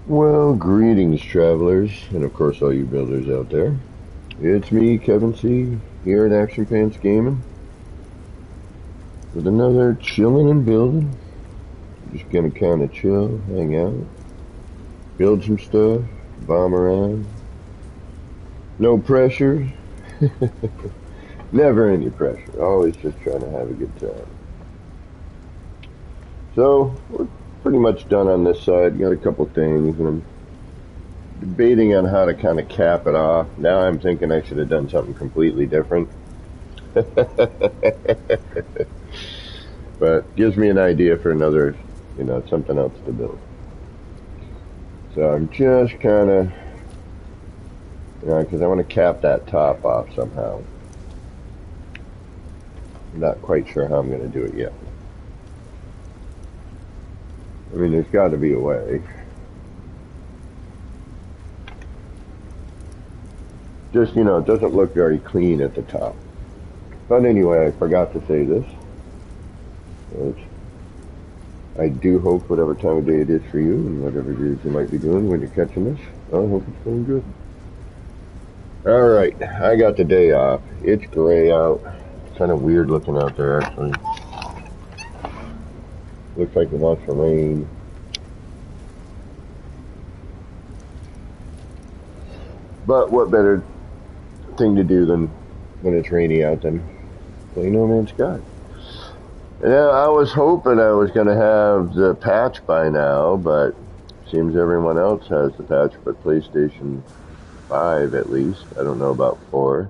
Well, greetings, travelers, and of course, all you builders out there. It's me, Kevin C, here at Action Pants Gaming, with another chilling and building. Just gonna kind of chill, hang out, build some stuff, bomb around. No pressure, never any pressure. Always just trying to have a good time. So we're pretty much done on this side. Got a couple things, and I'm debating on how to kind of cap it off. Now I'm thinking I should have done something completely different. But gives me an idea for another, something else to build. So I'm just kind of, because I want to cap that top off somehow. I'm not quite sure how I'm going to do it yet. I mean, there's got to be a way. Just, it doesn't look very clean at the top. But anyway, I forgot to say this. I do hope whatever time of day it is for you and whatever it is you might be doing when you're catching this, I hope it's going good. Alright, I got the day off. It's gray out. It's kind of weird looking out there, actually. Looks like it wants to rain. But what better thing to do than when it's rainy out than play No Man's Sky? Yeah, I was hoping I was going to have the patch by now, but seems everyone else has the patch but PlayStation 5 at least. I don't know about 4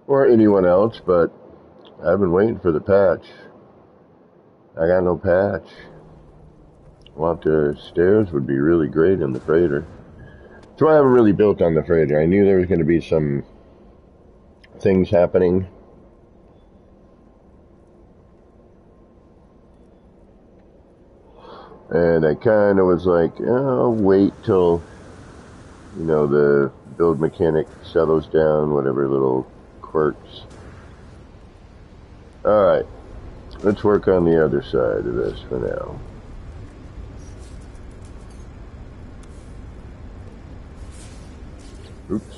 or anyone else, but I've been waiting for the patch. I got no patch. Want the stairs would be really great in the freighter. So I haven't really built on the freighter. I knew there was going to be some things happening. And I kind of was like, I'll wait till, the build mechanic settles down, whatever little quirks. Alright, let's work on the other side of this for now. Oops.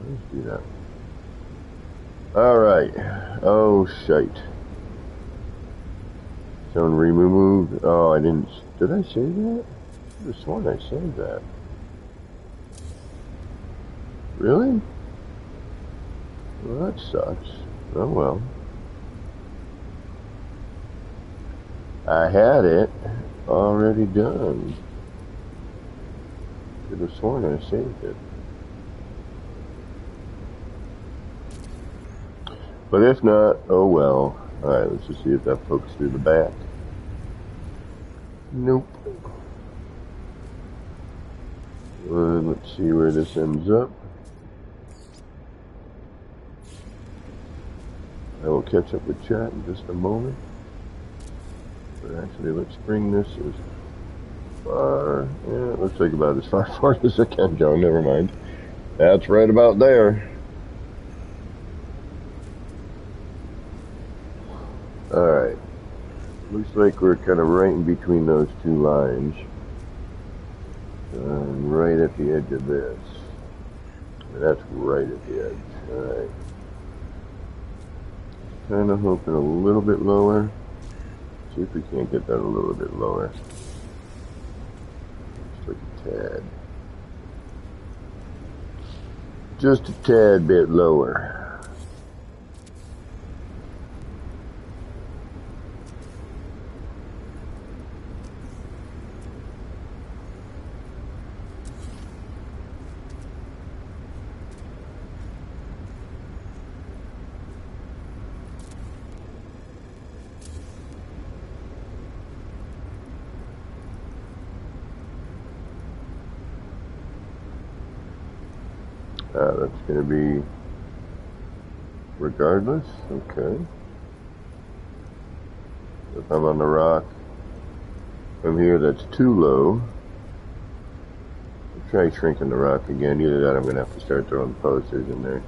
Let's do that. Alright. Oh, shite. Zone removed. Oh, I didn't. Did I say that? I could have sworn I said that. Really? Well, that sucks. Oh well. I had it already done. Could have sworn I saved it. But if not, oh well. Alright, let's just see if that pokes through the back. Nope. Let's see where this ends up. I will catch up with chat in just a moment. But actually, let's bring this as far... Yeah, it looks like about as far forward as I can go. Never mind. That's right about there. Alright. Looks like we're kind of right in between those two lines. And right at the edge of this. That's right at the edge. Alright. Kind of hoping a little bit lower. See if we can't get that a little bit lower. Just like a tad. Just a tad bit lower. That's going to be regardless. Okay. If I'm on the rock from here, that's too low. I'll try shrinking the rock again. Either that, I'm going to have to start throwing posters in there.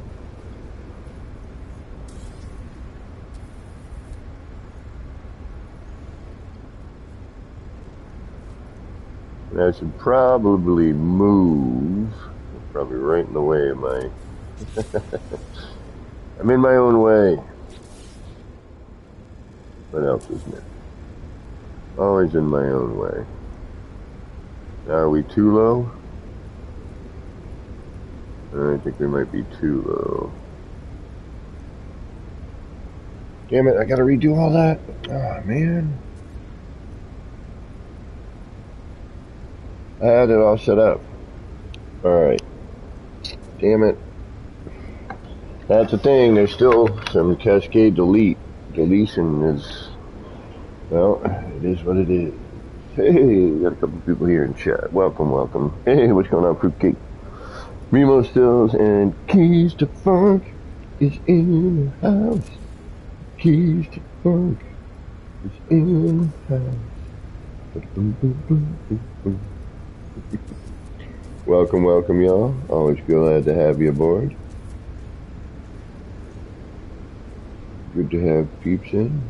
And I should probably move. Probably right in the way of my... I'm in my own way. What else is new? Always in my own way. Are we too low? I think we might be too low. Damn it, I gotta redo all that? Oh, man. I had it all set up. Alright. Damn it. That's the thing, there's still some cascade delete. Deletion is, well, it is what it is. Hey, we got a couple people here in chat. Welcome, welcome. Hey, what's going on, Fruitcake? Remo Stills and Keys to Funk is in the house. Keys to Funk is in the house. Welcome, welcome, y'all. Always glad to have you aboard. Good to have peeps in.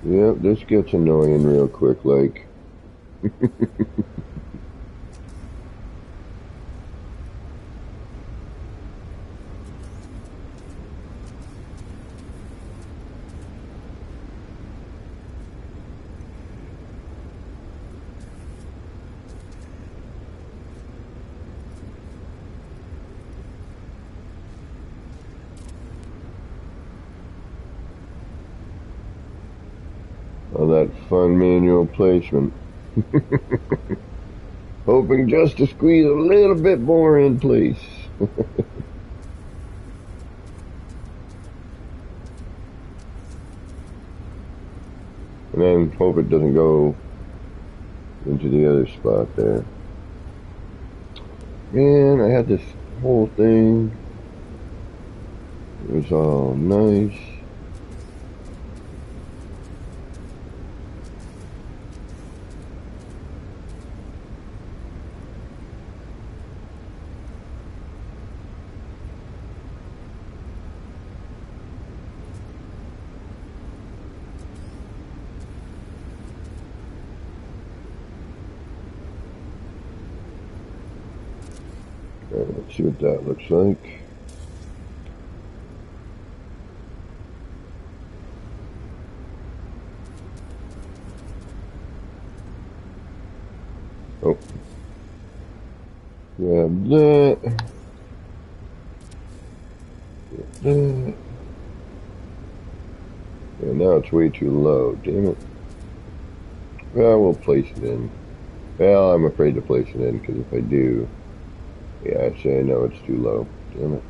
Yep, this gets annoying real quick, like. All that fun manual placement. Hoping just to squeeze a little bit more in place. And then hope it doesn't go into the other spot there. Man, I had this whole thing. It was all nice. Let's see what that looks like. Oh. Grab that. Grab that. And now it's way too low, damn it. Well, we'll place it in. Well, I'm afraid to place it in, because if I do, yeah, I say I know it's too low. Damn it.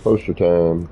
Poster time.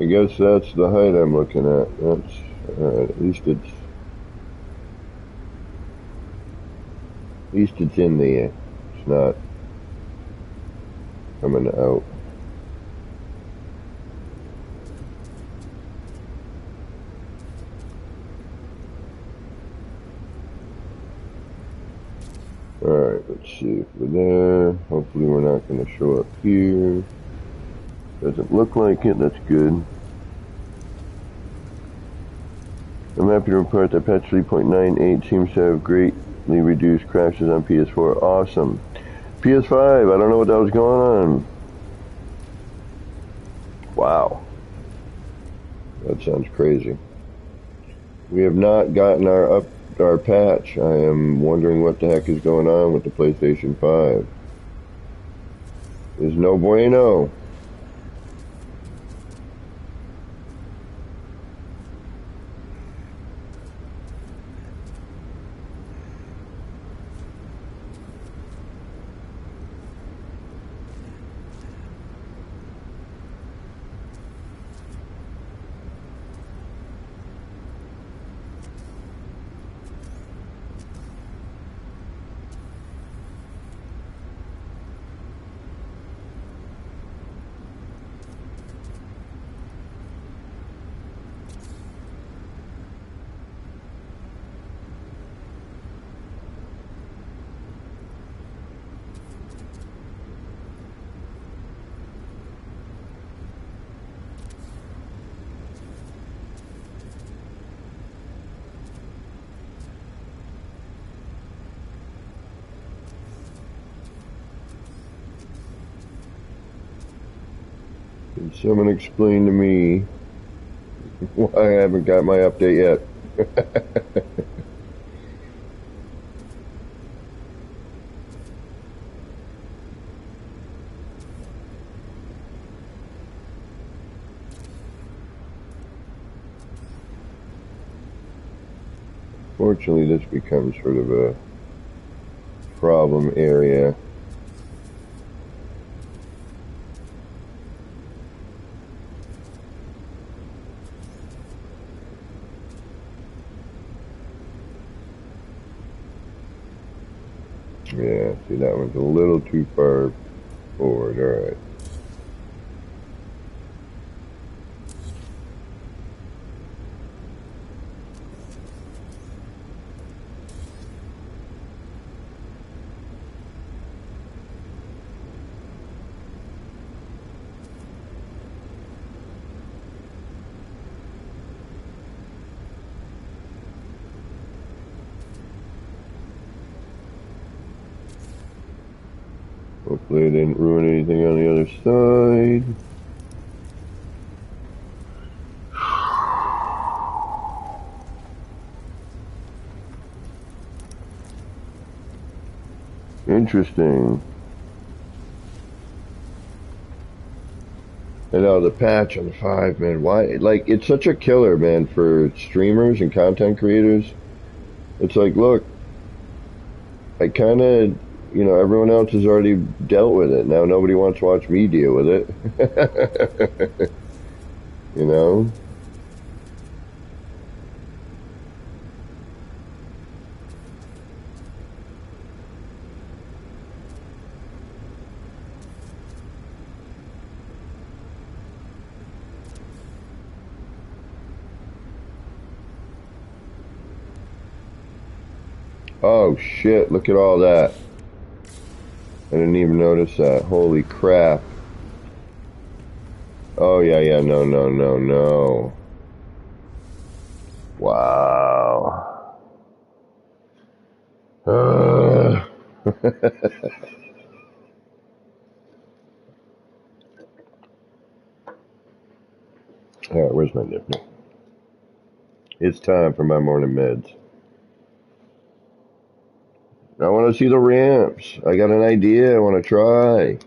I guess that's the height I'm looking at. That's alright. At least it's in there. It's not coming out. Alright, let's see if we're there. Hopefully we're not going to show up here. Doesn't look like it, that's good. I'm happy to report that patch 3.98 seems to have greatly reduced crashes on PS4. Awesome. PS5, I don't know what that was going on. Wow. That sounds crazy. We have not gotten our patch. I am wondering what the heck is going on with the PlayStation 5. There's no bueno. Can someone explain to me why I haven't got my update yet? Fortunately, this becomes sort of a problem area. Yeah, see, that one's a little too far forward. All right. Hopefully I didn't ruin anything on the other side. Interesting. I know the patch on the 5, man. Why? Like, it's such a killer, man, for streamers and content creators. It's like, look, I kind of, everyone else has already dealt with it. Now nobody wants to watch me deal with it. you know? Oh shit, look at all that. I didn't even notice that. Holy crap. Oh yeah, no, no, no, no. Wow. Alright, where's my nip? It's time for my morning meds. I want to see the ramps. I got an idea I want to try.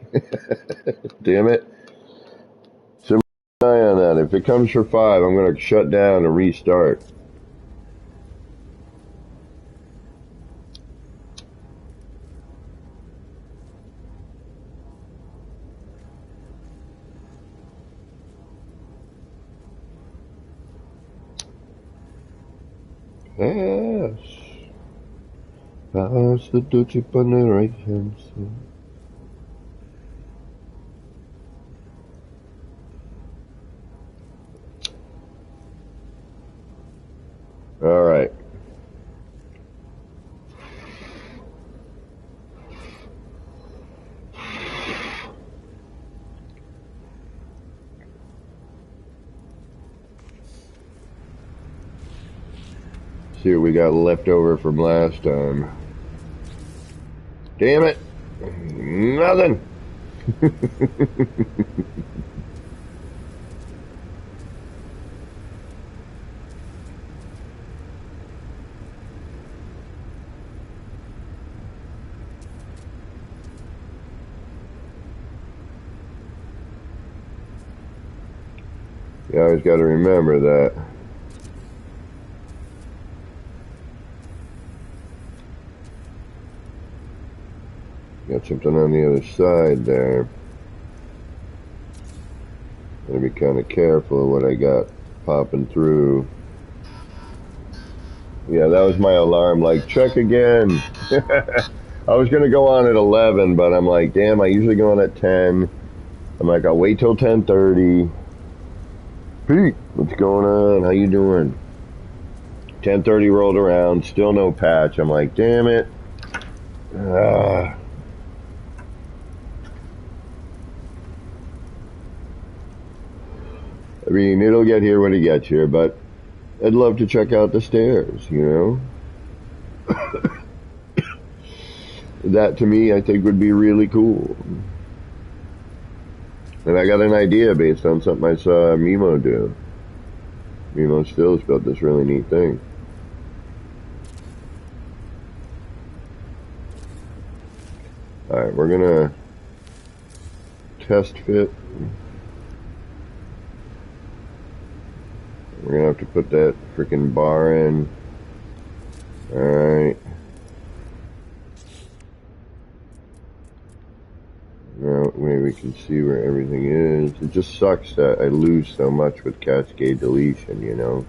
Damn it. So keep an eye on that. If it comes for 5, I'm going to shut down and restart. Yes. Pass the dirty on the right hand side. All right. See what we got left over from last time. Damn it. Nothing. You always got to remember that. Got something on the other side there. Gotta be kind of careful of what I got popping through. Yeah, that was my alarm, like, check again. I was gonna go on at 11, but I'm like, damn, I usually go on at 10. I'm like, I'll wait till 10:30. Pete, what's going on? How you doing? 10:30 rolled around, still no patch. I'm like, damn it. I mean, it'll get here when it gets here, but I'd love to check out the stairs, That, to me, I think would be really cool. And I got an idea based on something I saw Mimo do. Mimo Stills built this really neat thing. Alright, we're gonna test fit. We're gonna have to put that freaking bar in. Alright. Now maybe we can see where everything is. It just sucks that I lose so much with cascade deletion, you know.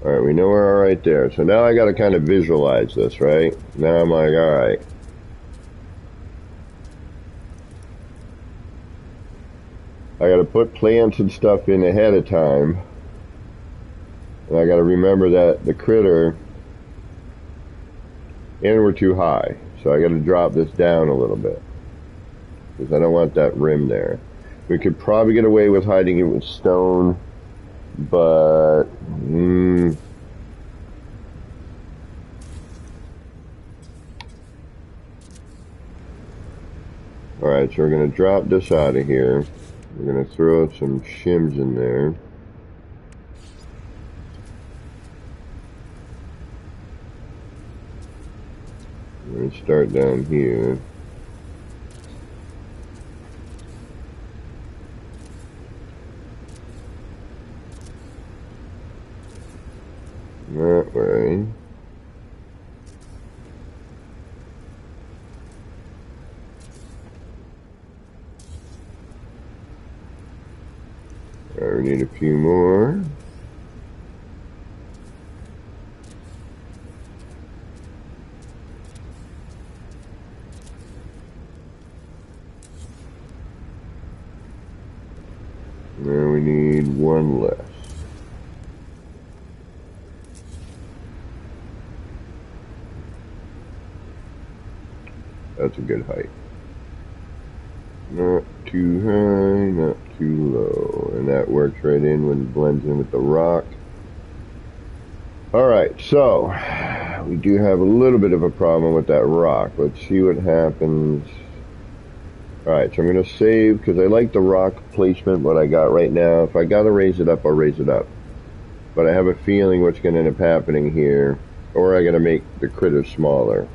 Alright, we know we're alright there. So now I gotta kind of visualize this, right? Now I'm like, alright. I gotta put plants and stuff in ahead of time. And I gotta remember that the critter and we're too high. So I gotta drop this down a little bit. Because I don't want that rim there. We could probably get away with hiding it with stone. But, alright, so we're going to drop this out of here. We're going to throw some shims in there. We're going to start down here. That way. We need a few more. Now we need one less. That's a good height. Not too high, not too low. And that works right in when it blends in with the rock. Alright, so we do have a little bit of a problem with that rock. Let's see what happens. Alright, so I'm going to save, because I like the rock placement, what I got right now. If I got to raise it up, I'll raise it up. But I have a feeling what's going to end up happening here, or I got to make the critter smaller.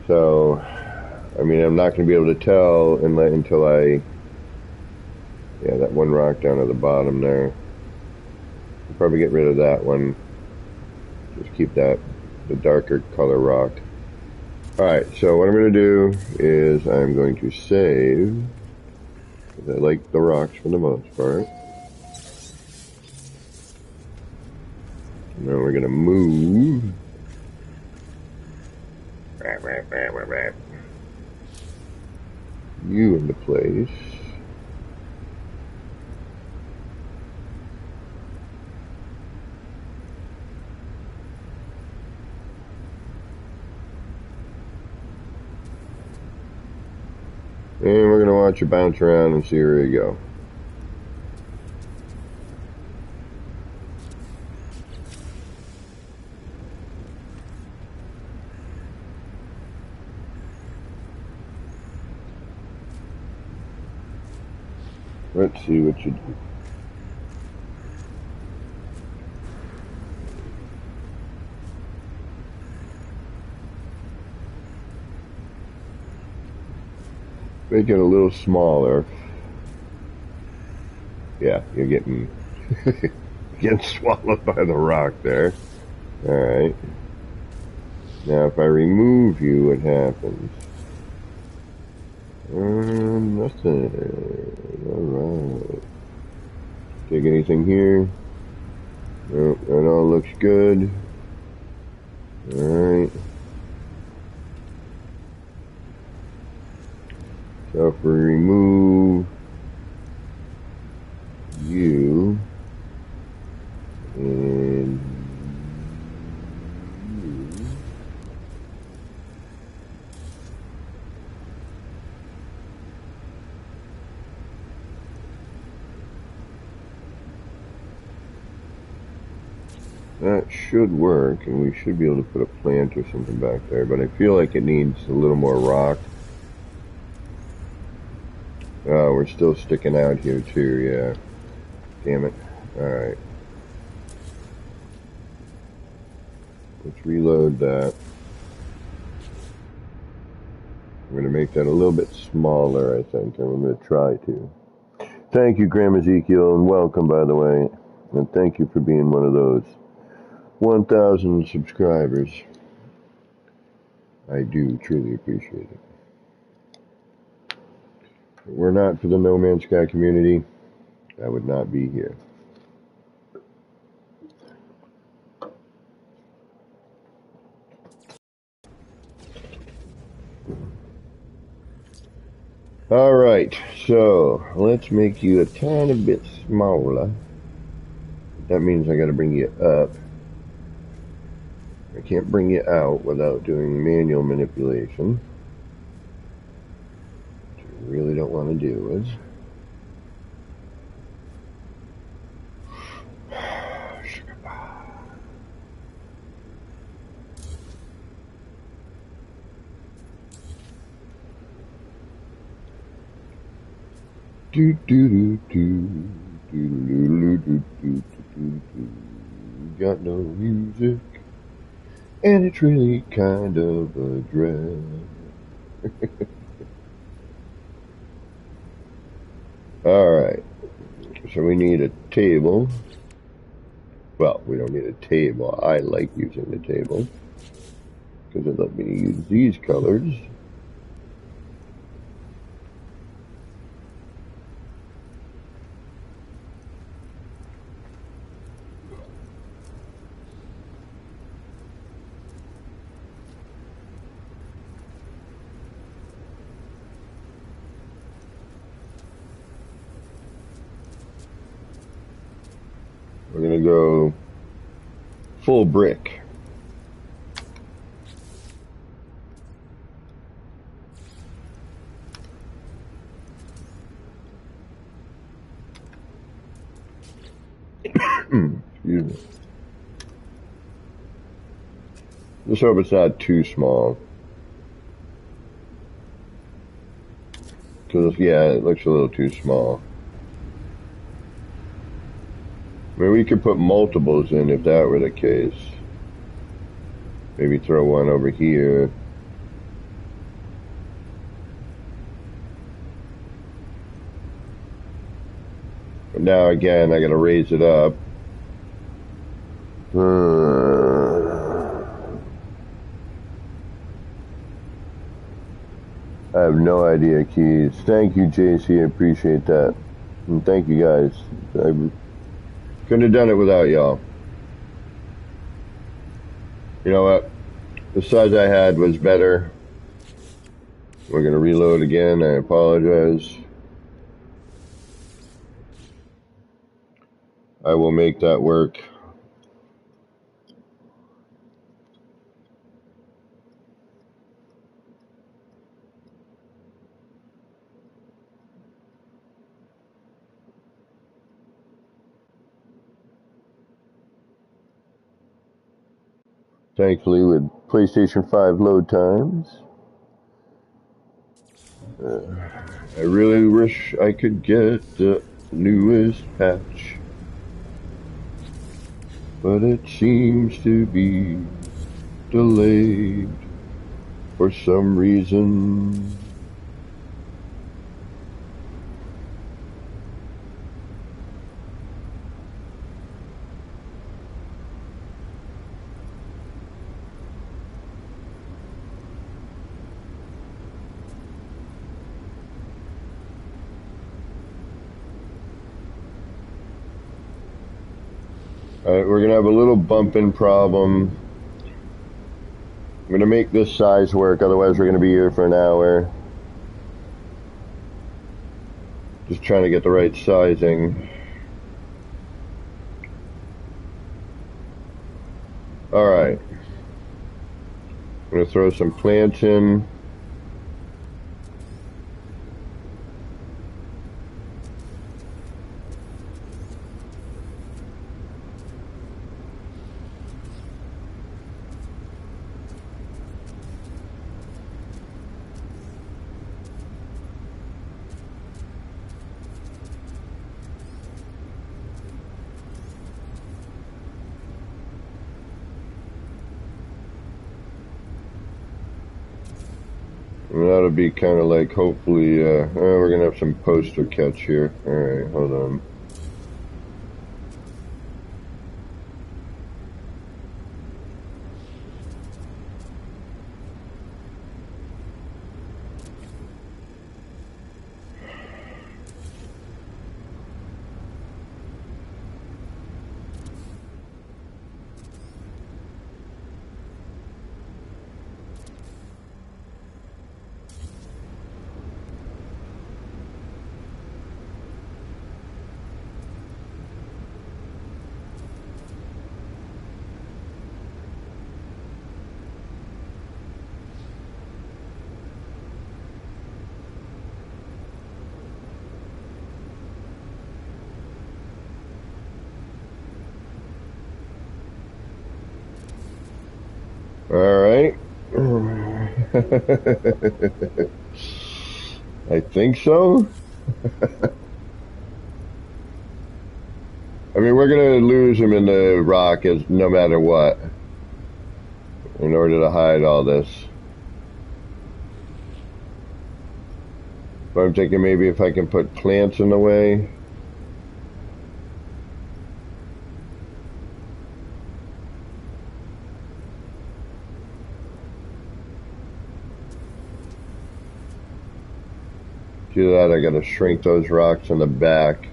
So, I mean, I'm not going to be able to tell until I, yeah, that one rock down at the bottom there. I'll probably get rid of that one. Just keep that, the darker color rock. Alright, so what I'm going to do is I'm going to save, because I like the rocks for the most part. Now we're going to move. You into place. And we're going to watch you bounce around and see where you go. Let's see what you do. Make it a little smaller. Yeah, you're getting getting swallowed by the rock there. Alright. Now if I remove you, what happens? Nothing. Alright. Take anything here? Nope, that all looks good. Alright. So if we remove you and you, That should work, and we should be able to put a plant or something back there, but I feel like it needs a little more rock. Oh, we're still sticking out here too, yeah. Damn it. Alright. Let's reload that. I'm going to make that a little bit smaller, I think. I'm going to try to. Thank you, Graham Ezekiel, and welcome, by the way. And thank you for being one of those 1,000 subscribers. I do truly appreciate it. If it were not for the No Man's Sky community, I would not be here. Alright, so let's make you a tiny bit smaller. That means I gotta bring you up. I can't bring you out without doing manual manipulation. Which I really don't want to do is. Do do do do do do do do do do. Got no music, and it's really kind of a drag. Alright, so we need a table. Well, we don't need a table. I like using the table because it let me use these colors. We're going to go full brick. Excuse me. Just hope it's not too small. Because, yeah, it looks a little too small. I mean, we could put multiples in if that were the case. Maybe throw one over here. But now again, I gotta raise it up. I have no idea, Keys. Thank you, JC. I appreciate that. And thank you, guys. I couldn't have done it without y'all. You know what? The size I had was better. We're going to reload again. I apologize. I will make that work. Thankfully, with PlayStation 5 load times, I really wish I could get the newest patch, but it seems to be delayed for some reason. Alright, we're going to have a little bumping problem. I'm going to make this size work, otherwise we're going to be here for an hour. Just trying to get the right sizing. Alright. I'm going to throw some plants in. to be kind of like, hopefully, we're going to have some poster catch here. Alright, hold on. Alright. I think so. I mean, we're going to lose him in the rock as no matter what, in order to hide all this. But I'm thinking maybe if I can put plants in the way. Do that, I gotta shrink those rocks in the back.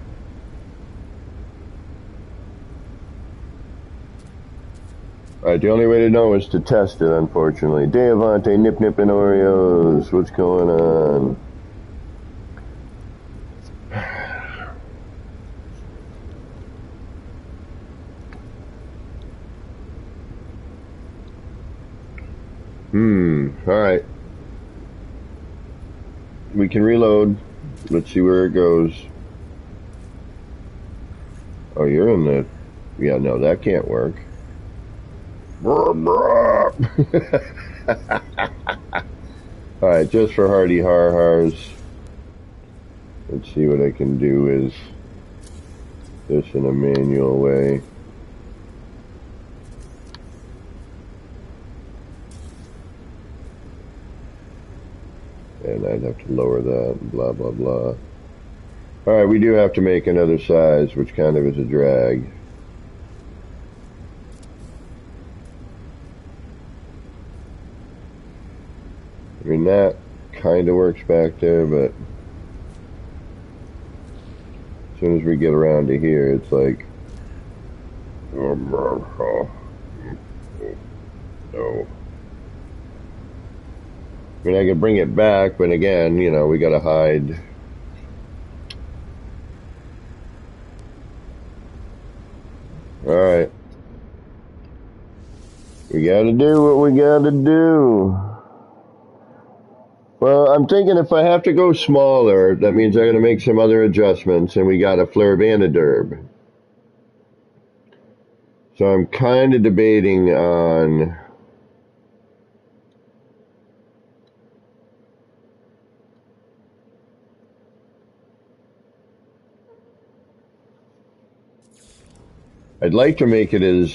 Alright, the only way to know is to test it, unfortunately. Devante, Nip Nip and Oreos, what's going on? Alright. We can reload. Let's see where it goes. Oh, you're in the... Yeah, no, that can't work. Alright, just for hardy har-hars. Let's see what I can do is this in a manual way. And I'd have to lower that, blah, blah, blah. Alright, we do have to make another size, which kind of is a drag. I mean, that kind of works back there, but as soon as we get around to here, it's like... No. I mean, I could bring it back, but again, you know, we gotta hide. Alright. We gotta do what we gotta do. Well, I'm thinking if I have to go smaller, that means I gotta make some other adjustments, and we got a flurb and a derb. So I'm kind of debating on... I'd like to make it as,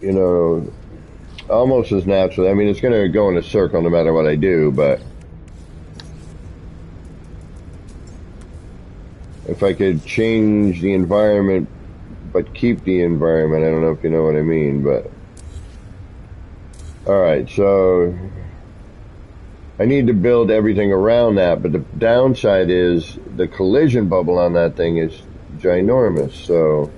you know, almost as natural. I mean, it's going to go in a circle no matter what I do, but if I could change the environment but keep the environment, I don't know if you know what I mean, but alright, so I need to build everything around that, but the downside is the collision bubble on that thing is ginormous, so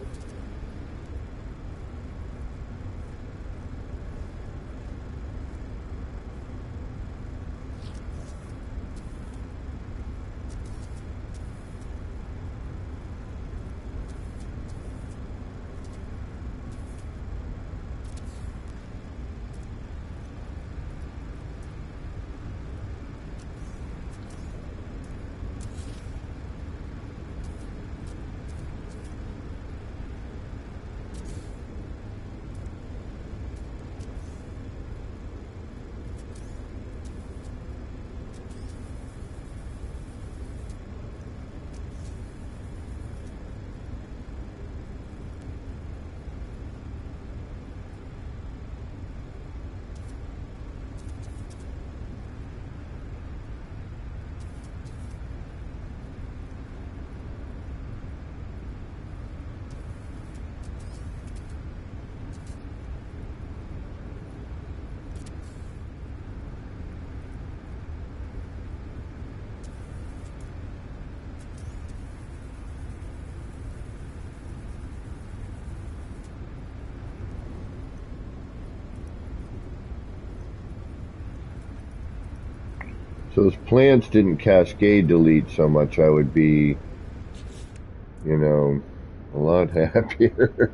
So those plants didn't cascade delete so much, I would be, you know, a lot happier.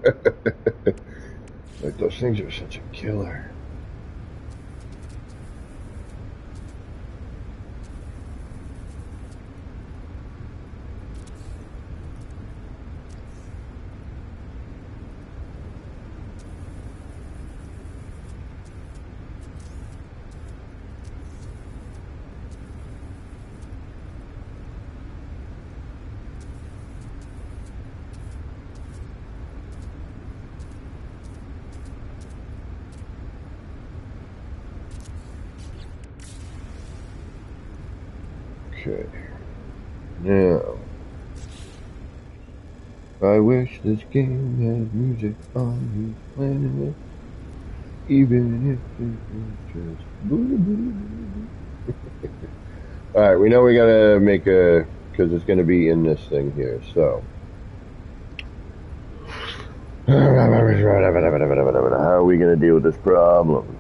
Like, those things are such a killer. Okay. Now, I wish this game had music on the planet, even if it was just boo. Alright, we know we gotta make a, because it's gonna be in this thing here, so. How are we gonna deal with this problem?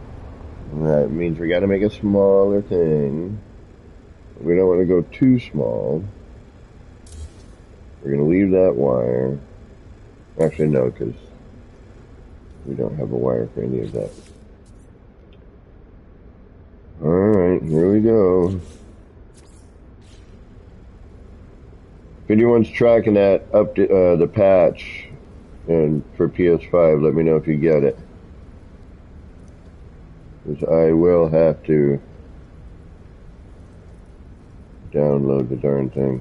That means we gotta make a smaller thing. We don't want to go too small. We're going to leave that wire. Actually, no, because we don't have a wire for any of that. Alright, here we go. If anyone's tracking that up to, the patch and for PS5, let me know if you get it. Because I will have to download the darn thing.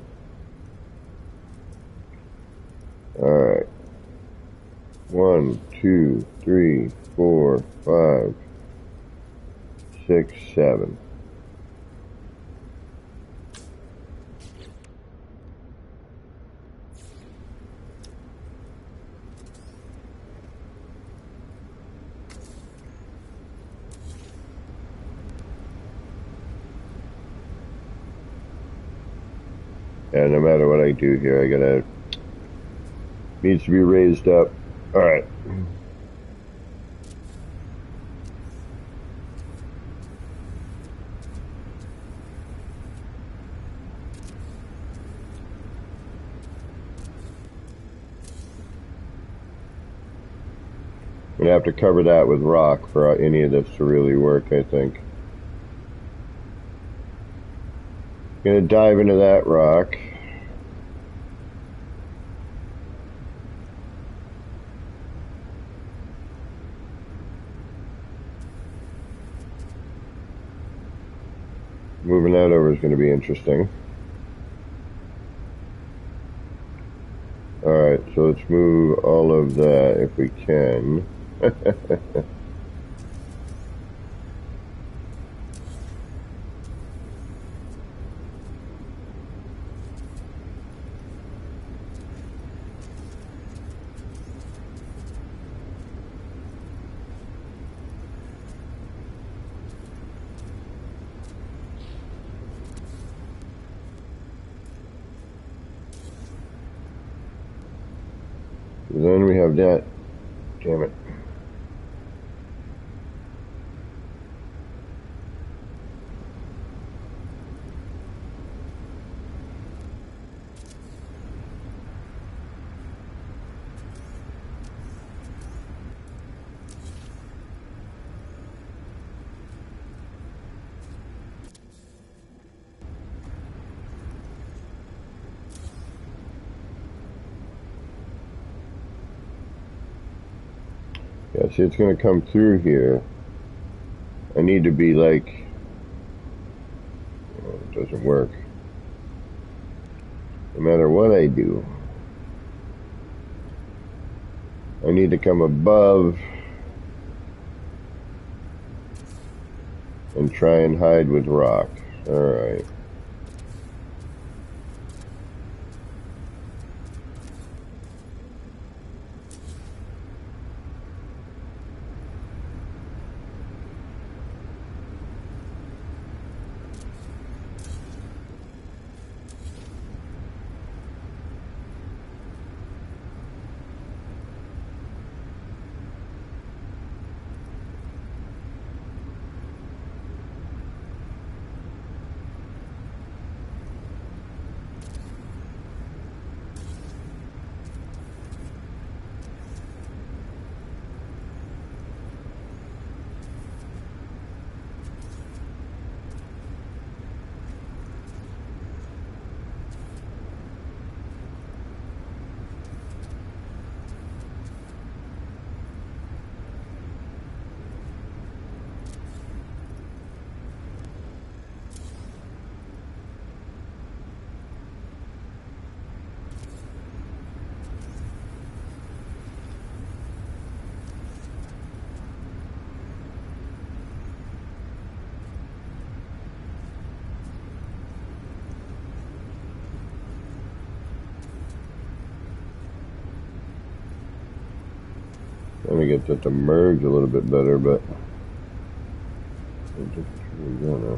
Alright. 1, 2, 3, 4, 5, 6, 7. And no matter what I do here, I gotta, needs to be raised up. Alright. I'm gonna have to cover that with rock for any of this to really work, I think. Gonna dive into that rock. Moving that over is going to be interesting. Alright, so let's move all of that if we can. Then we have that. Damn it. Yeah, see, it's going to come through here. I need to be like, oh, it doesn't work. No matter what I do, I need to come above and try and hide with rock. Alright. Trying to get that to merge a little bit better, but it just really gonna.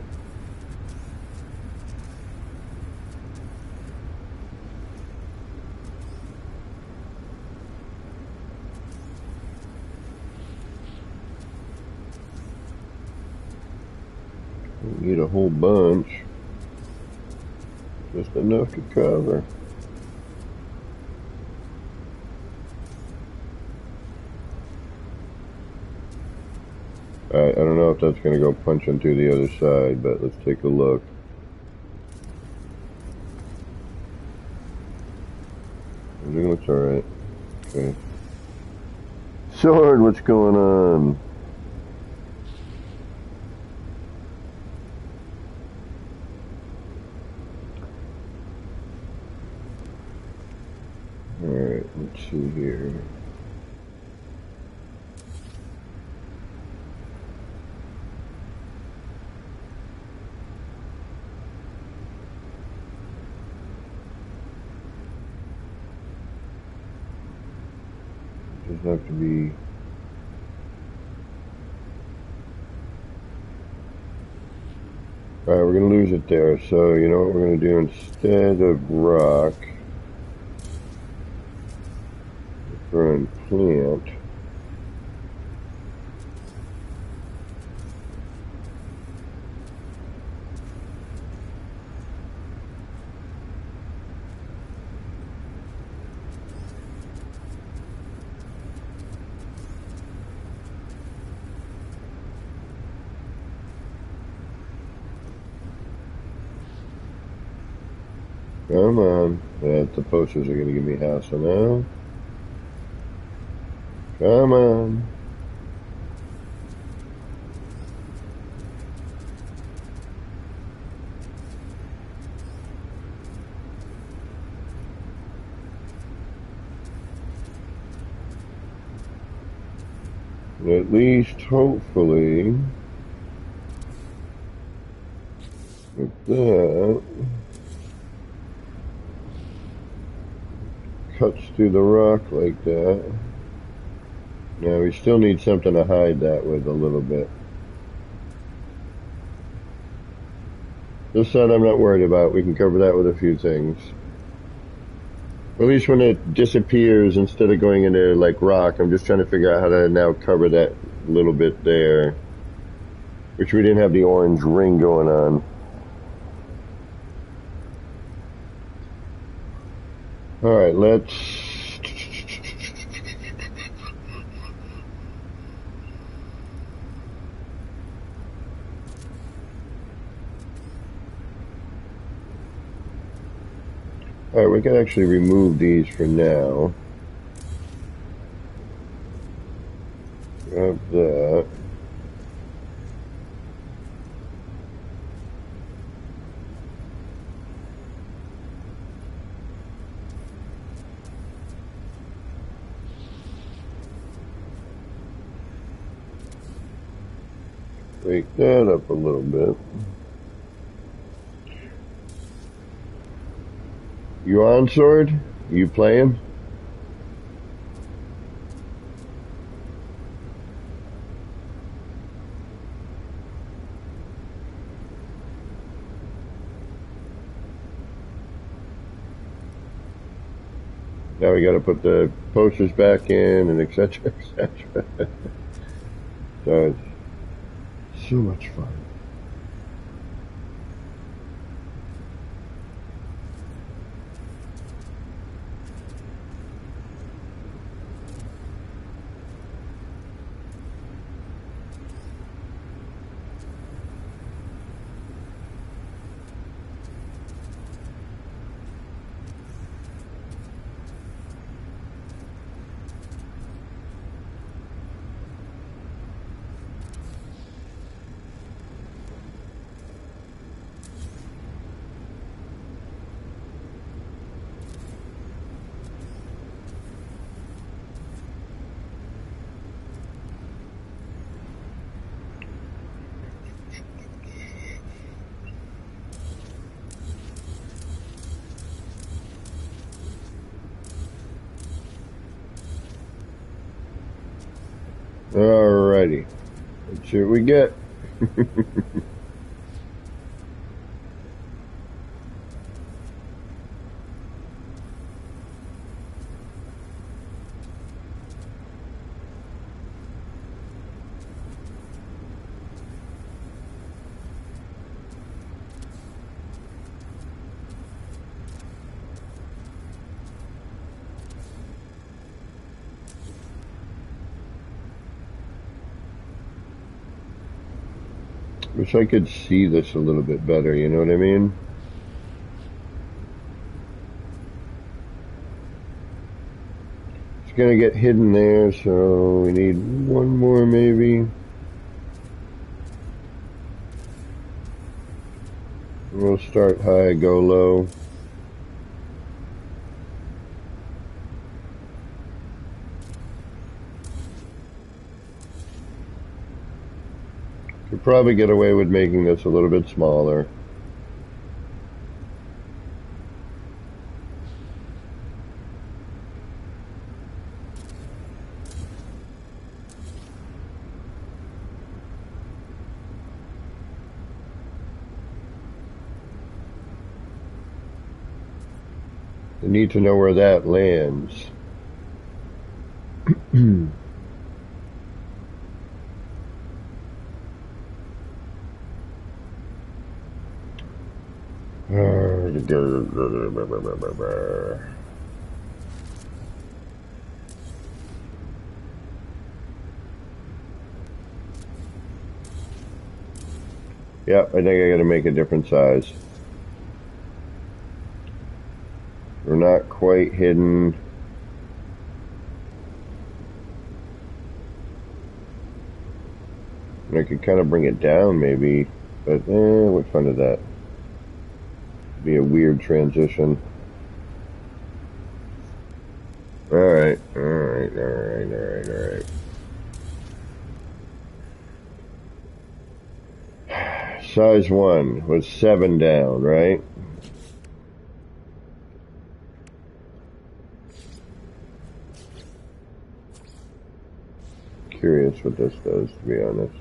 Need a whole bunch, just enough to cover. Alright, I don't know if that's going to go punching through the other side, but let's take a look. Everything looks alright. Okay. Sword, what's going on? Alright, let's see here. Doesn't have to be. Alright, we're going to lose it there. So, you know what we're going to do instead of rock? We're going to plant. Come on. The posters are going to give me hassle now. Come on. At least, hopefully, with that, cuts through the rock like that. Now we still need something to hide that with a little bit. This side I'm not worried about. We can cover that with a few things. At least when it disappears, instead of going into like rock, I'm just trying to figure out how to now cover that little bit there. Which we didn't have the orange ring going on. Alright, let's... Alright, we can actually remove these for now. Grab that. Break that up a little bit. You on, Sword? You playing? Now we got to put the posters back in and etc. etc. So it's so much fun. Alrighty. Let's see what we get. Wish I could see this a little bit better, you know what I mean? It's gonna get hidden there, so we need one more maybe. We'll start high, go low. Could probably get away with making this a little bit smaller. I need to know where that lands. Yeah, I think I gotta make a different size. We're not quite hidden. And I could kind of bring it down maybe, but what fun is that? Be a weird transition. Alright. Size 1 was 7 down, right? Curious what this does, to be honest.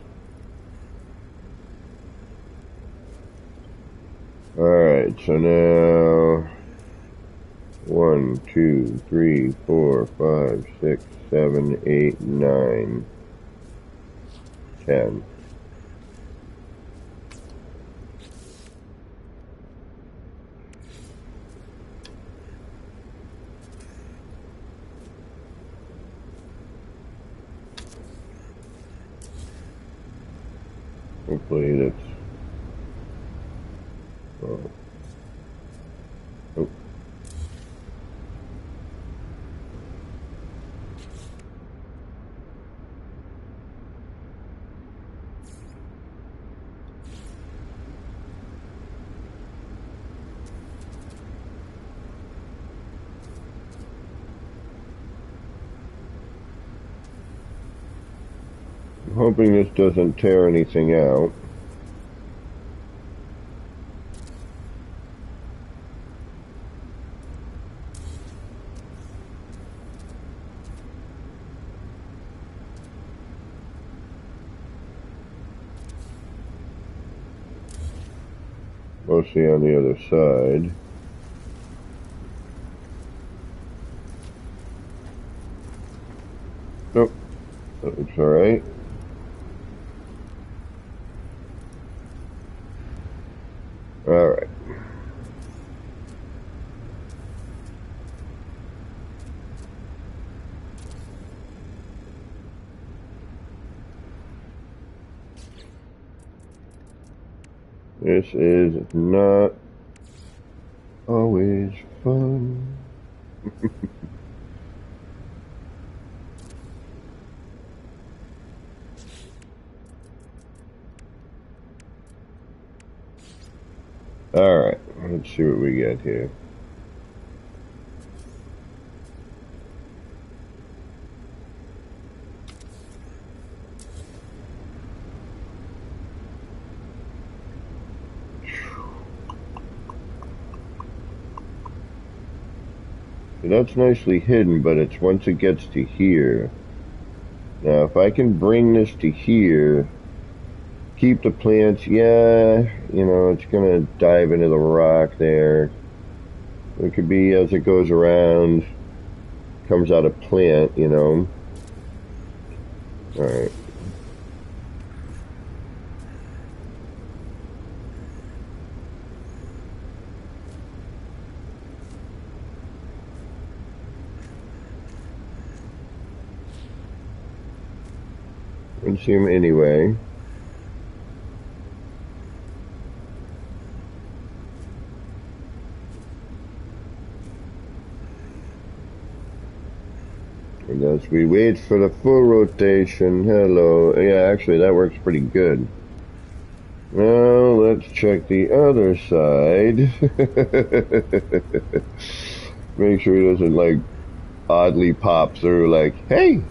Alright, so now 1, 2, 3, 4, 5, 6, 7, 8, 9, 10. Hopefully that's... Oh. I'm hoping this doesn't tear anything out. Mostly on the other side. Nope, that looks alright. Alright. This is not always fun. Alright, let's see what we get here. So that's nicely hidden, but it's once it gets to here, Now, if I can bring this to here, keep the plants, yeah, you know, it's going to dive into the rock there. It could be as it goes around, comes out a plant, you know. Alright. Let's see him anyway. And as we wait for the full rotation, hello. Yeah, actually that works pretty good. Now let's check the other side. Make sure he doesn't like oddly pop through like, hey!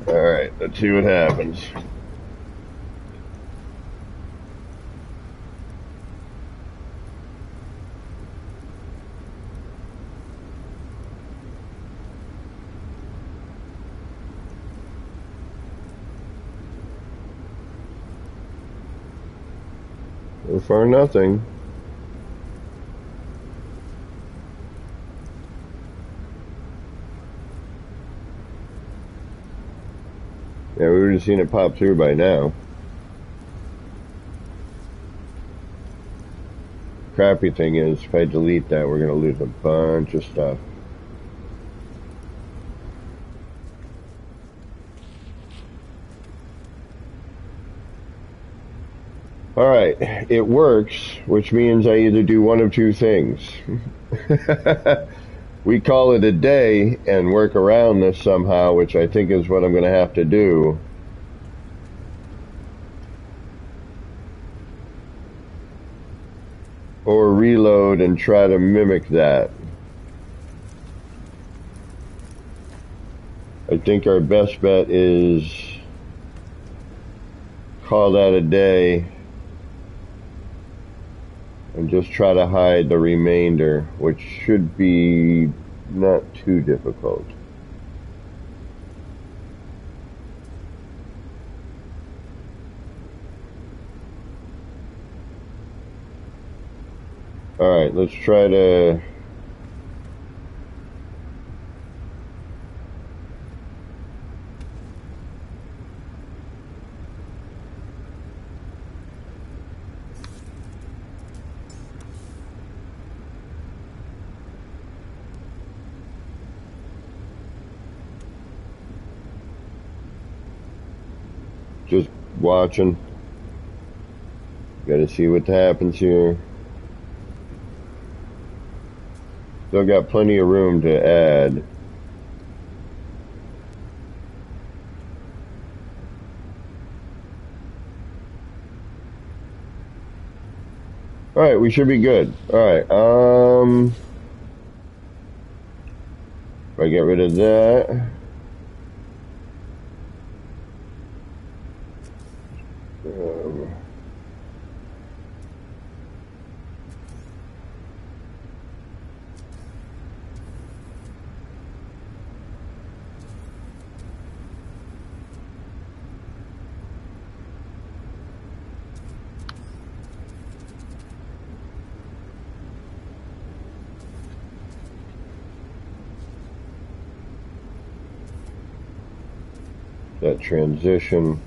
Alright, let's see what happens. So far, nothing. Yeah, we would have seen it pop through by now. Crappy thing is, if I delete that, we're going to lose a bunch of stuff. Alright, it works, which means I either do one of two things. We call it a day and work around this somehow, which I think is what I'm going to have to do. Or reload and try to mimic that. I think our best bet is call that a day and just try to hide the remainder, which should be not too difficult. Alright, let's try to... just watching. Gotta see what happens here. Still got plenty of room to add. Alright, we should be good. Alright, if I get rid of that. That transition.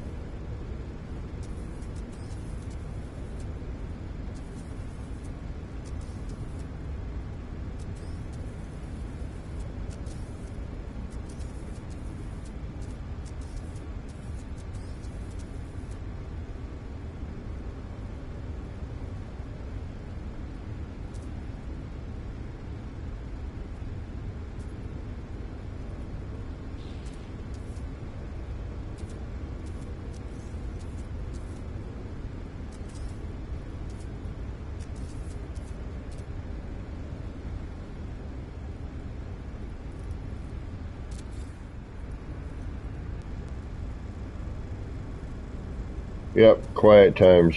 Yep, quiet times.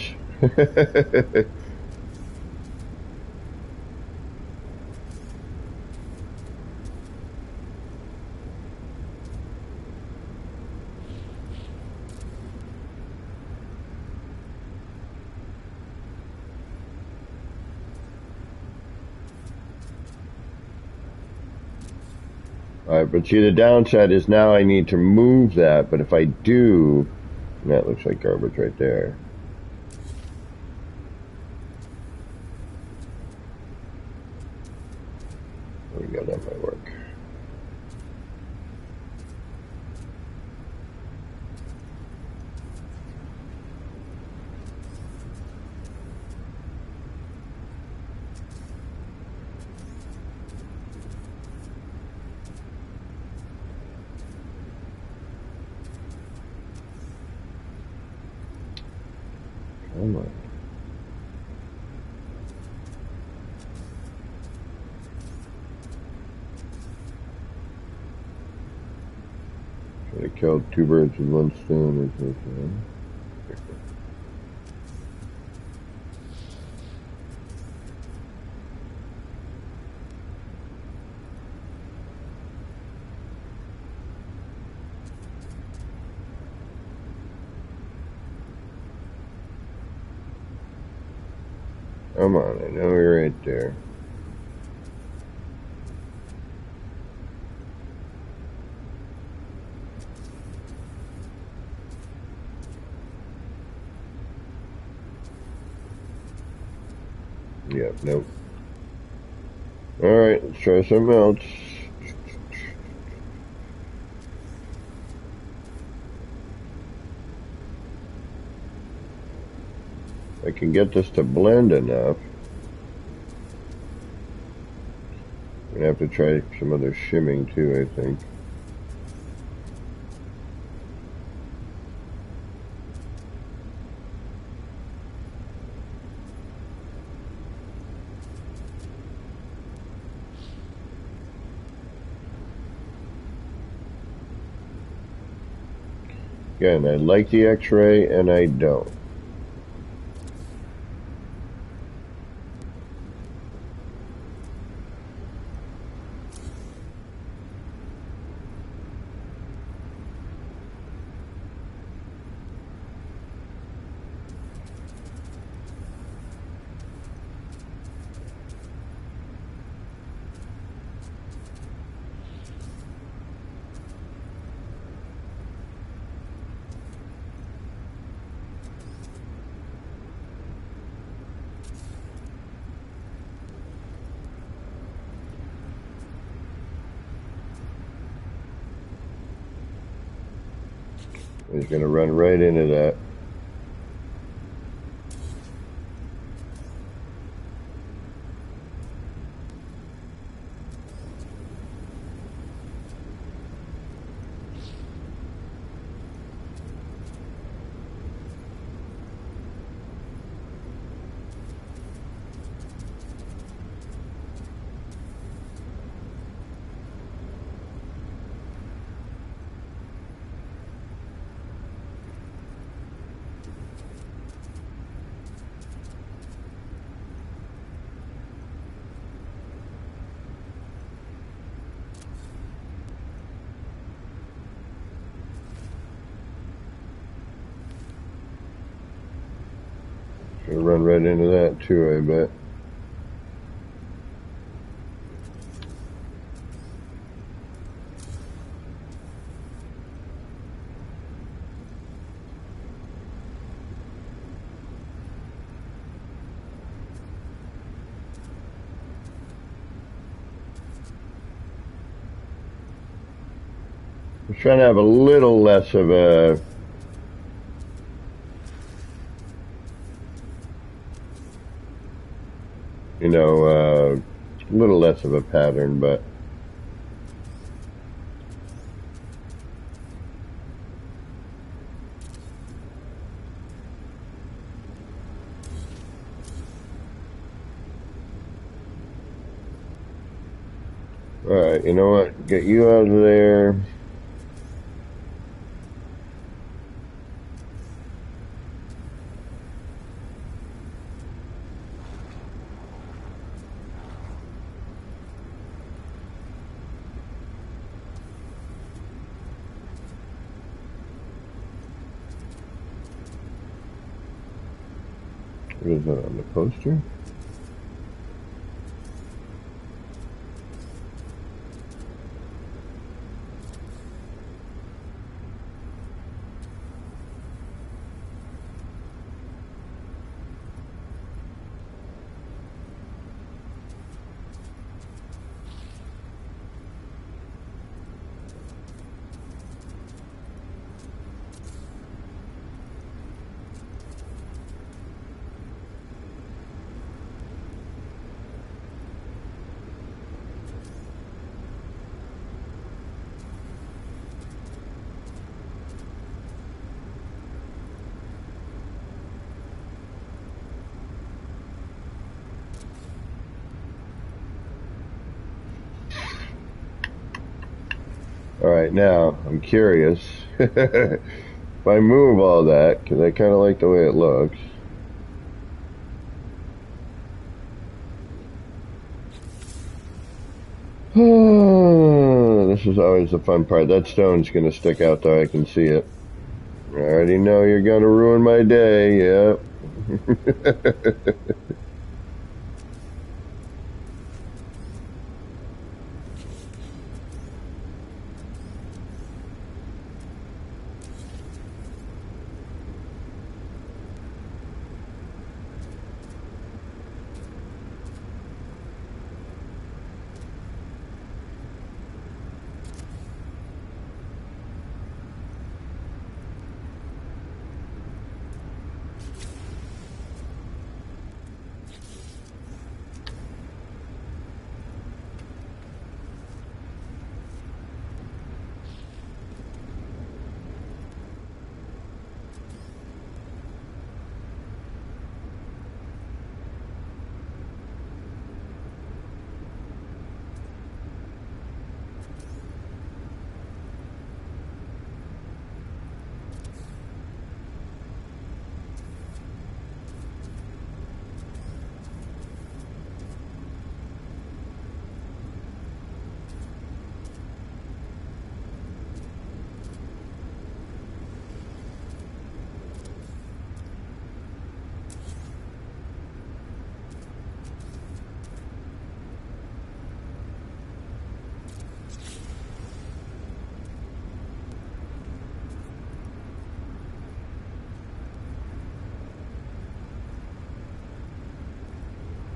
Alright, but see, the downside is now I need to move that, but if I do, that looks like garbage right there. There we go, that might work. Come on. Try to kill two birds with one stone, is it? Come on, I know you're right there. Yep, nope. Alright, let's try something else. I can get this to blend enough. I'm gonna have to try some other shimming too, I think. Again, I like the X-ray and I don't. He's going to run right into that. Gonna run right into that too, I bet. I'm trying to have a little less of a a little less of a pattern, but alright, you know what? Get you out of there. What is that on the poster? Alright, now, I'm curious. If I move all that, because I kind of like the way it looks. This is always the fun part. That stone's going to stick out though, I can see it. I already know you're going to ruin my day, yep.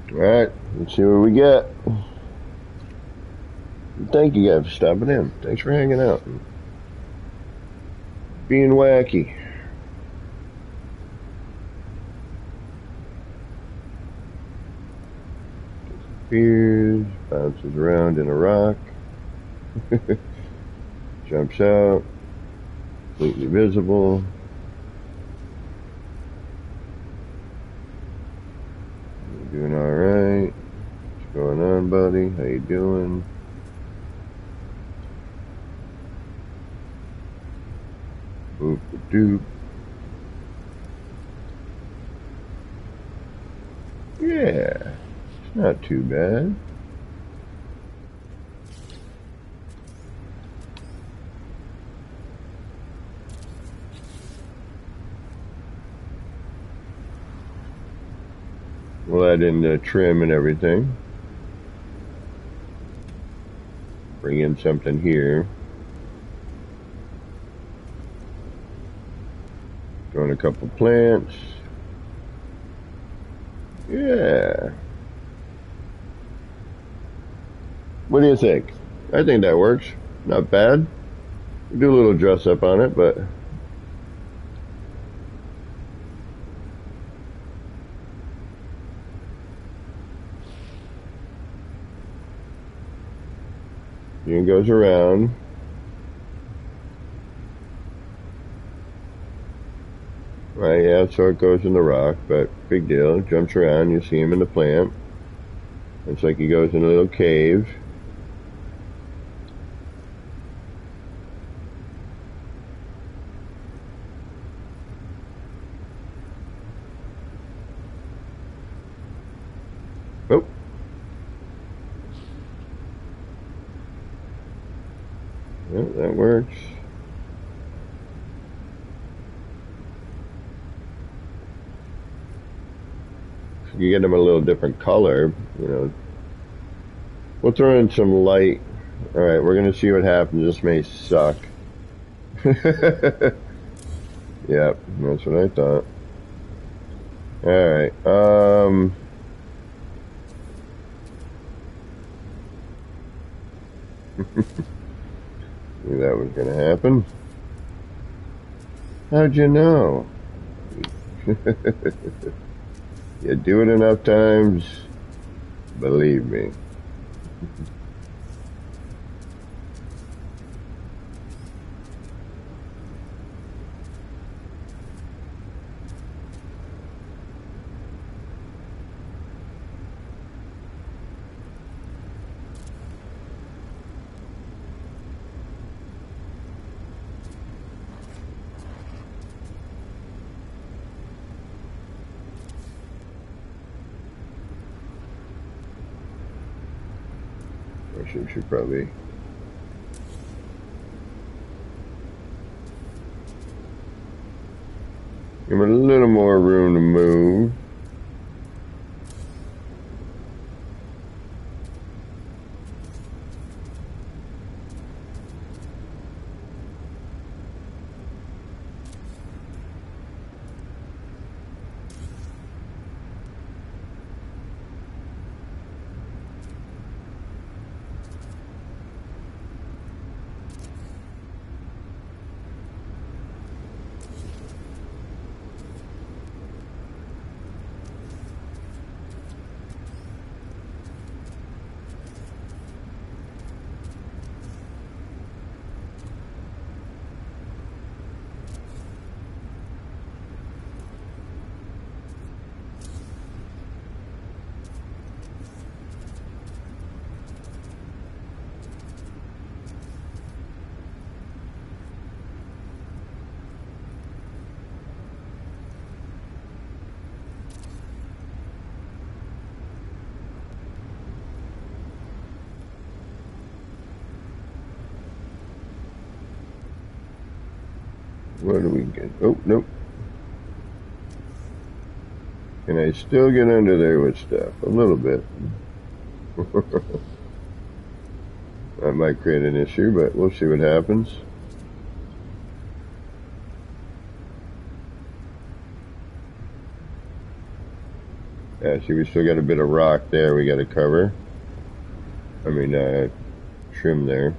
Alright, let's see what we get. Thank you guys for stopping in. Thanks for hanging out. Being wacky. Disappears, bounces around in a rock. Jumps out. Completely visible. Doing alright. What's going on, buddy? How you doing? Boop doop. Yeah, it's not too bad. We'll add in the trim and everything. Bring in something here. Throw in a couple plants. Yeah. What do you think? I think that works. Not bad. We do a little dress up on it, but it goes around. Right, yeah, so it goes in the rock, but big deal. Jumps around, you see him in the plant. It's like he goes in a little cave. Oh. Yeah, that works. You get them a little different color, you know. We'll throw in some light. Alright, we're gonna see what happens. This may suck. Yep, that's what I thought. Alright, knew that was gonna happen. How'd you know? You do it enough times, believe me. I should probably give him a little more room to move. What do we get? Oh, nope. Can I still get under there with stuff? A little bit. That might create an issue, but we'll see what happens. Yeah, see, we still got a bit of rock there we got to cover. I mean, trim there.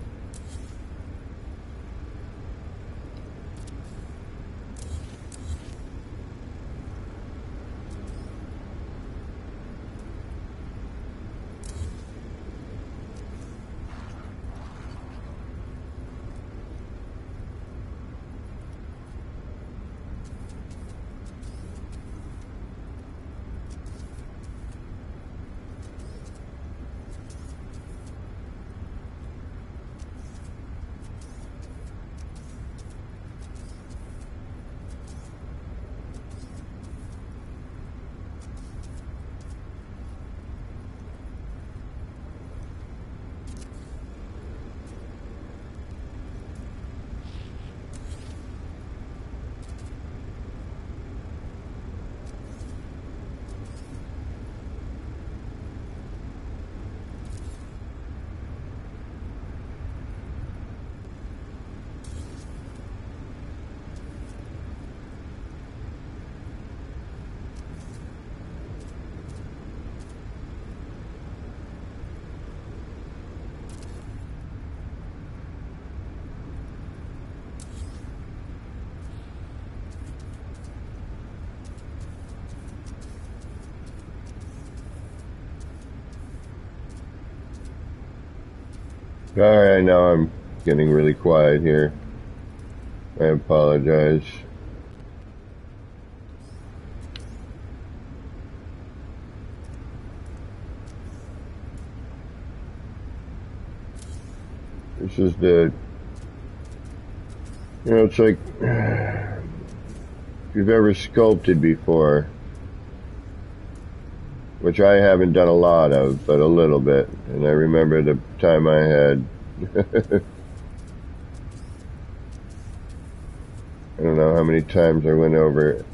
Alright, now I'm getting really quiet here. I apologize. This is the, it's like, if you've ever sculpted before, which I haven't done a lot of, but a little bit. And I remember the time I had, I don't know how many times I went over it.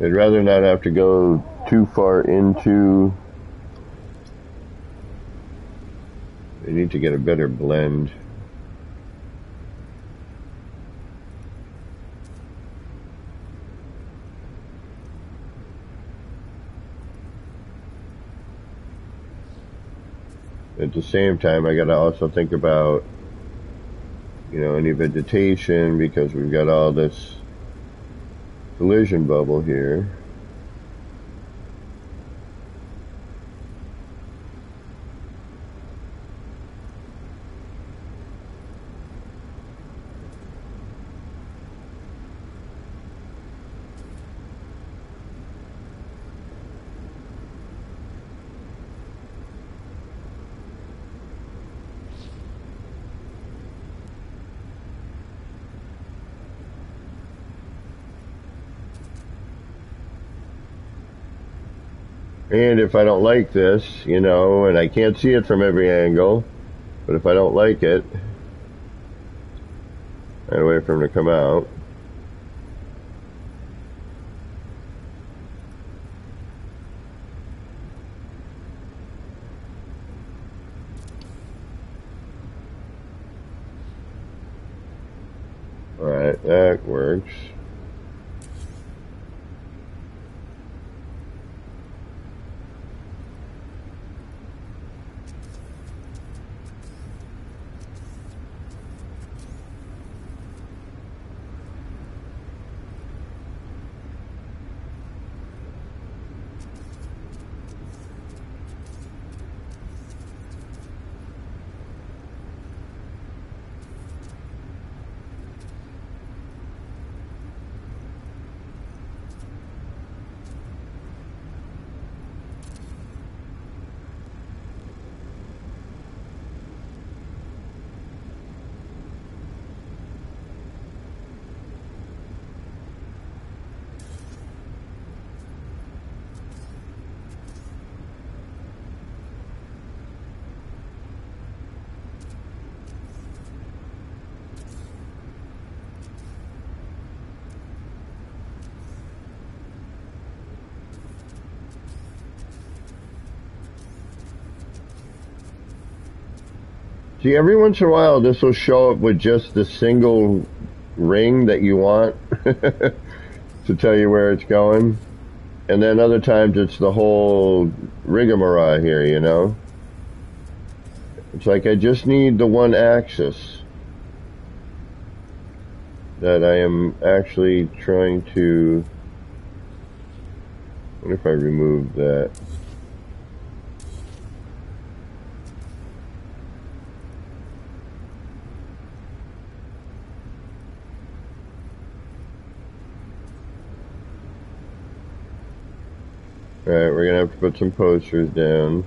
I'd rather not have to go too far into. I need to get a better blend. At the same time, I got to also think about, any vegetation, because we've got all this collision bubble here. And if I don't like this, and I can't see it from every angle, but if I don't like it, I wait for him to come out. Alright, that works. See, every once in a while, this will show up with just the single ring that you want to tell you where it's going. And then other times it's the whole rigmarole here, It's like I just need the one axis that I am actually trying to... What if I remove that? Alright, we're gonna have to put some posters down.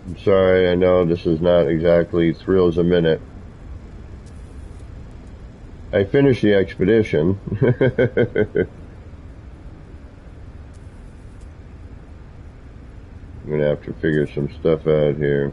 I'm sorry, I know this is not exactly thrills a minute. I finished the expedition. I'm gonna have to figure some stuff out here.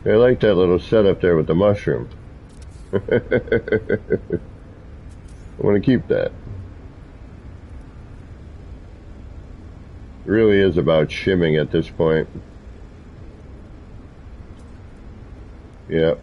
I like that little setup there with the mushroom. I want to keep that. It really is about shimming at this point. Yep.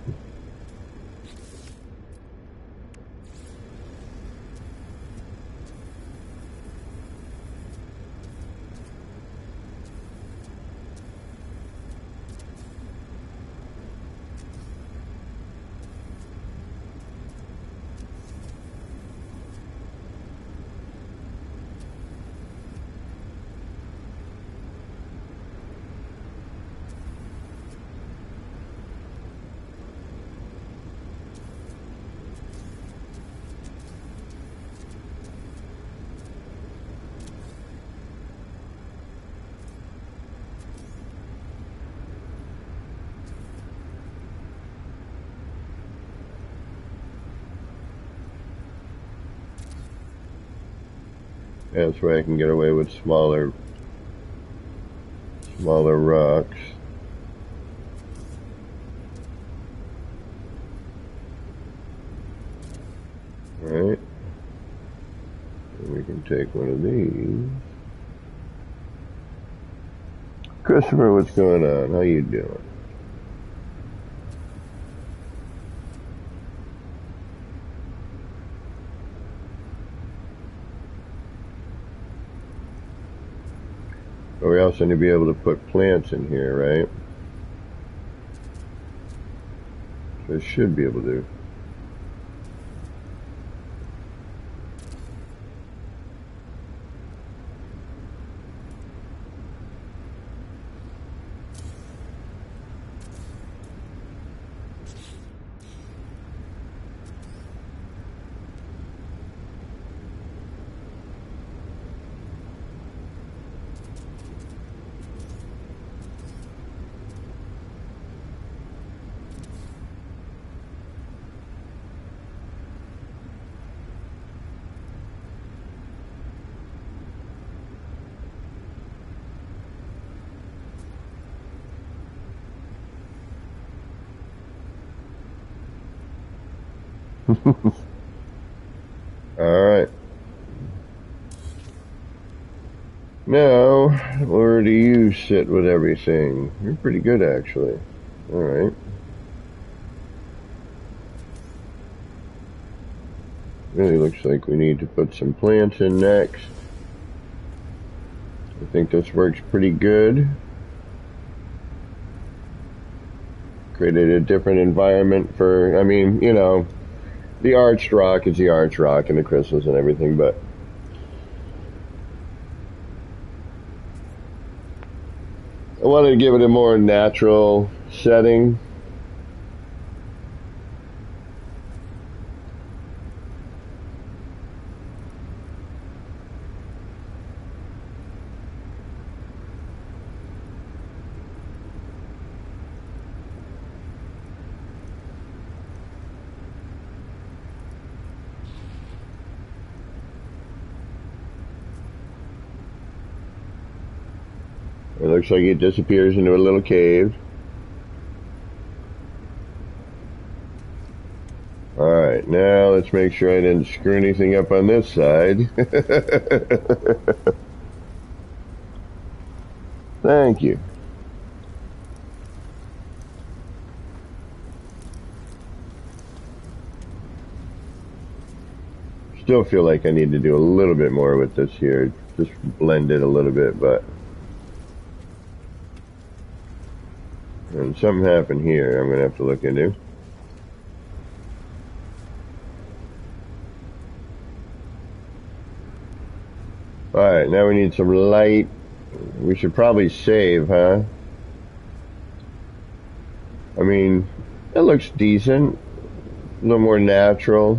That's where I can get away with smaller rocks. Alright. We can take one of these. Christopher, what's going on? How you doing? But we also need to be able to put plants in here, right? So I should be able to. Alright. Now, where do you sit with everything? You're pretty good, actually. Alright. Really looks like we need to put some plants in next. I think this works pretty good. Created a different environment for, I mean, you know, the arched rock is the arched rock and the crystals and everything, but I wanted to give it a more natural setting. It looks like it disappears into a little cave. Alright, now let's make sure I didn't screw anything up on this side. Thank you. Still feel like I need to do a little bit more with this here. Just blend it a little bit, but... And something happened here I'm going to have to look into. Alright, now we need some light. We should probably save, huh? I mean, it looks decent. A little more natural.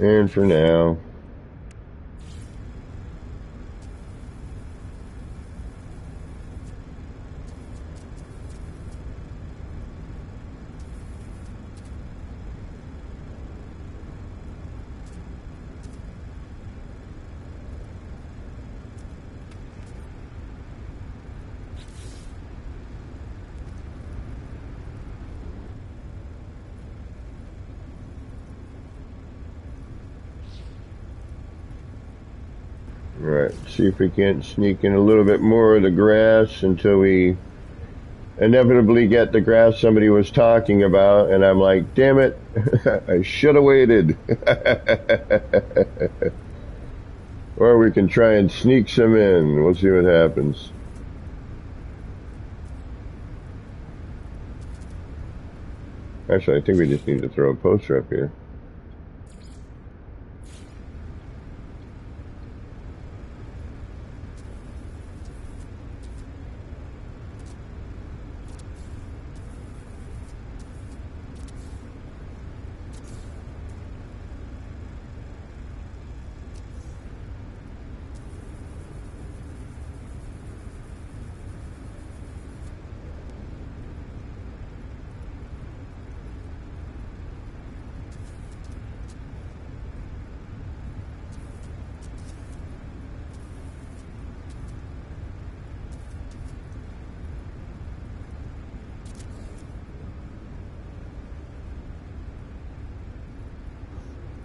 And for now. Alright, see if we can't sneak in a little bit more of the grass until we inevitably get the grass somebody was talking about, and I'm like, damn it, I should have waited. Or we can try and sneak some in. We'll see what happens. Actually, I think we just need to throw a poster up here.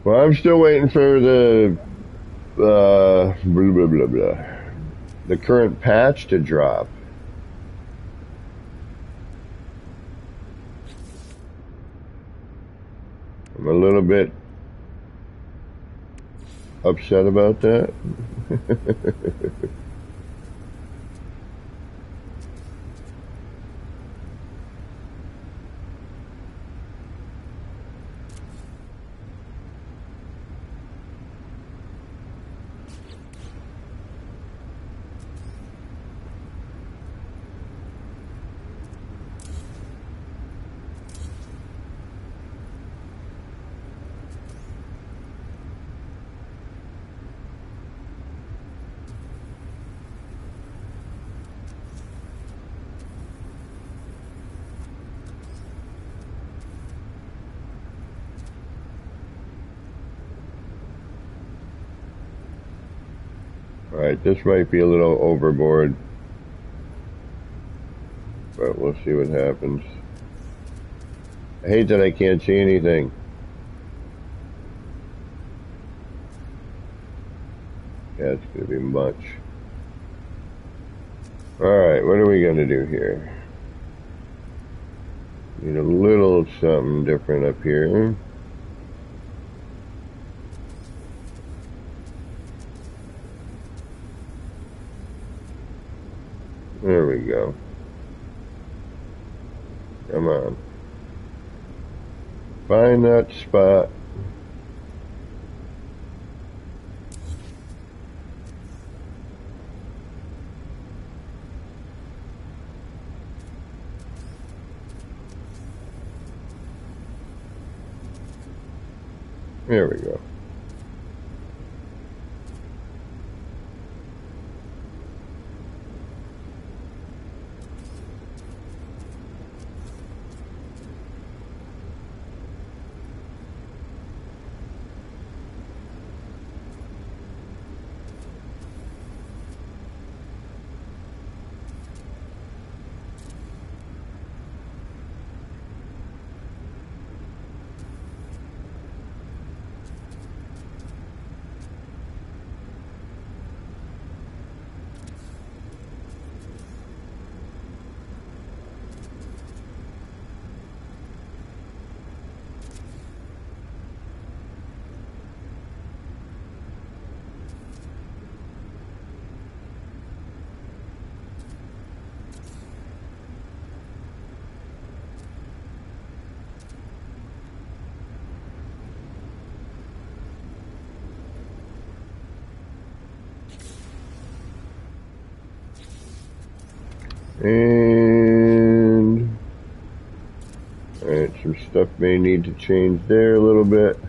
Well, I'm still waiting for the blah, blah, blah, blah, the current patch to drop. I'm a little bit upset about that. Alright, this might be a little overboard, but we'll see what happens. I hate that I can't see anything. Yeah, it's going to be much. Alright, what are we going to do here? Need a little something different up here. There we go. Come on. Find that spot. There we go. And alright, some stuff may need to change there a little bit.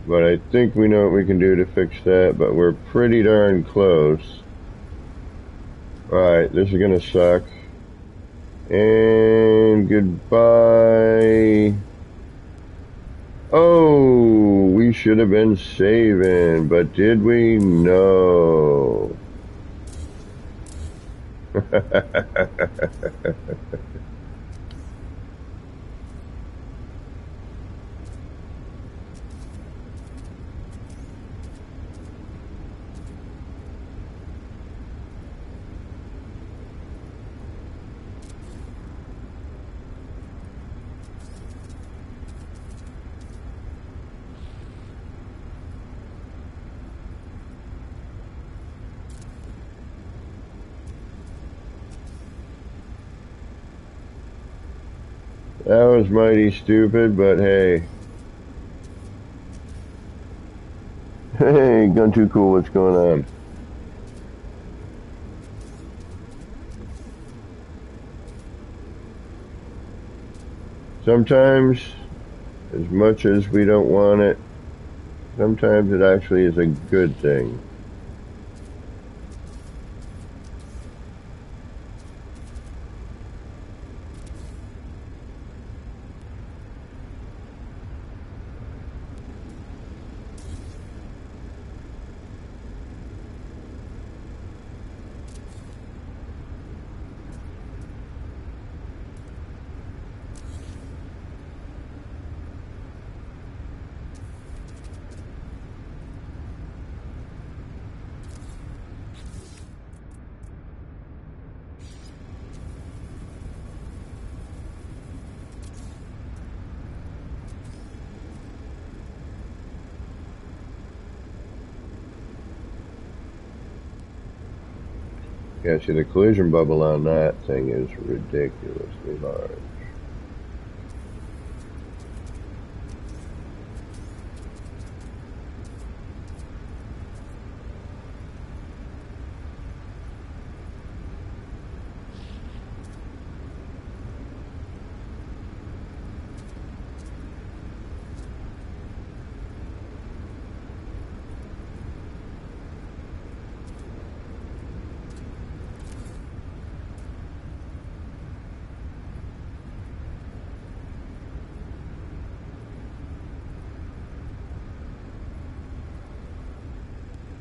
But I think we know what we can do to fix that, but we're pretty darn close. Alright, this is gonna suck. And goodbye. Oh, we should have been saving, but did we? No. That was mighty stupid, but hey. Hey, Gun Too Cool, what's going on? Sometimes, as much as we don't want it, sometimes it actually is a good thing. Yeah, see, the collision bubble on that thing is ridiculously large.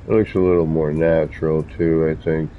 It looks a little more natural, too, I think.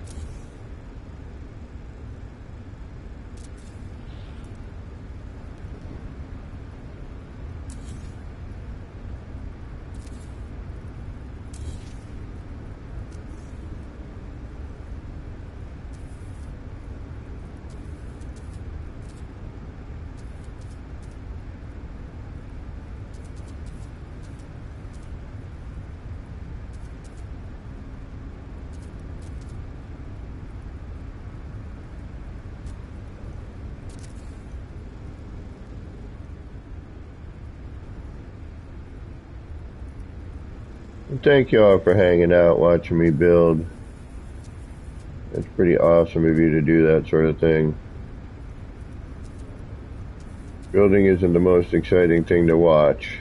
And thank you all for hanging out, watching me build. It's pretty awesome of you to do that sort of thing. Building isn't the most exciting thing to watch.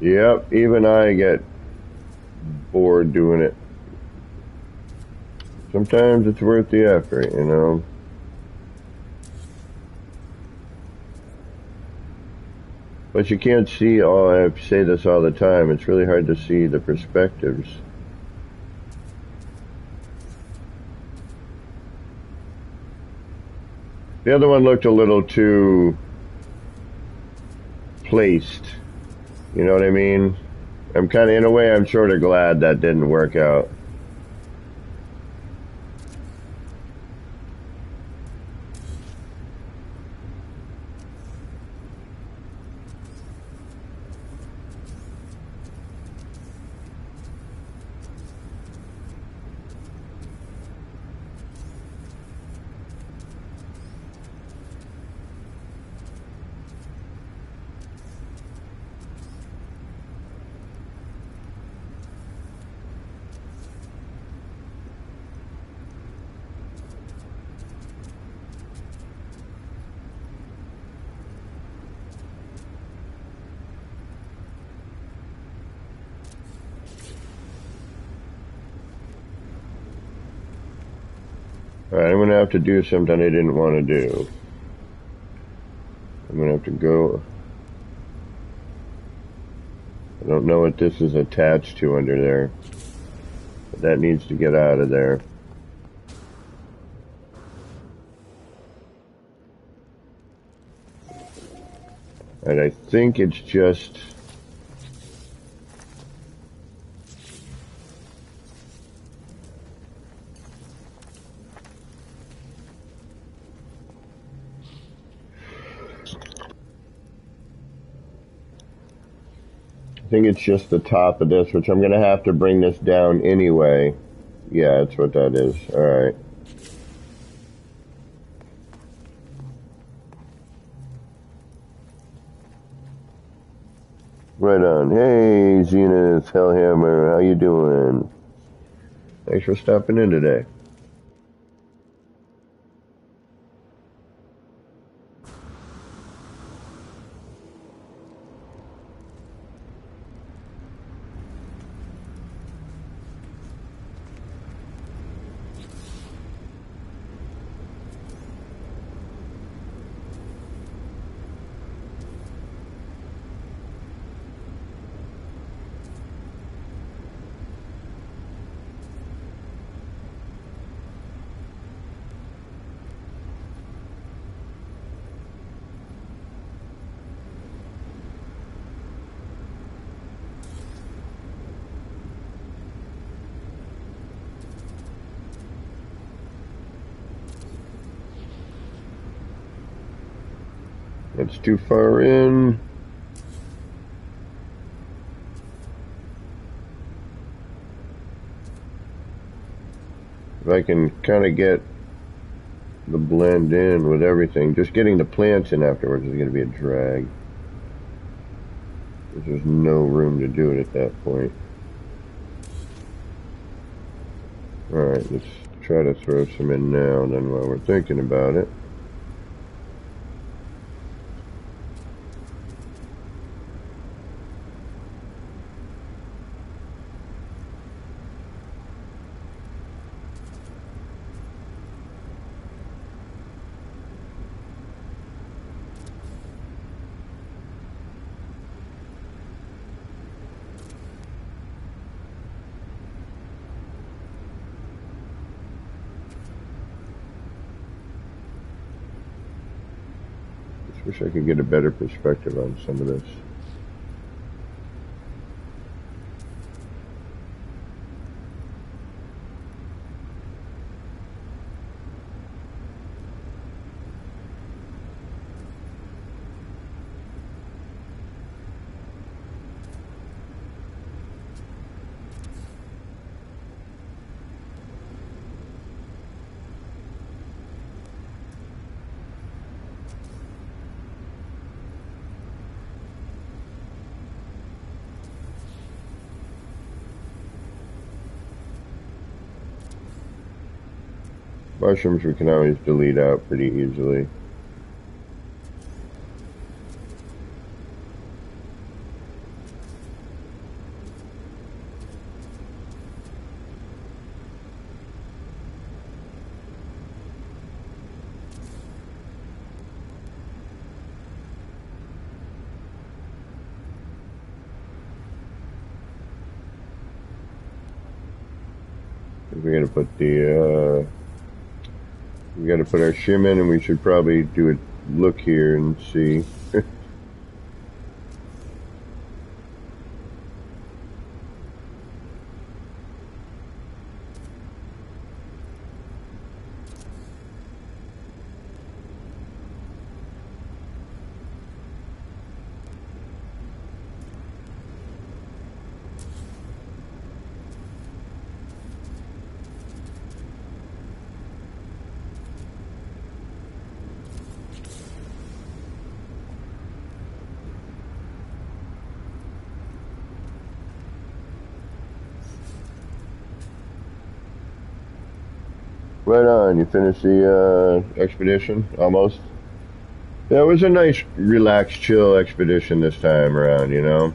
Yep, even I get bored doing it. Sometimes it's worth the effort, you know. But you can't see all, I say this all the time, it's really hard to see the perspectives. The other one looked a little too placed. You know what I mean? I'm kind of, in a way, I'm sort of glad that didn't work out. Alright, I'm going to have to do something I didn't want to do. I'm going to have to go. I don't know what this is attached to under there. But that needs to get out of there. And I think it's just... I think it's just the top of this, which I'm going to have to bring this down anyway. Yeah, that's what that is. Alright. Right on. Hey, Zenith, Hellhammer, how you doing? Thanks for stopping in today. That's too far in. If I can kind of get the blend in with everything, just getting the plants in afterwards is going to be a drag. Because there's no room to do it at that point. Alright, let's try to throw some in now then while we're thinking about it. Wish I could get a better perspective on some of this. Mushrooms we can always delete out pretty easily. We gotta put the, we gotta put our shim in, and we should probably do a look here and see. Right on. You finished the expedition? Almost? Yeah, it was a nice, relaxed, chill expedition this time around, you know?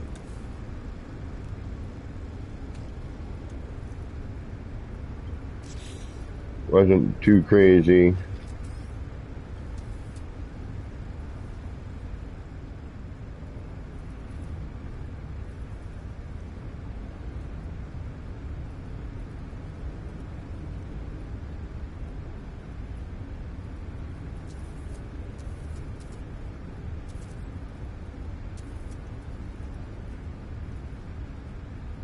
Wasn't too crazy.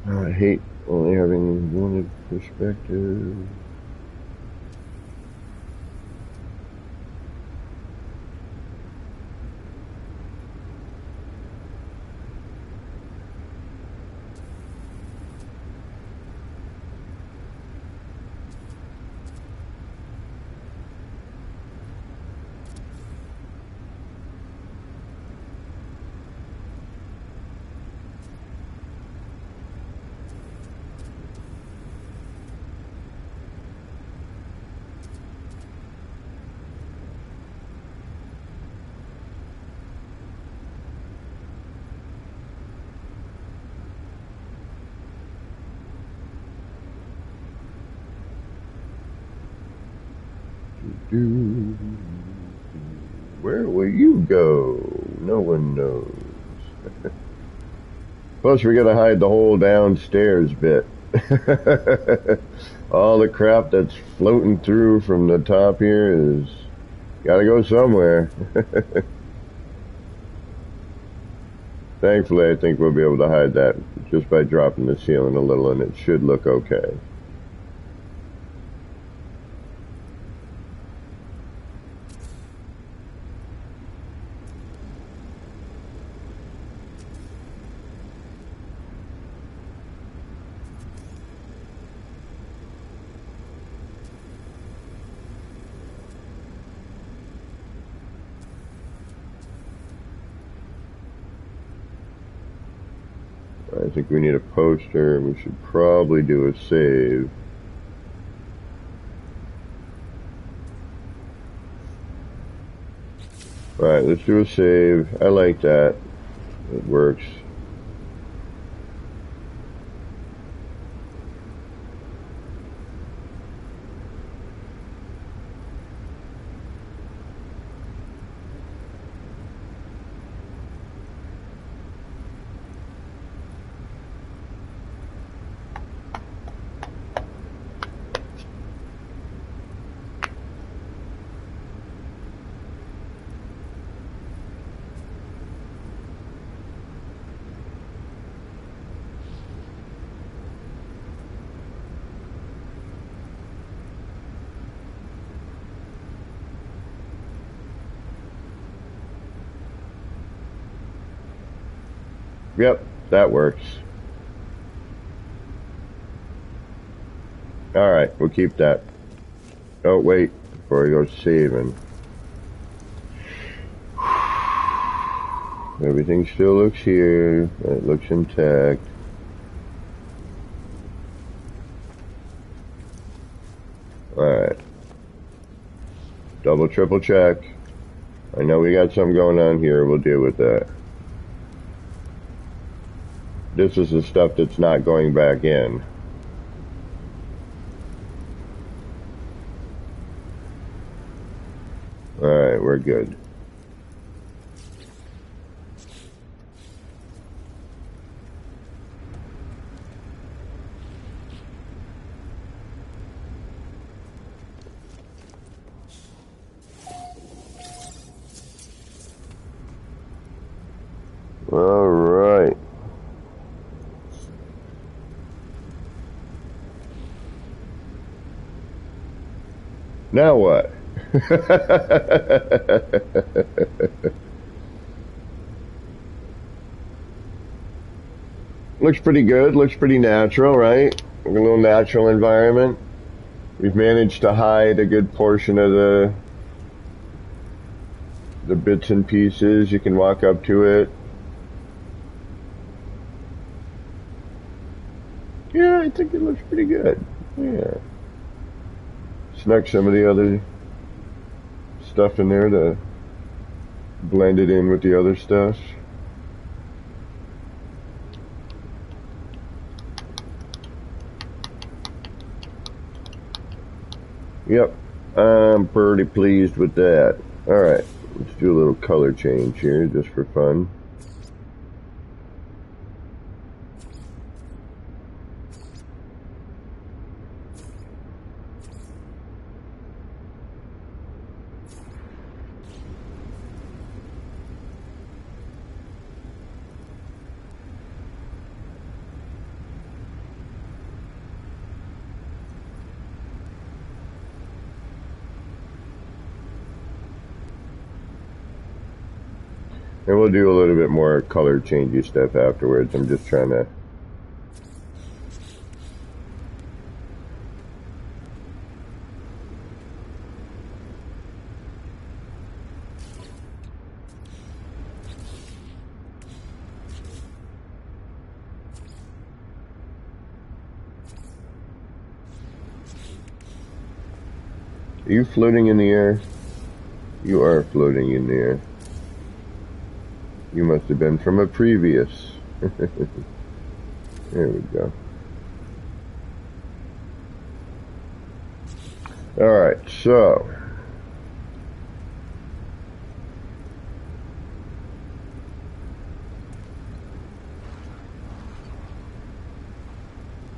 I hate only having one perspective. Where will you go? No one knows. Plus, we gotta hide the whole downstairs bit. All the crap that's floating through from the top here is gotta go somewhere. Thankfully, I think we'll be able to hide that just by dropping the ceiling a little, and it should look okay. I think we need a poster. We should probably do a save. Alright, let's do a save. I like that. It works. Yep, that works. Alright, we'll keep that. Oh, wait, before we go saving. Everything still looks here. It looks intact. Alright. Double, triple check. I know we got something going on here. We'll deal with that. This is the stuff that's not going back in. Alright, we're good. right. Now what? Looks pretty good. Looks pretty natural, right? A little natural environment. We've managed to hide a good portion of the bits and pieces. You can walk up to it. Yeah, I think it looks pretty good. Yeah. Snuck some of the other stuff in there to blend it in with the other stuff. Yep, I'm pretty pleased with that. Alright, let's do a little color change here just for fun. And we'll do a little bit more color changey stuff afterwards. I'm just trying to... Are you floating in the air? You are floating in the air. You must have been from a previous. There we go. Alright, so.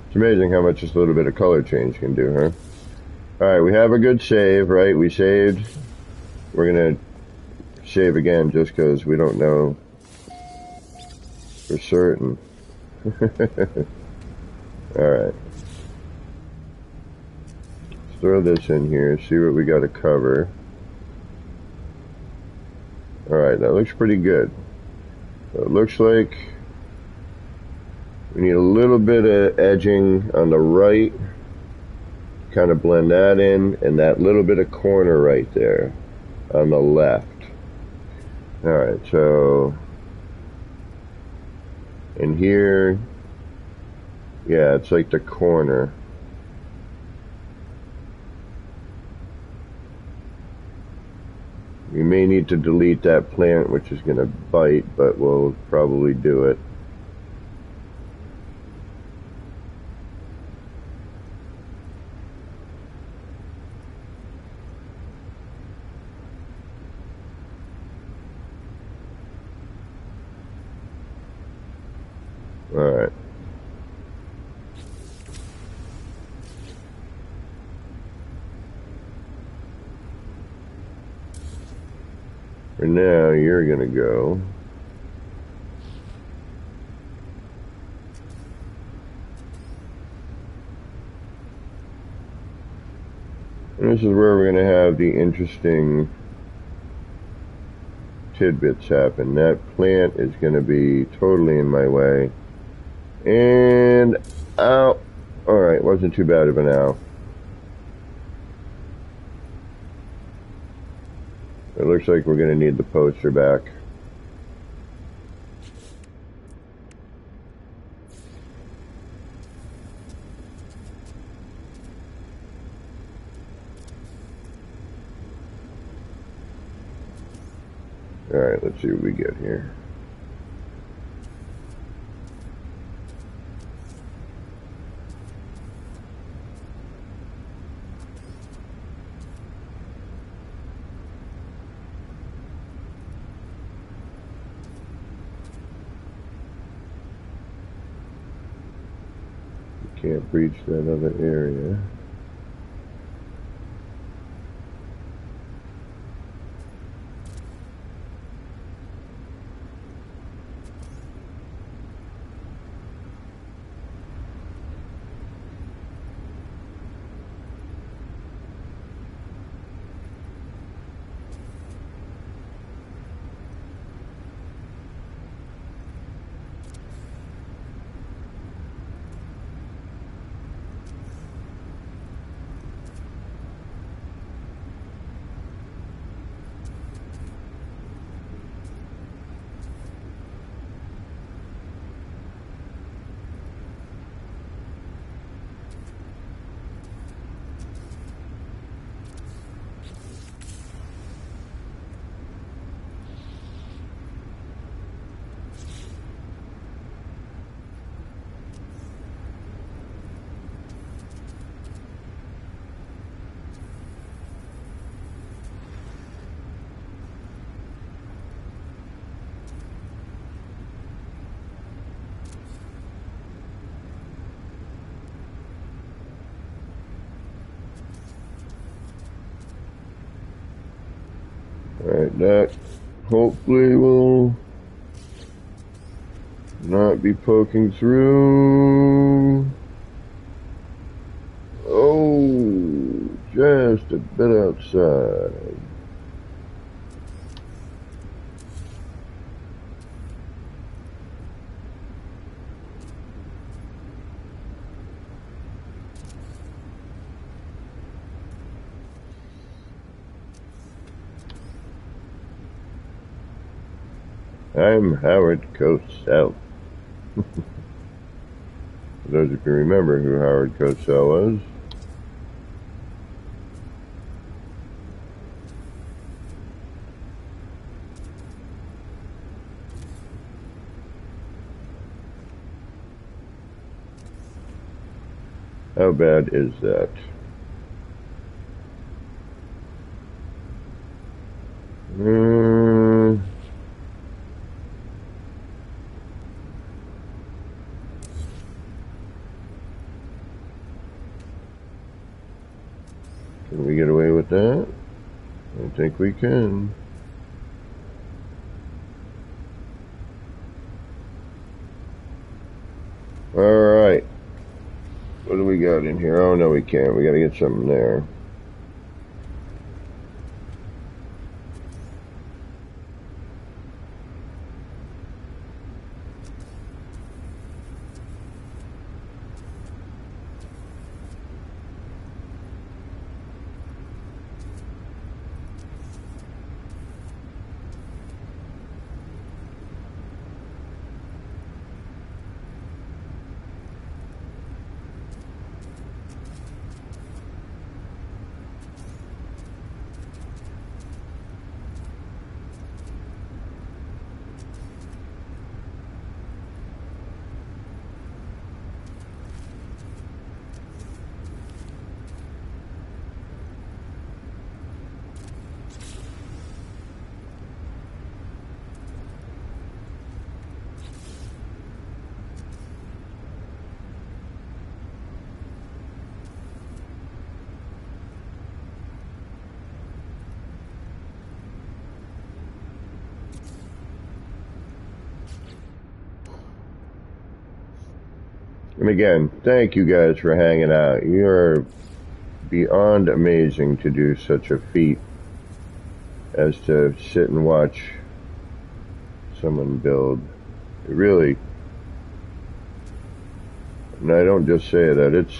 It's amazing how much just a little bit of color change can do, huh? Alright, we have a good save, right? We saved. We're gonna save again just because we don't know for certain. Alright. Let's throw this in here, see what we got to cover. Alright, that looks pretty good. So it looks like we need a little bit of edging on the right. Kind of blend that in, and that little bit of corner right there on the left. Alright, so in here, yeah, it's like the corner. We may need to delete that plant, which is going to bite, but we'll probably do it. Alright. For now, you're gonna go. And this is where we're gonna have the interesting tidbits happen. That plant is gonna be totally in my way. And ow. Alright, wasn't too bad of an ow. It looks like we're going to need the poster back. Alright, let's see what we get here. Can't breach that other area. Alright, that hopefully will not be poking through. Oh, just a bit outside. I'm Howard Cosell. For those who can remember who Howard Cosell was. How bad is that? Can we get away with that? I think we can. Alright. What do we got in here? Oh, no, we can't. We gotta get something there. And again, thank you guys for hanging out. You're beyond amazing to do such a feat as to sit and watch someone build. It really, and I don't just say that, it's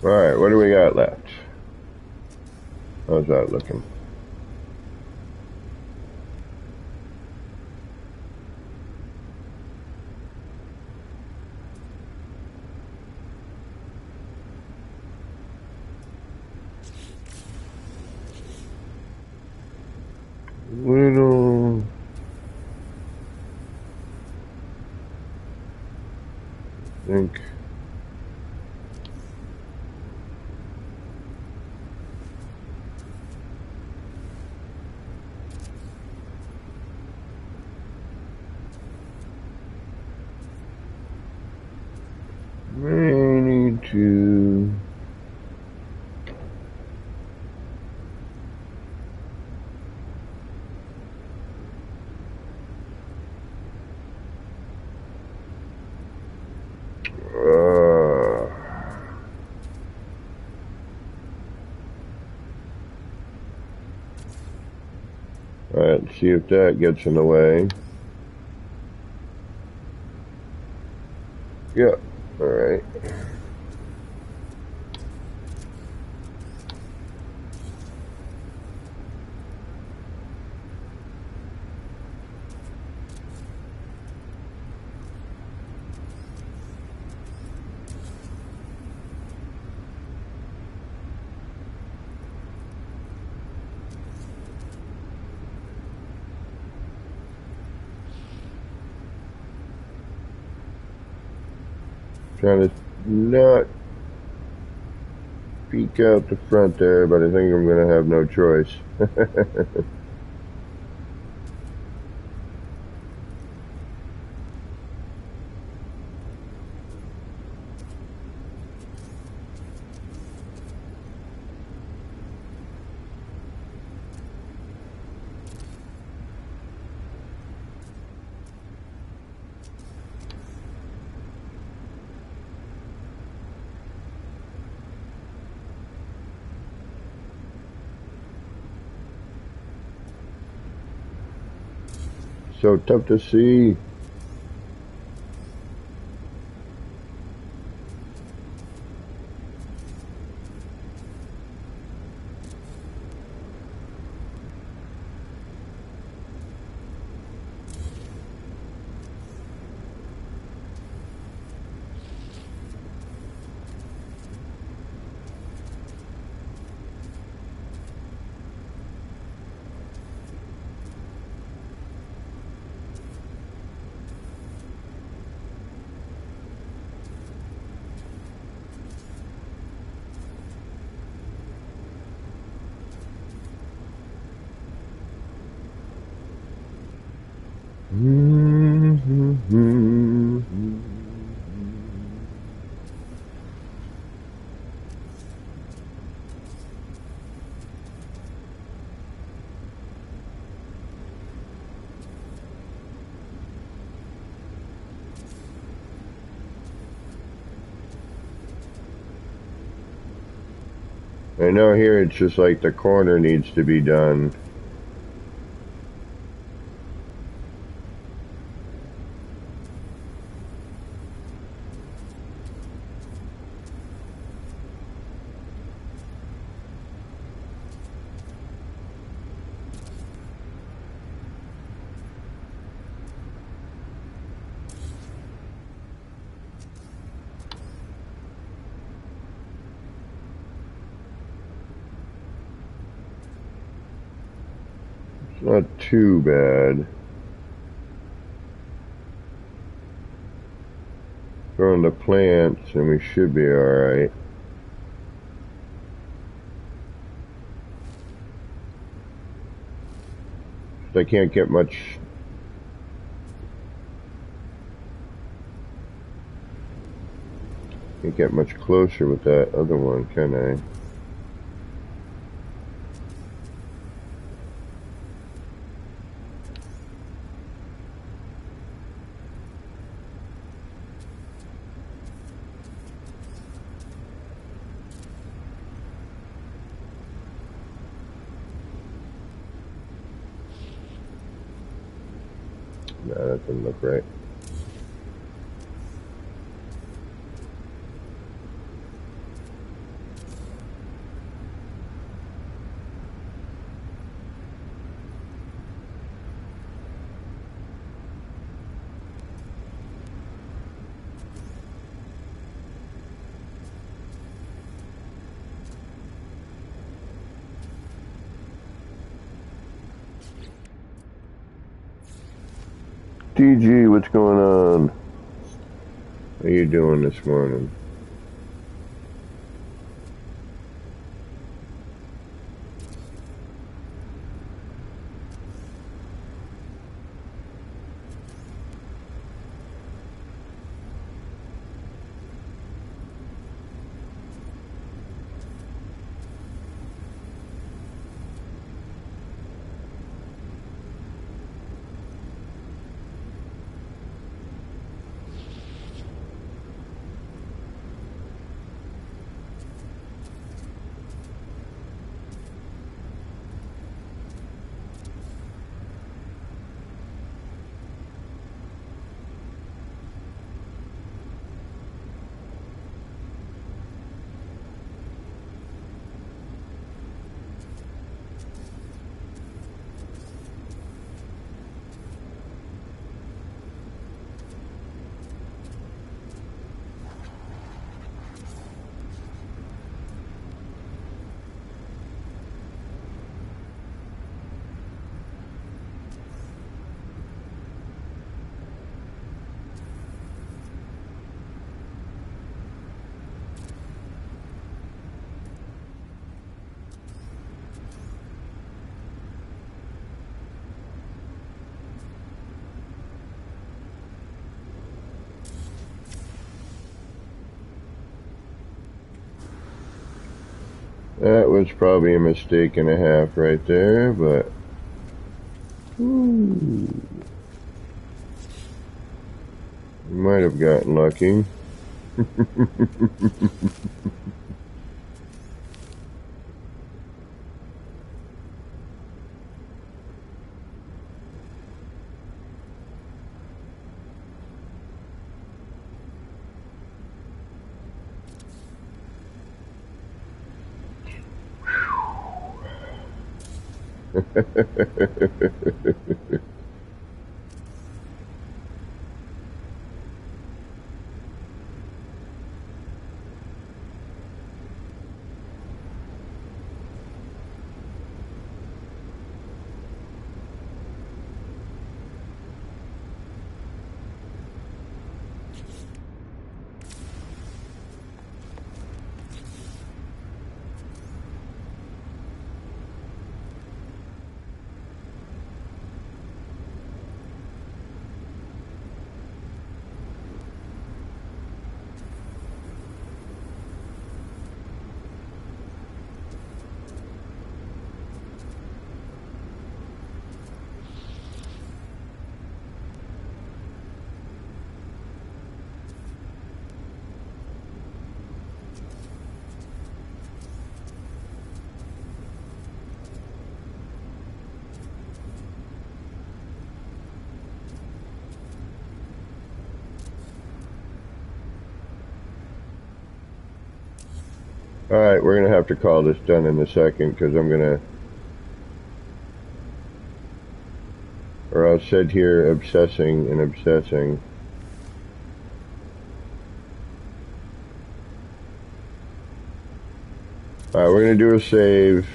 alright, what do we got left? How's that looking? Little think may need to Alright, let's see if that gets in the way. Yeah, alright. Trying to not peek out the front there, but I think I'm going to have no choice. So tough to see. I know here it's just like the corner needs to be done. It's not too bad. Throwing the plants and we should be alright. I can't get much closer with that other one, can I? No, that doesn't look right. DG, what's going on? How you doing this morning? That was probably a mistake and a half right there, but we might have gotten lucky. Alright, we're going to have to call this done in a second because I'm going to, or I'll sit here obsessing and obsessing. Alright, we're going to do a save.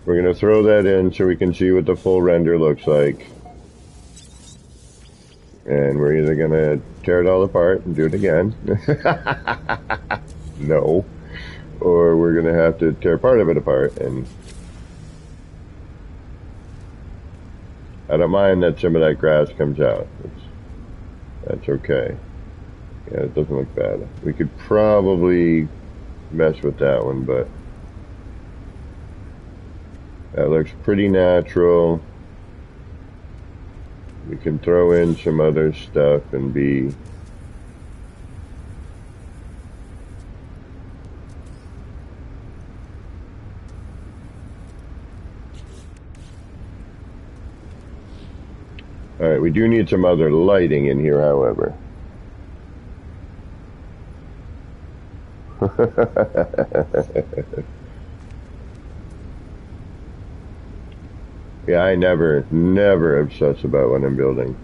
We're going to throw that in so we can see what the full render looks like. And we're either going to tear it all apart and do it again. No. Or we're going to have to tear part of it apart. And I don't mind that some of that grass comes out. That's okay. Yeah, it doesn't look bad. We could probably mess with that one, but that looks pretty natural. We can throw in some other stuff and be... Alright, we do need some other lighting in here, however. Yeah, I never obsess about what I'm building.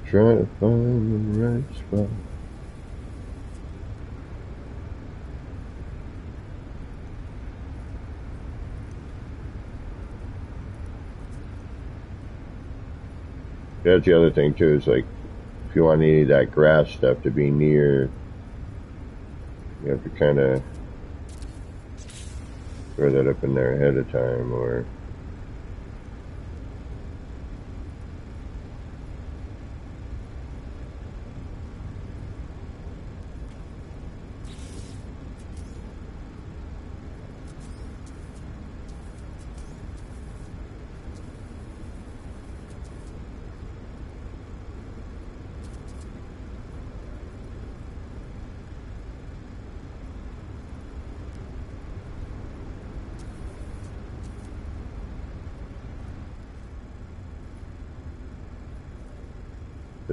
Try to find the right spot. That's the other thing too, is like, if you want any of that grass stuff to be near, you have to kind of throw that up in there ahead of time, or...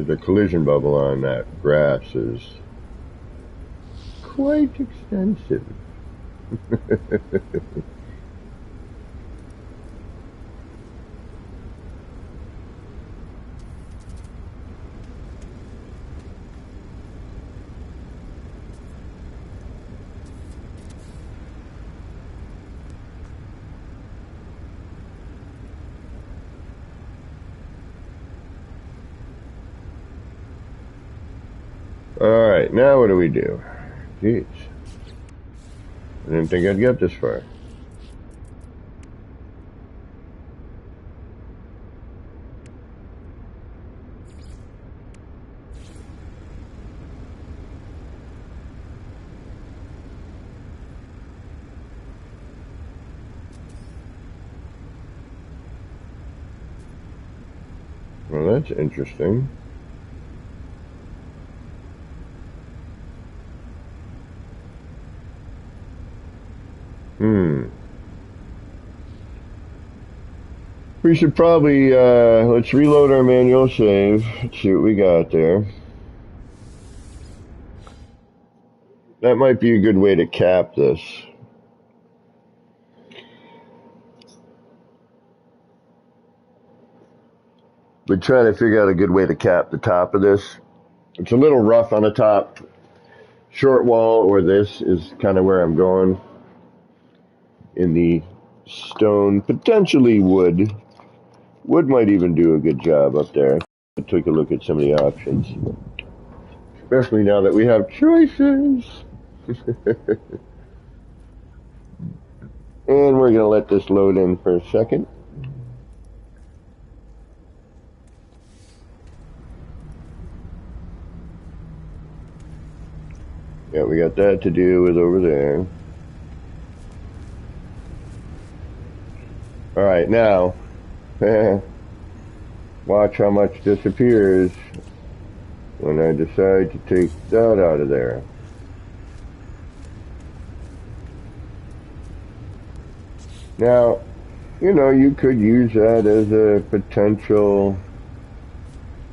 The collision bubble on that grass is quite extensive. Alright, now what do we do? Jeez. I didn't think I'd get this far. Well, that's interesting. We should probably, let's reload our manual save. Let's see what we got there. That might be a good way to cap this. We're trying to figure out a good way to cap the top of this. It's a little rough on the top. Short wall or this is kind of where I'm going. In the stone, potentially wood. Wood might even do a good job up there. I took a look at some of the options. Especially now that we have choices. And we're going to let this load in for a second. Yeah, we got that to do with over there. Alright, now, watch how much disappears when I decide to take that out of there. Now, you know, you could use that as a potential,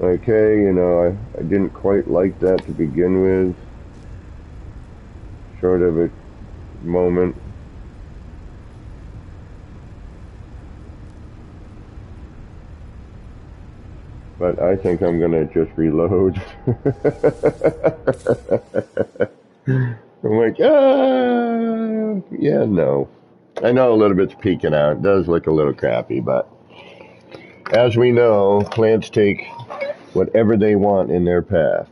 like, hey, you know, I didn't quite like that to begin with. Sort of a moment. But I think I'm going to just reload. I'm like, yeah, no. I know a little bit's peeking out. It does look a little crappy, but as we know, plants take whatever they want in their path.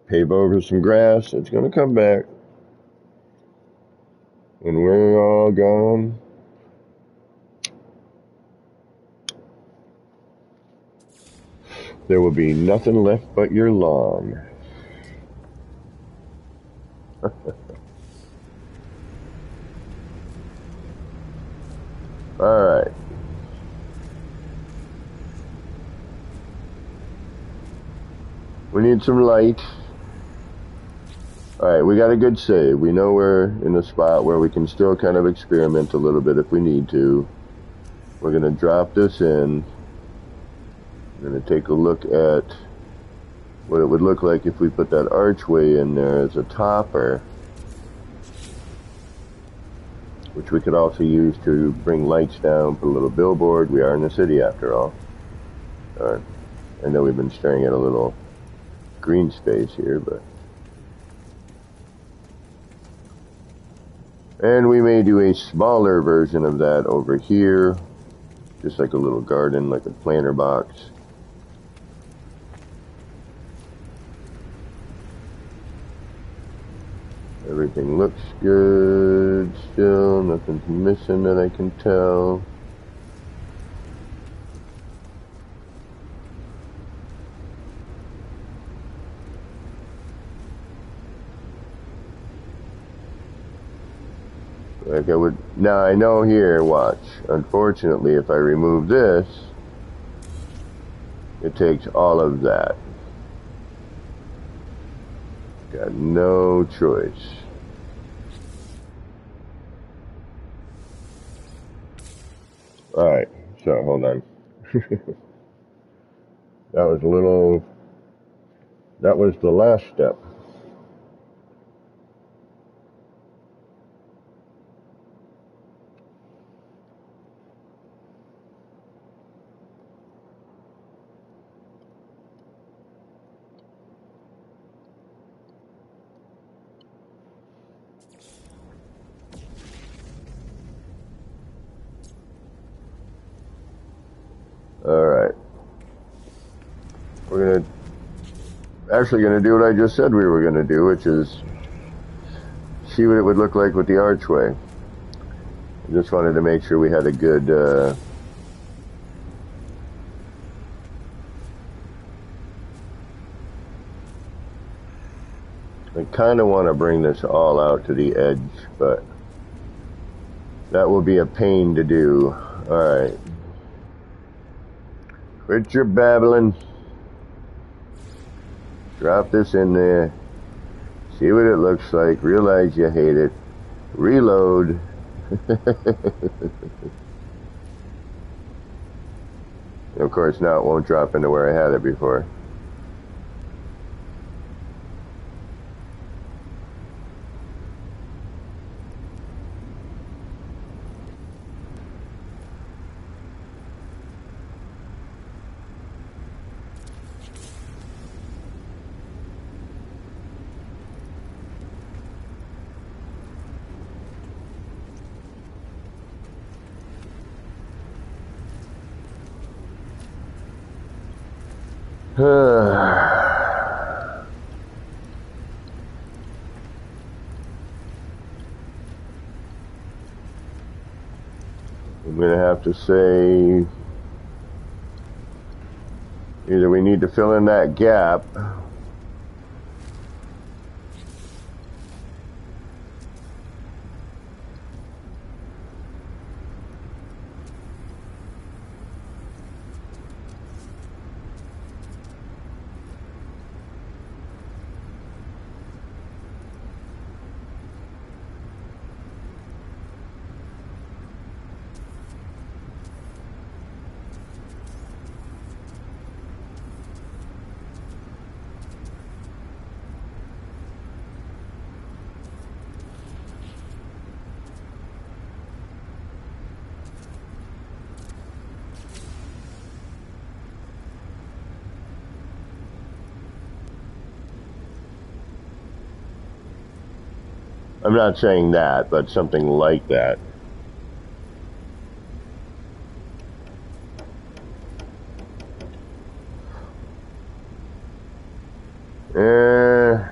Pave over some grass, it's going to come back. When we're all gone, there will be nothing left but your lawn. Alright. We need some light. Alright, we got a good save. We know we're in a spot where we can still kind of experiment a little bit if we need to. We're going to drop this in. We're going to take a look at what it would look like if we put that archway in there as a topper, which we could also use to bring lights down, put a little billboard. We are in the city after all. I know we've been staring at a little green space here, but... And we may do a smaller version of that over here, just like a little garden, like a planter box. Everything looks good still, nothing's missing that I can tell. Like I would, now I know here, watch, unfortunately if I remove this, it takes all of that. Got no choice. Alright, so hold on. That was a little, that was the last step. Alright. We're actually gonna do what I just said we were gonna do, which is see what it would look like with the archway. I just wanted to make sure we had a good, I kind of want to bring this all out to the edge, but that will be a pain to do. Alright. Quit your babbling. Drop this in there. See what it looks like. Realize you hate it. Reload. Of course, now it won't drop into where I had it before. I'm going to have to say either we need to fill in that gap I'm not saying that, but something like that. I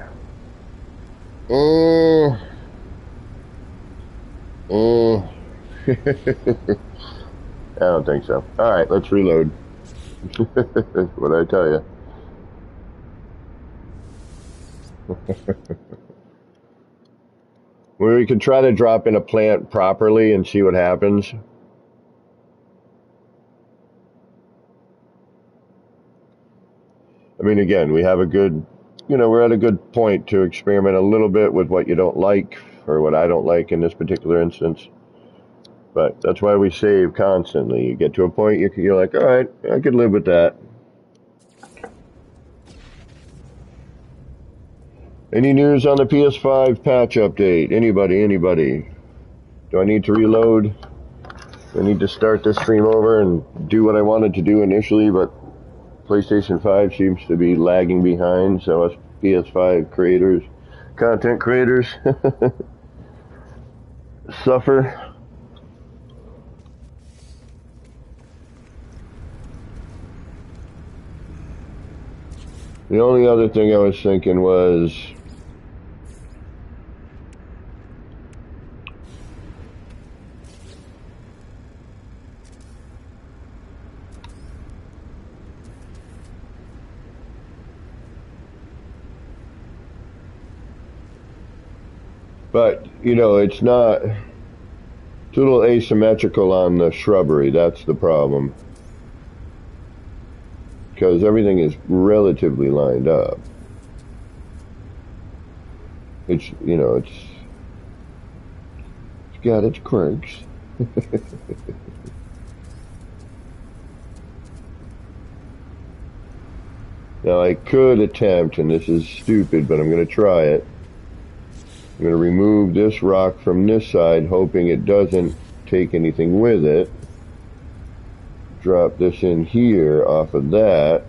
don't think so. Alright, let's reload. What'd I tell you? We could try to drop in a plant properly and see what happens. I mean, again, we have a good, we're at a good point to experiment a little bit with what you don't like, or what I don't like in this particular instance. But that's why we save constantly. You get to a point you're like, all right, I could live with that. Any news on the PS5 patch update? Anybody? Do I need to reload? Do I need to start this stream over and do what I wanted to do initially, but PlayStation 5 seems to be lagging behind, so us PS5 creators, content creators, suffer. The only other thing I was thinking was, but, it's not, it's a little asymmetrical on the shrubbery, that's the problem. Because everything is relatively lined up. It's got its quirks. Now I could attempt, and this is stupid, but I'm going to try it. I'm going to remove this rock from this side, hoping it doesn't take anything with it. Drop this in here off of that.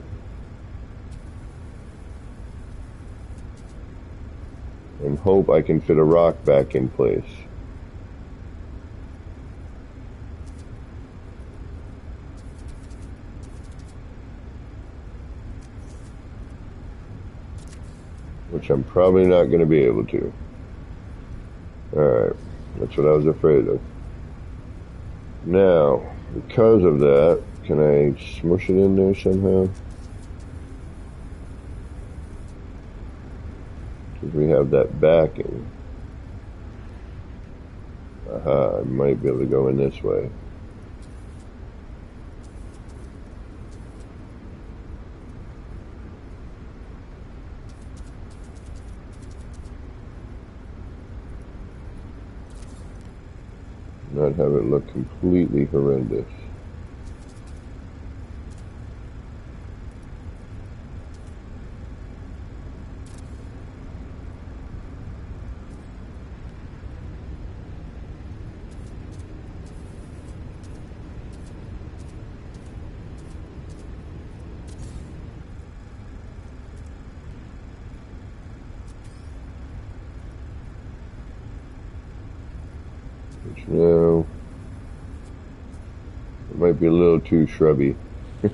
And hope I can fit a rock back in place. Which I'm probably not going to be able to. Alright, that's what I was afraid of. Now, because of that, can I smush it in there somehow? Because we have that backing. Aha, I might be able to go in this way. Not have it look completely horrendous. Which now, it might be a little too shrubby. Yeah,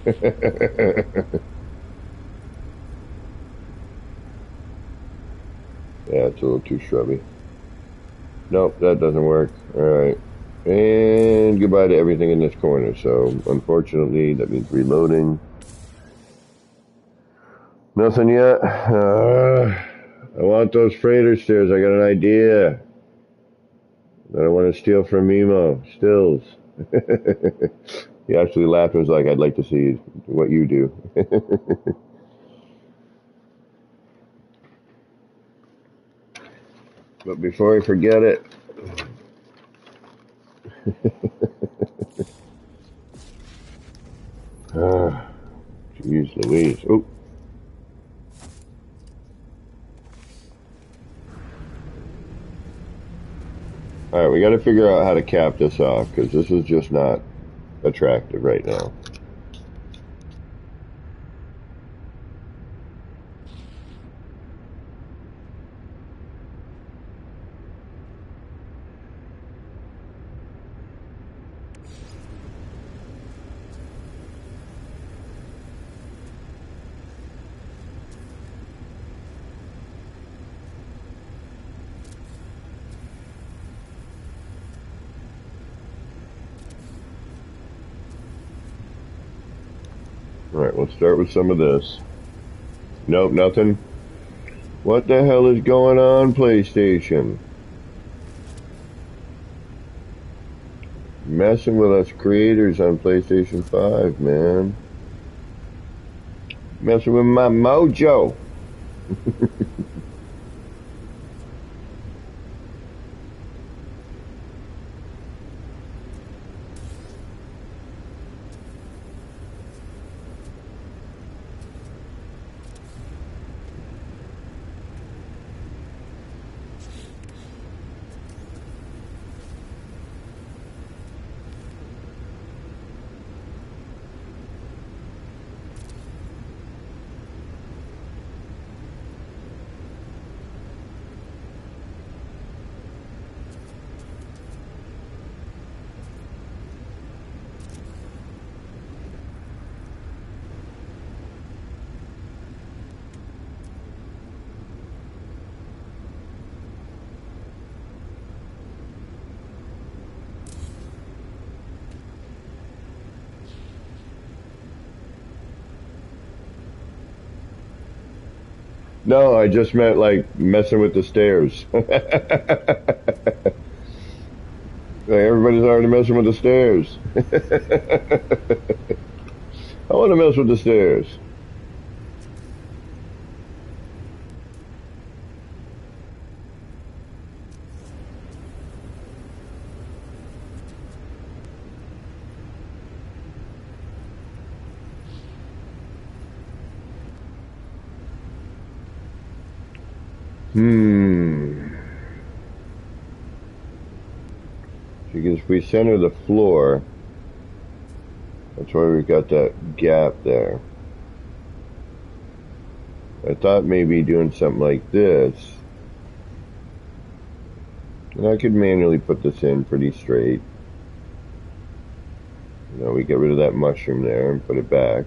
it's a little too shrubby. Nope, that doesn't work. Alright. And goodbye to everything in this corner. So, unfortunately, that means reloading. Nothing yet. I want those freighter stairs. I got an idea that I want to steal from Mimo. Stills. He actually laughed and was like, I'd like to see what you do. But before I forget it, jeez Louise. Oh. Alright, we got to figure out how to cap this off, because this is just not attractive right now. Alright, let's start with some of this. Nope, nothing. What the hell is going on, PlayStation? Messing with us creators on PlayStation 5, man. Messing with my mojo. No, I just meant like messing with the stairs. Like everybody's already messing with the stairs. I want to mess with the stairs. Because if we center the floor, that's why we've got that gap there. I thought maybe doing something like this, and I could manually put this in pretty straight. You know, we get rid of that mushroom there and put it back.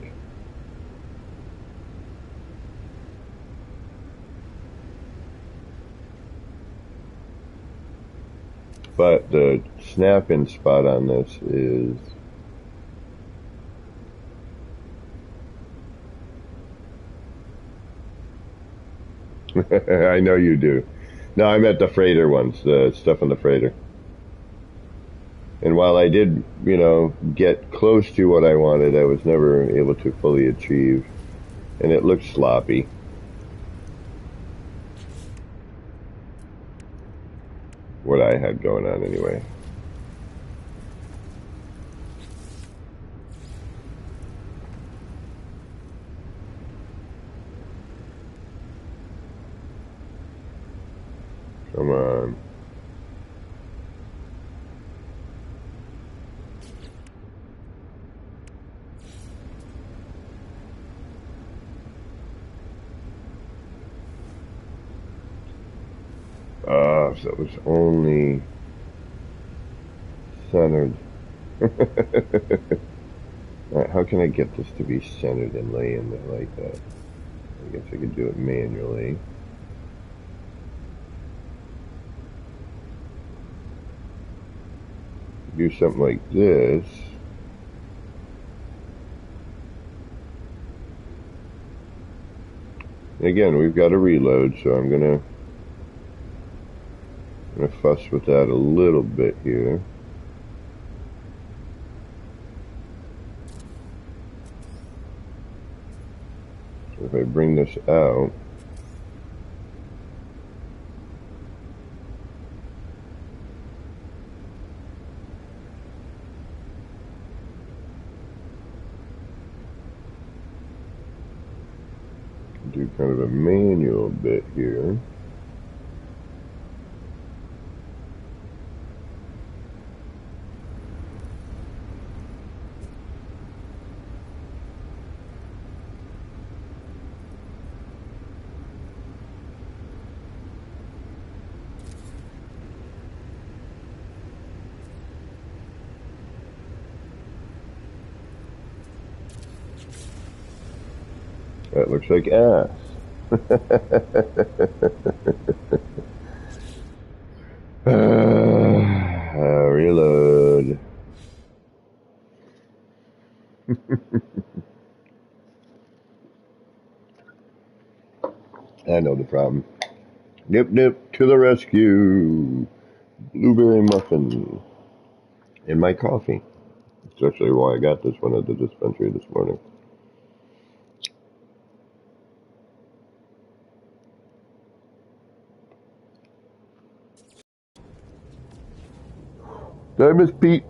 But the snap-in spot on this is I know you do. No, I meant the freighter ones, the stuff on the freighter. And while I did, you know, get close to what I wanted, I was never able to fully achieve. And it looked sloppy. What I had going on anyway. Come on. So it was only centered. Alright, how can I get this to be centered and lay in there like that? I guess I could do it manually. Do something like this. Again, we've got to reload, so I'm gonna fuss with that a little bit here. So if I bring this out, do kind of a manual bit here. That looks like ass. Reload. I know the problem. Nip nip to the rescue. Blueberry muffin. In my coffee. That's actually why I got this one at the dispensary this morning. Did I miss Pete?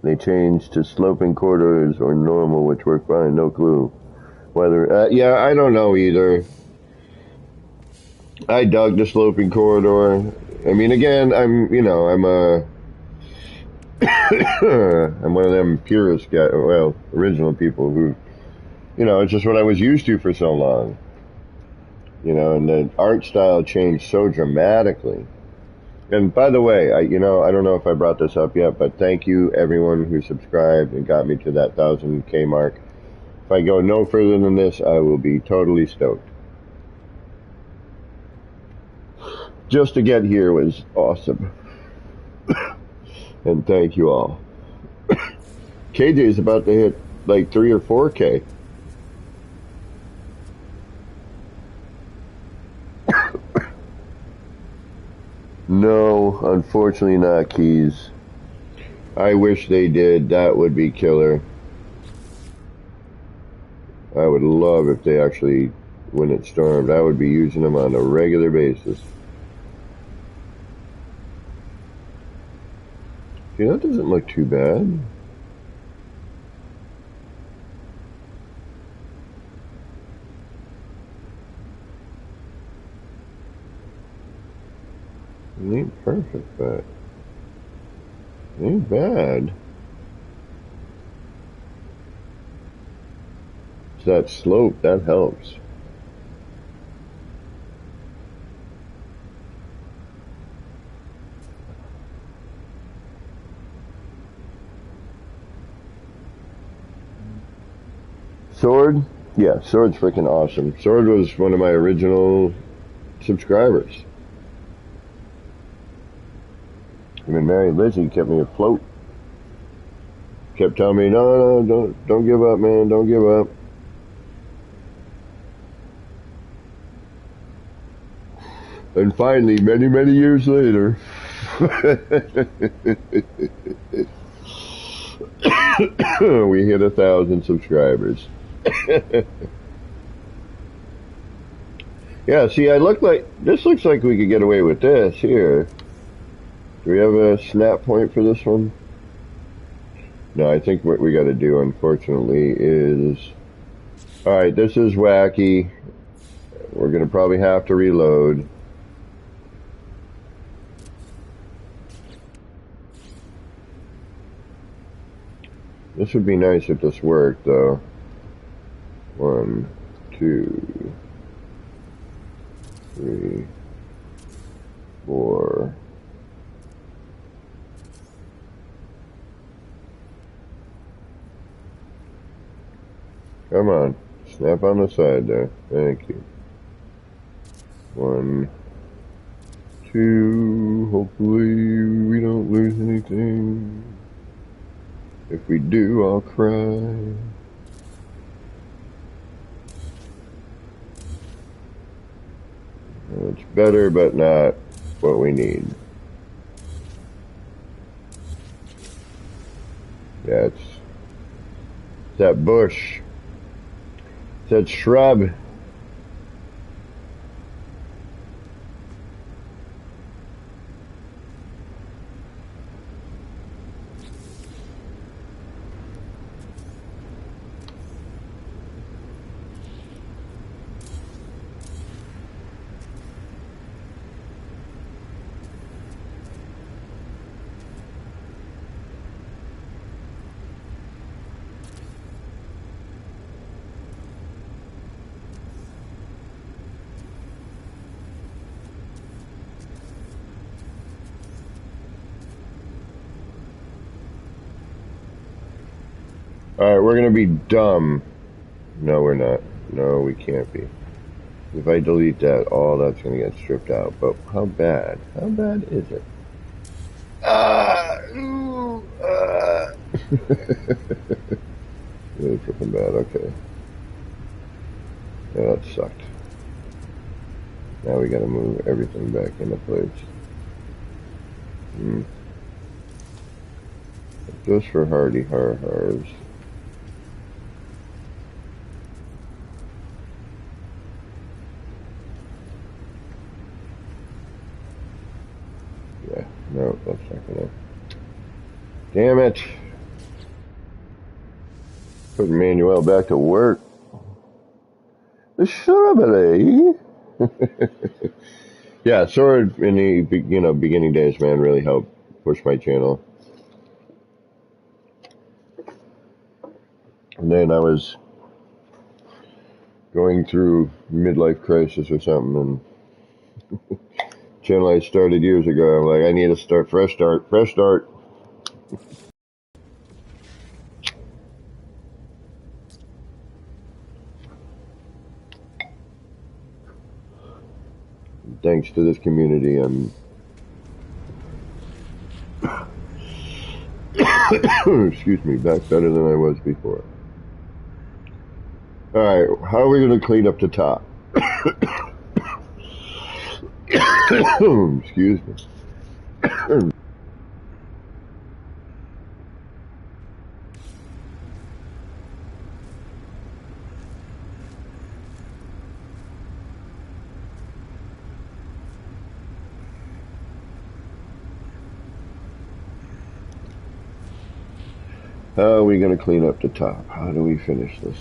They changed to sloping corridors or normal, which work fine. No clue whether. Yeah, I don't know either. I dug the sloping corridor. I mean, again, I'm I'm one of them purist guys, well, original people who, it's just what I was used to for so long. And the art style changed so dramatically. And by the way, I don't know if I brought this up yet, but thank you everyone who subscribed and got me to that 1,000K mark. If I go no further than this, I will be totally stoked. Just to get here was awesome. And thank you all. KJ's about to hit like 3 or 4K. No, unfortunately not, Keys. I wish they did. That would be killer. I would love if they actually, when it stormed, I would be using them on a regular basis. See, that doesn't look too bad. ain't perfect, but it ain't bad. It's that slope, that helps. Sword? Yeah, Sword's freaking awesome. Sword was one of my original subscribers. Even Mary Lizzie kept me afloat. Kept telling me, no, don't give up, man, don't give up. And finally, many, many years later, we hit 1,000 subscribers. Yeah, see, this looks like we could get away with this here. Do we have a snap point for this one? No, I think what we got to do, unfortunately, is... Alright, this is wacky. We're going to probably have to reload. This would be nice if this worked, though. 1, 2, 3, 4. Come on. Snap on the side there. Thank you. 1, 2. Hopefully we don't lose anything. If we do, I'll cry. It's better, but not what we need. Yeah, it's that bush. It's that shrub. Alright, we're gonna be dumb. No, we're not. No, we can't be. If I delete that, all that's gonna get stripped out. But how bad? How bad is it? Really freaking bad, okay. Yeah, that sucked. Now we gotta move everything back into place. Just for hardy har-hars. Yeah, no, that's not gonna... Damn it! Putting Manuel back to work. The shrubbery. Yeah, Sword in the beginning days, man, really helped push my channel. And then I was going through midlife crisis or something, and channel I started years ago, I'm like, I need to start fresh start. Thanks to this community, I'm excuse me, back better than I was before. Alright, how are we going to clean up the top? Excuse me. How are we going to clean up the top? How do we finish this?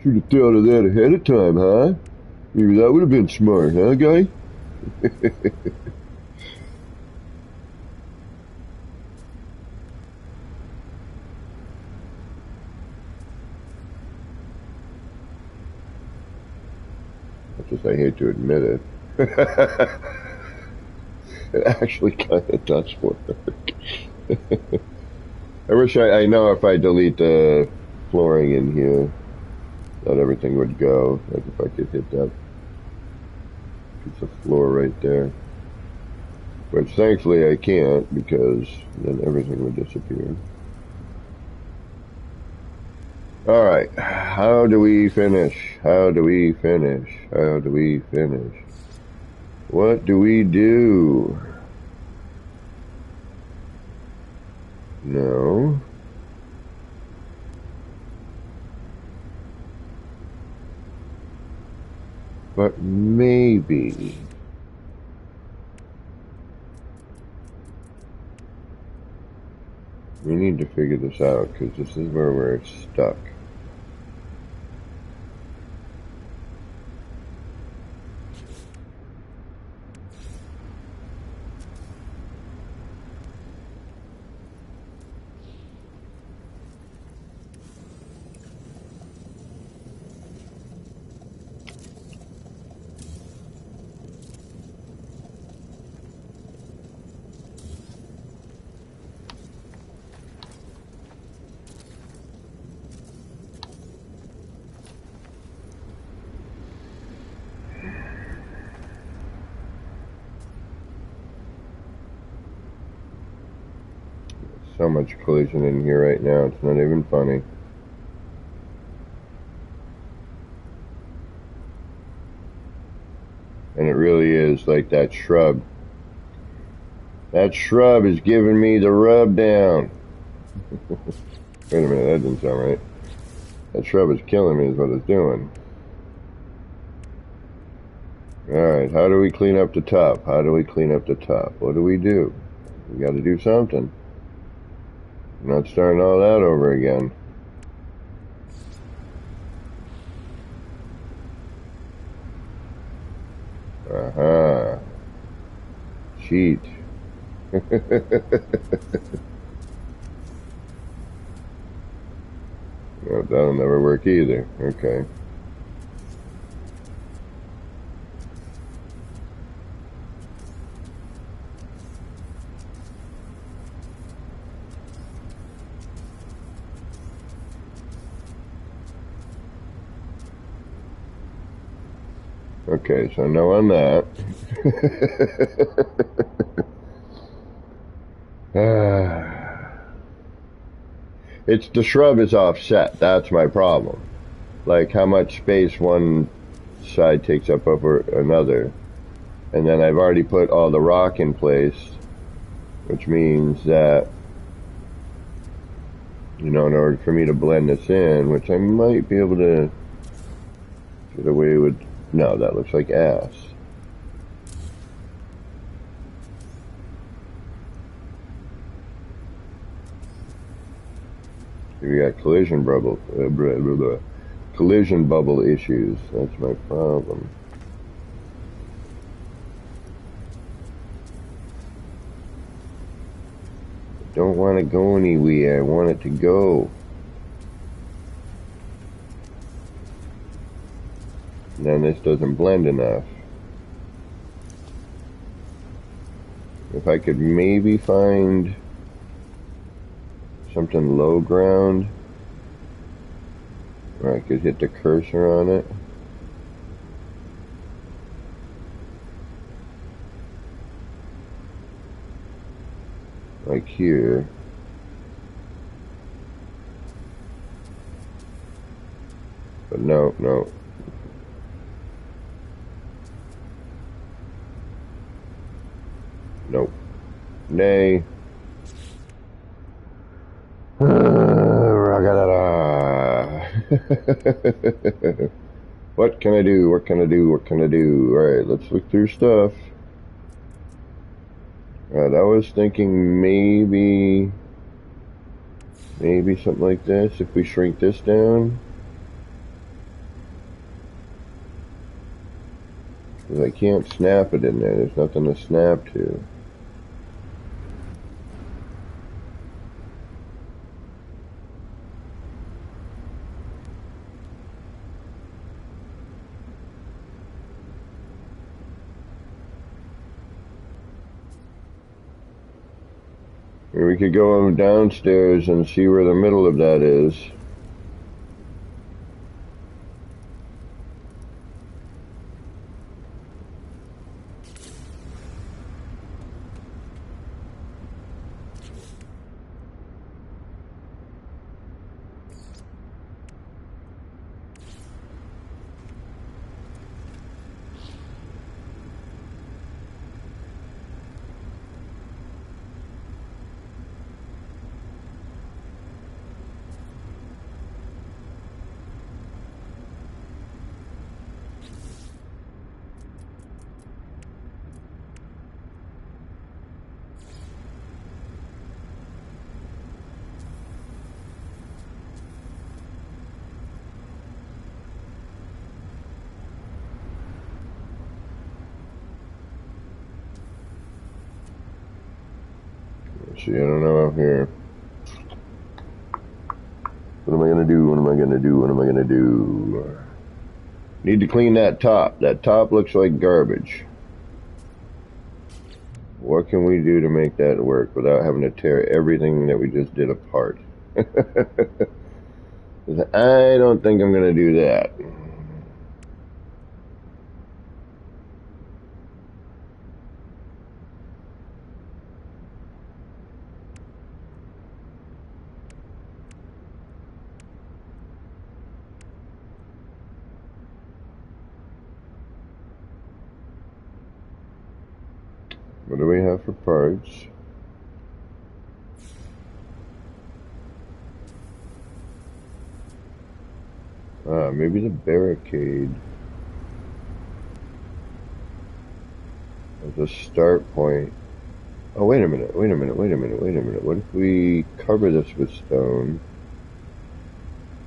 Should have thought of that ahead of time, huh? Maybe that would have been smart, huh, guy? Just I hate to admit it. It actually kind of does work. I wish I know if I delete the flooring in here, that everything would go. Like if I could hit that piece of floor right there. Which thankfully I can't, because then everything would disappear. Alright, how do we finish? How do we finish? How do we finish? What do we do? No. But maybe. We need to figure this out, because this is where we're stuck. So much collision in here right now, it's not even funny. And it really is like that shrub. That shrub is giving me the rub down. Wait a minute, that didn't sound right. That shrub is killing me is what it's doing. Alright, how do we clean up the top? How do we clean up the top? What do? We gotta do something. I'm not starting all that over again. Aha. Cheat. Well, that'll never work either. Okay. Okay, so no on that. It's the shrub is offset. That's my problem. Like how much space one side takes up over another. And then I've already put all the rock in place, which means that, you know, in order for me to blend this in, which I might be able to get away with. No, that looks like ass. We got collision bubble issues. That's my problem. I don't want to go anywhere. I want it to go. And then this doesn't blend enough. If I could maybe find something low ground where I could hit the cursor on it. Like here. But no. Nope. Nay. What can I do? What can I do? What can I do? Alright, let's look through stuff. Alright, I was thinking maybe something like this. If we shrink this down. 'Cause I can't snap it in there. There's nothing to snap to. Or we could go downstairs and see where the middle of that is. See, I don't know up here. What am I gonna do? What am I gonna do? What am I gonna do? Need to clean that top. That top looks like garbage. What can we do to make that work without having to tear everything that we just did apart? I don't think I'm gonna do that. What do we have for parts? Maybe the barricade as a start point. Oh, wait a minute, wait a minute, wait a minute, wait a minute. What if we cover this with stone?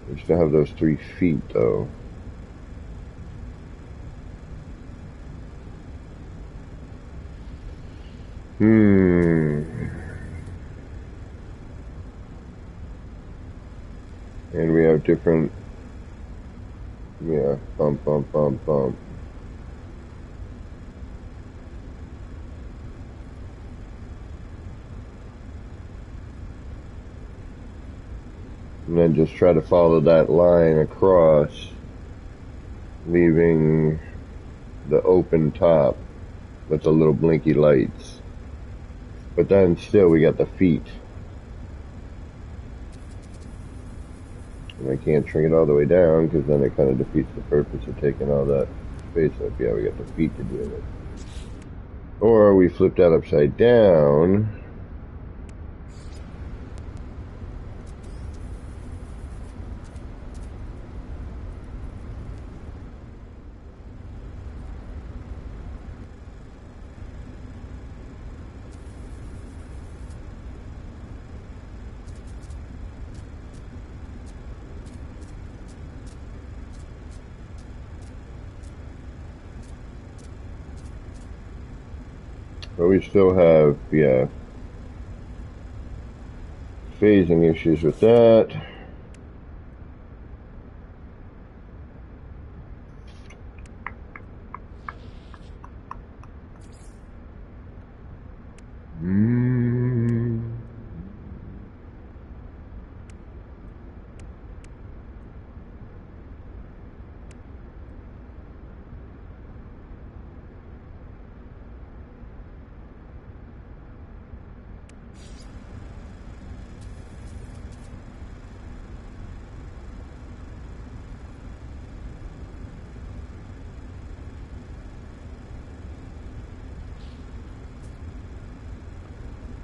We still have those 3 feet, though. And we have different, yeah, bump, bump, bump, bump. And then just try to follow that line across, leaving the open top with the little blinky lights. But then still we got the feet. And I can't shrink it all the way down because then it kind of defeats the purpose of taking all that space up. Yeah, we got the feet to deal with. Or we flip that upside down. But we still have, yeah, phasing issues with that.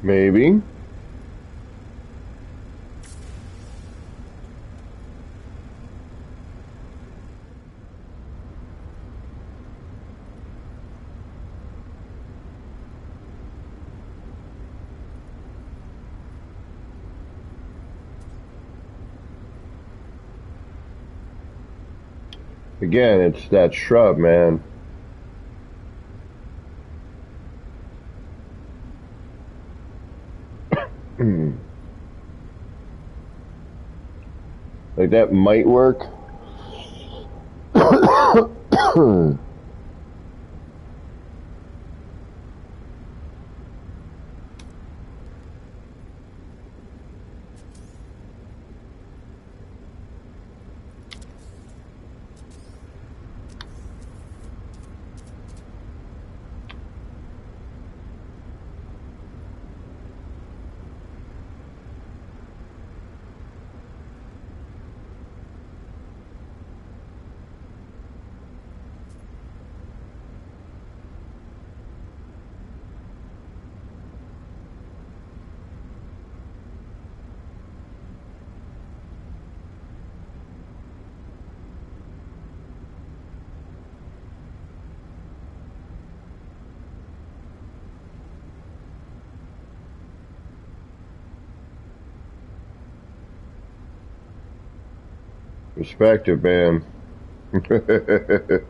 Maybe. Again, it's that shrub, man. Like that might work. Perspective, man. The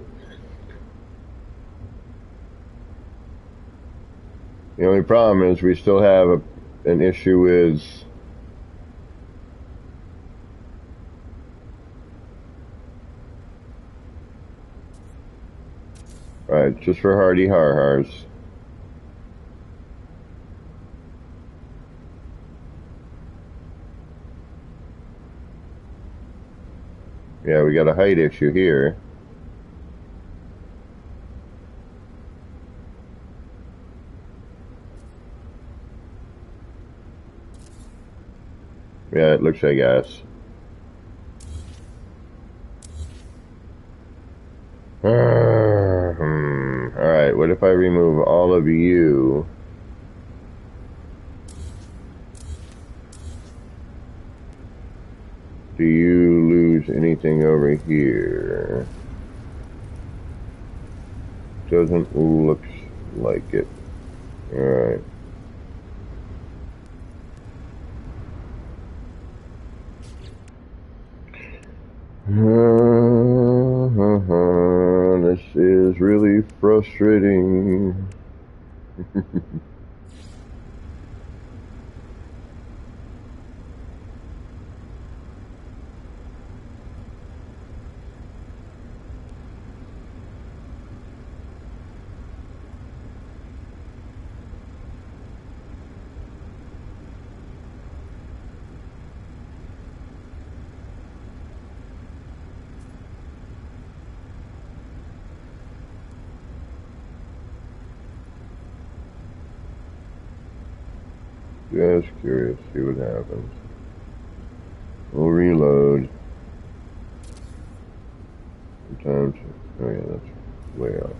only problem is we still have an issue is right, just for hardy har-hars. Yeah, we got a height issue here. Yeah, it looks like us. Alright, what if I remove all of you? Do you lose anything over here? Doesn't look like it. Alright. This is really frustrating. Just curious, see what happens. We'll reload. Sometimes, oh yeah, that's way up.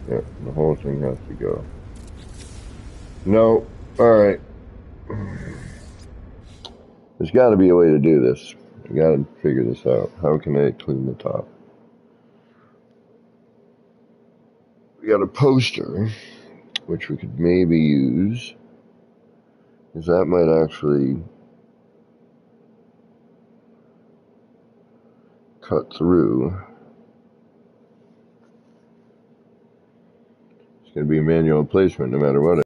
Yeah, the whole thing has to go. No, alright. There's got to be a way to do this. We got to figure this out. How can I clean the top? We got a poster, which we could maybe use, because that might actually cut through. It's going to be a manual placement no matter what.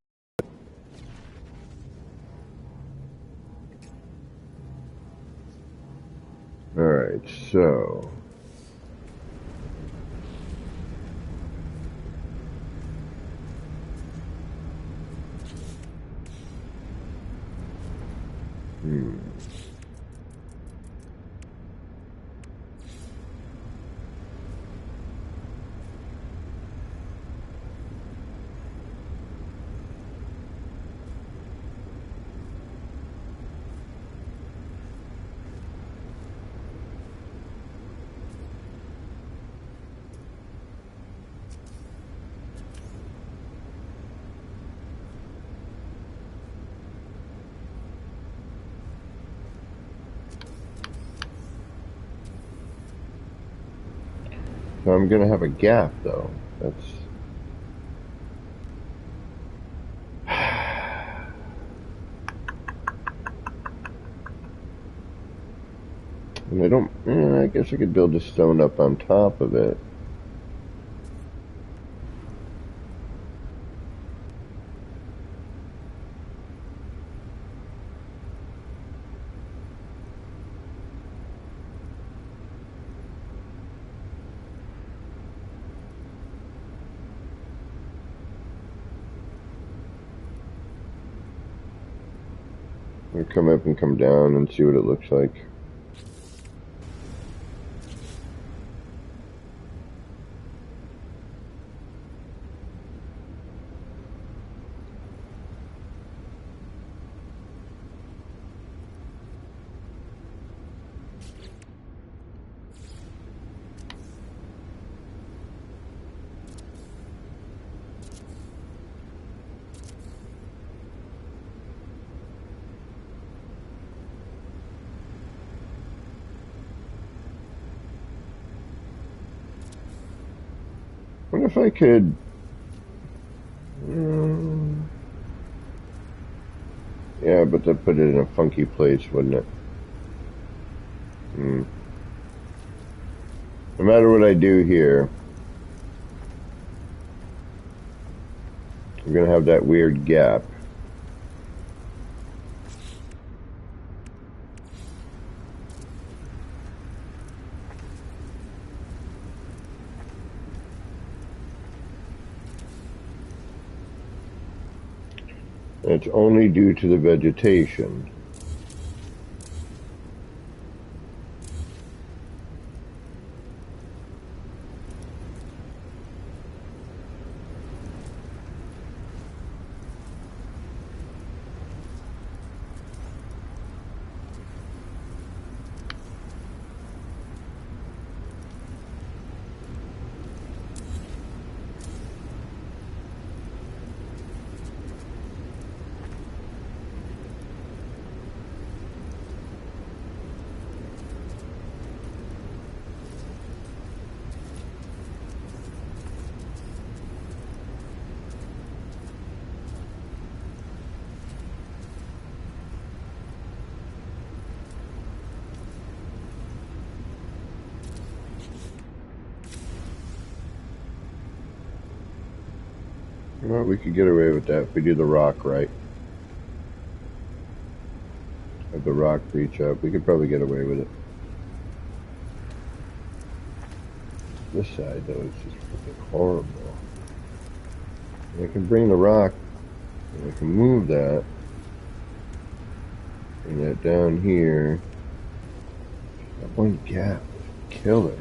Alright, so I'm going to have a gap, though. That's... And I don't... I guess I could build a stone up on top of it. We'll come up and come down and see what it looks like. What if I could... yeah, but that put it in a funky place, wouldn't it? No matter what I do here, I'm going to have that weird gap. It's only due to the vegetation. Well, we could get away with that if we do the rock right. Have the rock reach up. We could probably get away with it. This side, though, is just freaking horrible. And I can bring the rock, and I can move that. Bring that down here. That one gap is killer.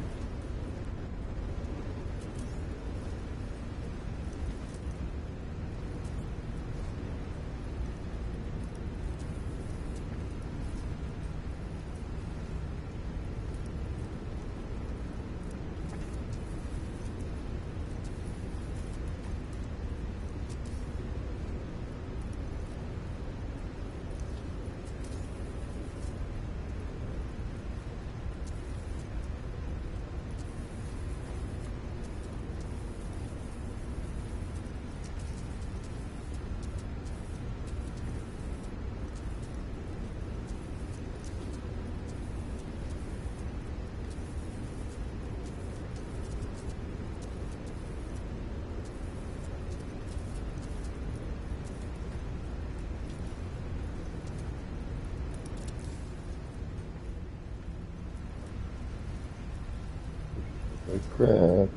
Like crap.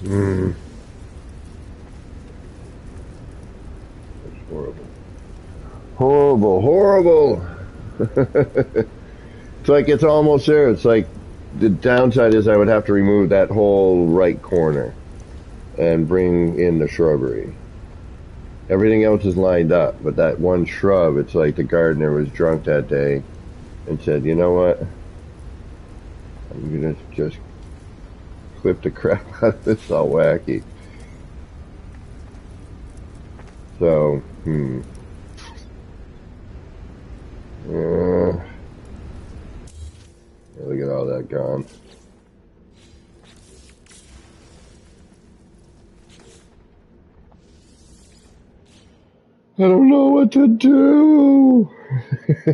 That's horrible. Horrible, horrible. It's like it's almost there. It's like the downside is I would have to remove that whole right corner and bring in the shrubbery. Everything else is lined up, but that one shrub, it's like the gardener was drunk that day and said, you know what? I'm going to just clip the crap out of this all wacky. So, look at all that gone. I don't know what to do. I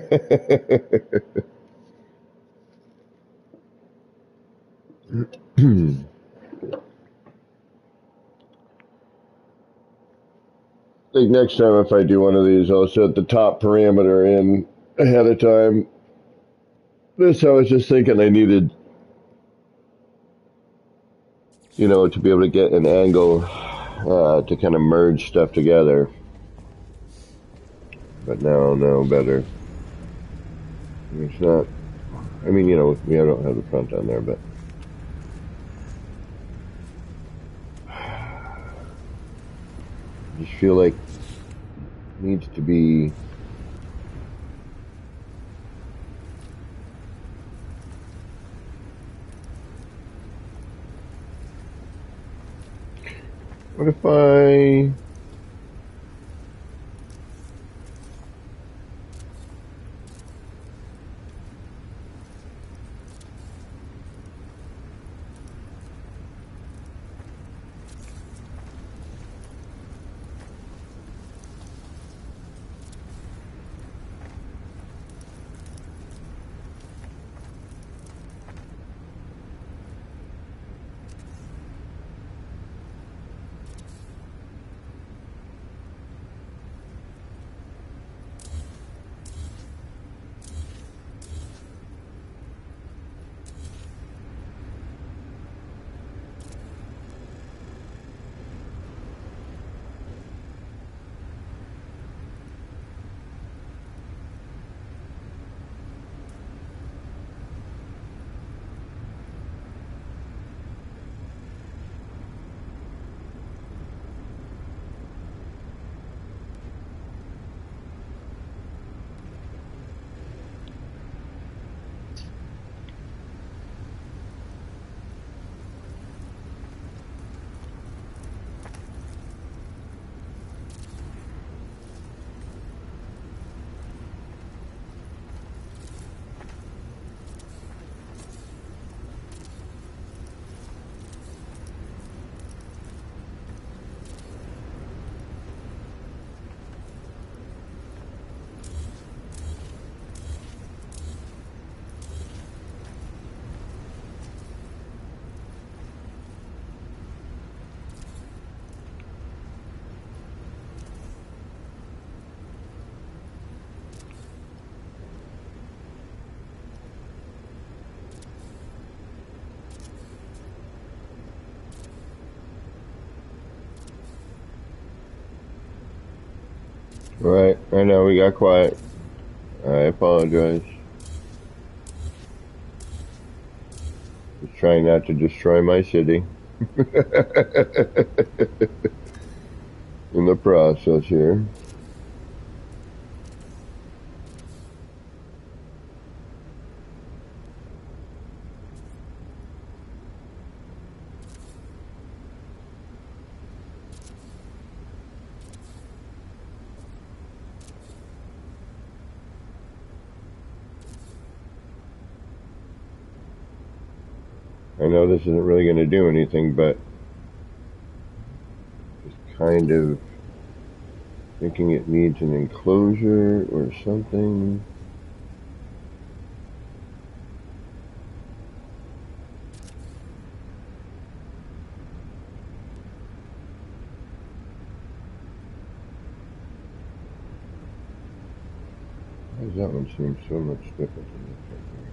think next time if I do one of these, I'll set the top parameter in ahead of time. This I was just thinking I needed, to be able to get an angle to kind of merge stuff together. But now, no, better. It's not, I mean, you know, with me, I don't have the front on there, but I just feel like it needs to be what if I Right, I know we got quiet. I apologize. Just trying not to destroy my city in the process here. I know this isn't really going to do anything, but just kind of thinking it needs an enclosure or something. Why does that one seem so much different than this one here?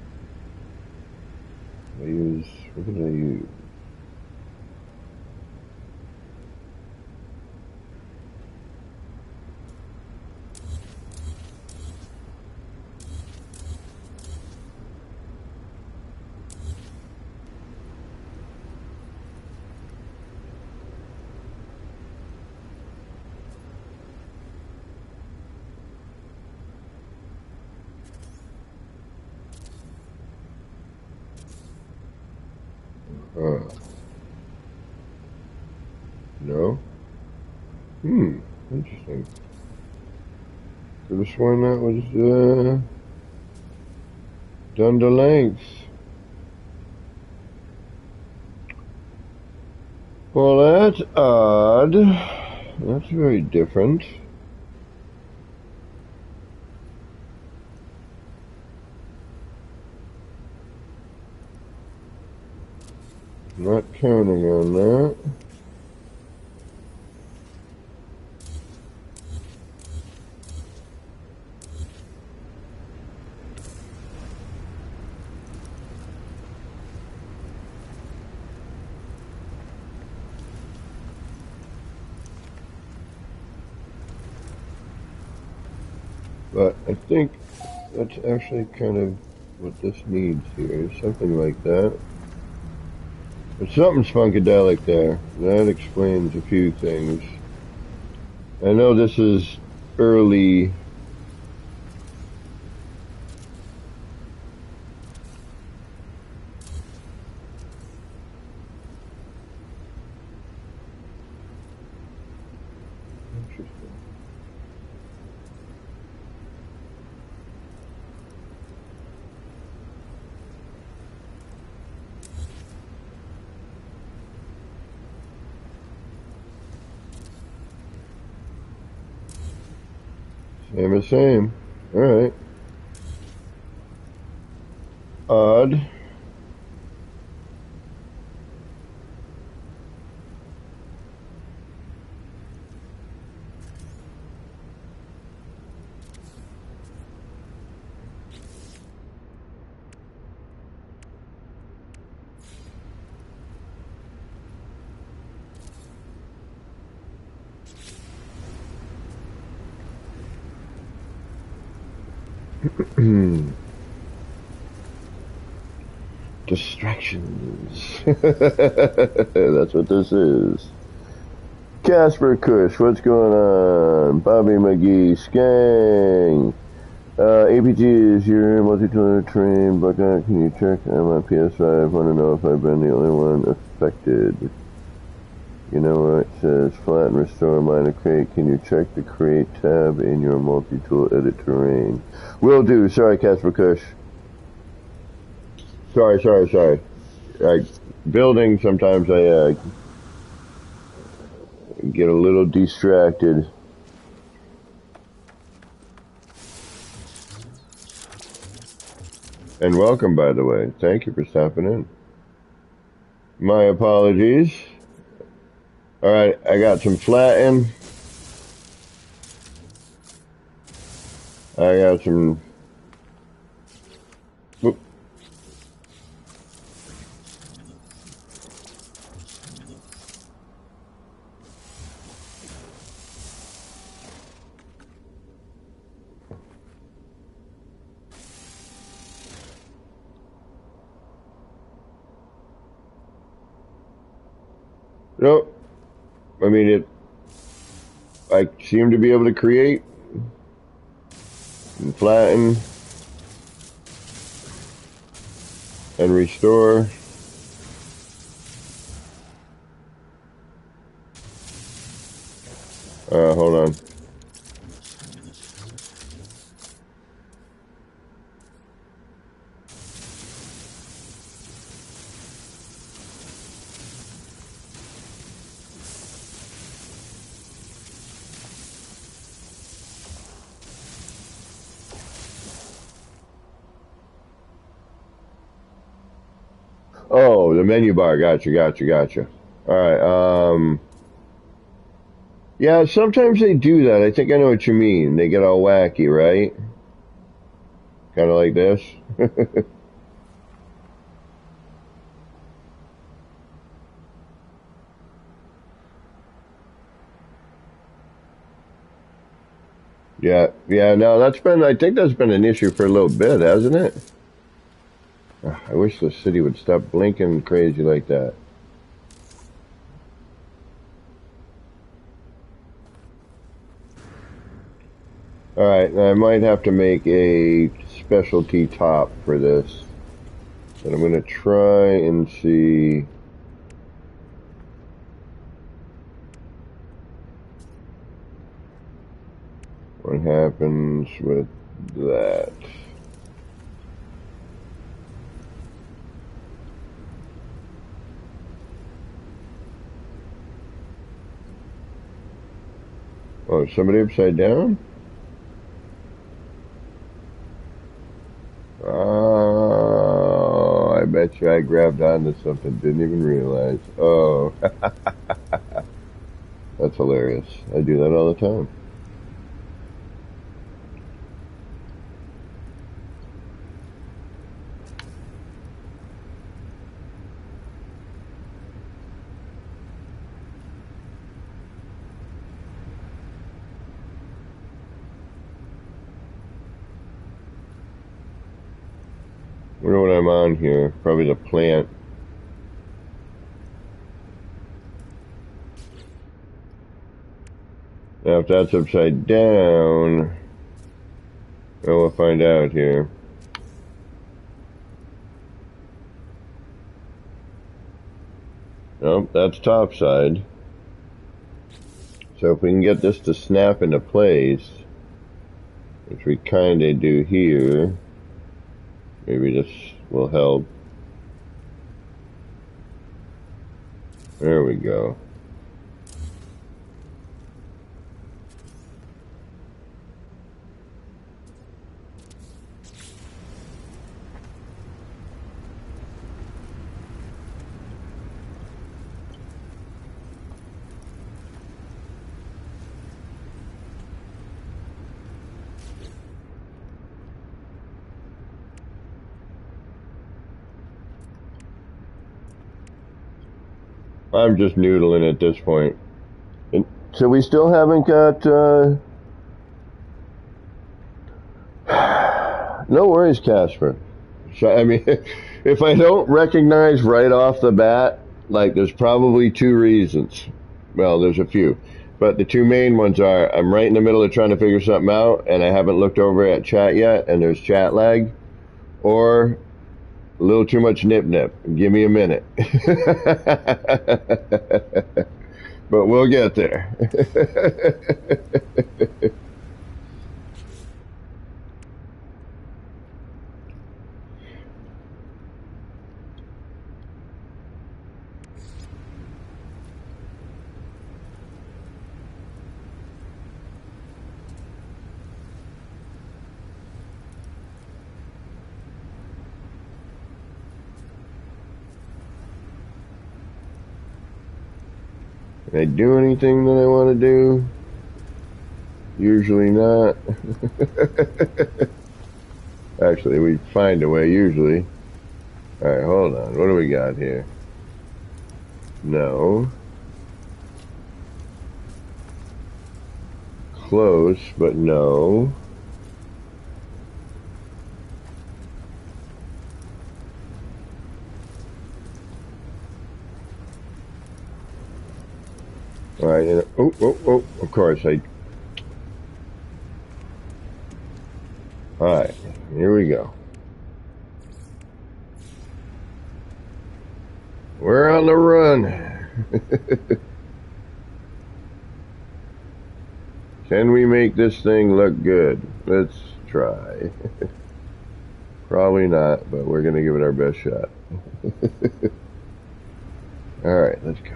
What did I use? No? Interesting. Could have sworn that was, done to length. Well, that's odd. That's very different. Not counting on that. But I think that's actually kind of what this needs here. Something like that. But something's funkadelic there. That explains a few things. I know this is early. Interesting. Same as same. Alright. Odd. Distractions. That's what this is. Casper Kush, what's going on? Bobby McGee, Skang. APG is your multi-tool train. Buckeye, can you check? I'm on PS5. Want to know if I've been the only one affected. You know what? It says flat and restore minor crate. Can you check the crate tab in your multi-tool edit terrain? Will do. Sorry, Casper Kush. Sorry. Building, sometimes I get a little distracted. And welcome, by the way. Thank you for stopping in. My apologies. Alright, I got some flatten. I got some... Oop. Nope. I mean, I seem to be able to create and flatten and restore. Hold on. Oh, the menu bar. Gotcha. Alright, yeah, sometimes they do that. I think I know what you mean. They get all wacky, right? Kind of like this. Yeah, no, I think that's been an issue for a little bit, hasn't it? I wish the city would stop blinking crazy like that. Alright, I might have to make a specialty top for this. And I'm going to try and see... what happens with that. Oh, is somebody upside down? Oh, I bet you I grabbed onto something, didn't even realize. Oh, that's hilarious. I do that all the time. I'm on here. Probably the plant. Now if that's upside down, well, we'll find out here. Nope, that's top side. So if we can get this to snap into place, which we kinda do here, maybe this will help. There we go. I'm just noodling at this point. And so we still haven't got, no worries, Casper. So, I mean, if I don't recognize right off the bat, like there's probably two reasons. Well, there's a few. But the two main ones are I'm right in the middle of trying to figure something out and I haven't looked over at chat yet and there's chat lag. Or a little too much nip-nip. Give me a minute. But we'll get there. Can I do anything that I want to do? Usually not. Actually, we find a way usually. Alright, hold on. What do we got here? No. Close, but no. Alright, oh, of course, Alright, here we go. We're on the run. Can we make this thing look good? Let's try. Probably not, but we're gonna give it our best shot. Alright, let's go.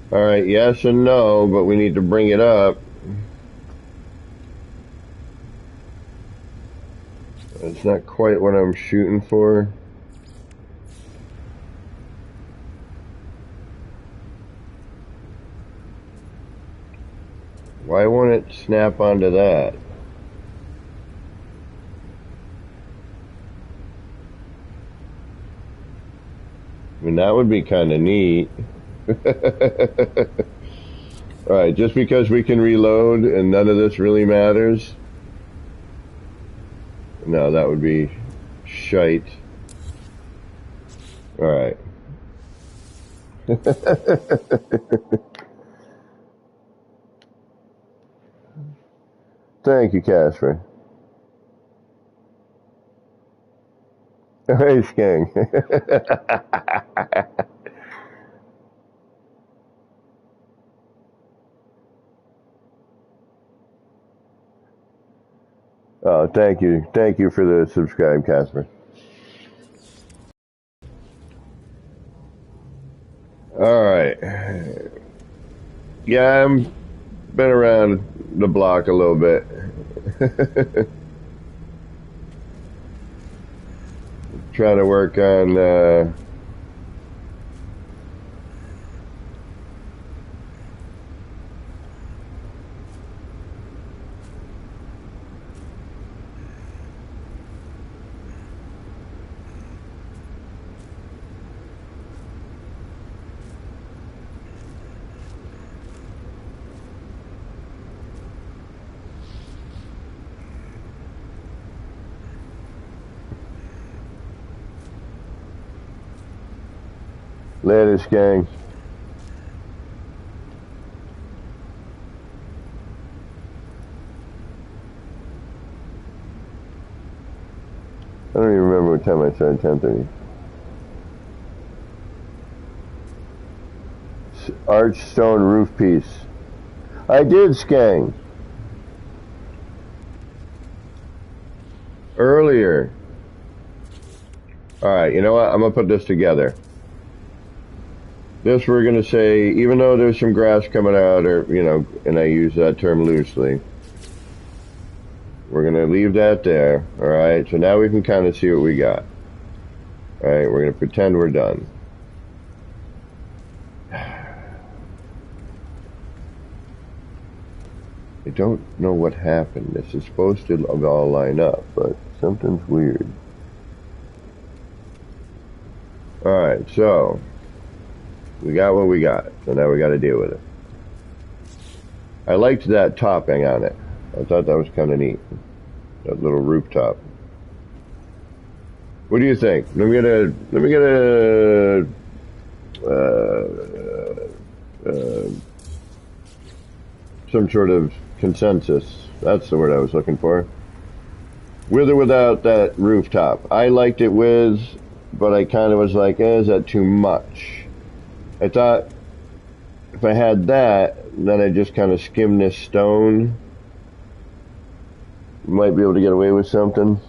Alright, yes and no, but we need to bring it up. It's not quite what I'm shooting for. Why won't it snap onto that? I mean, that would be kind of neat. Alright, just because we can reload and none of this really matters. No, that would be shite. Alright. Thank you, Casper. Hey, Skeng. Oh, thank you. Thank you for the subscribe, Casper. Alright. Yeah, I've been around the block a little bit. trying to work on latest gang. I don't even remember what time I said 10:30. Arched stone roof piece. I did skang earlier. Alright, you know what? I'm going to put this together. This we're going to say, even though there's some grass coming out, or, you know, and I use that term loosely, we're going to leave that there. Alright, so now we can kind of see what we got. Alright, we're going to pretend we're done. I don't know what happened. This is supposed to all line up, but something's weird. Alright, so we got what we got, so now we got to deal with it. I liked that topping on it. I thought that was kind of neat. That little rooftop. What do you think? Let me get a some sort of consensus. That's the word I was looking for. With or without that rooftop. I liked it with, but I kind of was like, is that too much? I thought if I had that, then I just kind of skim this stone. Might be able to get away with something.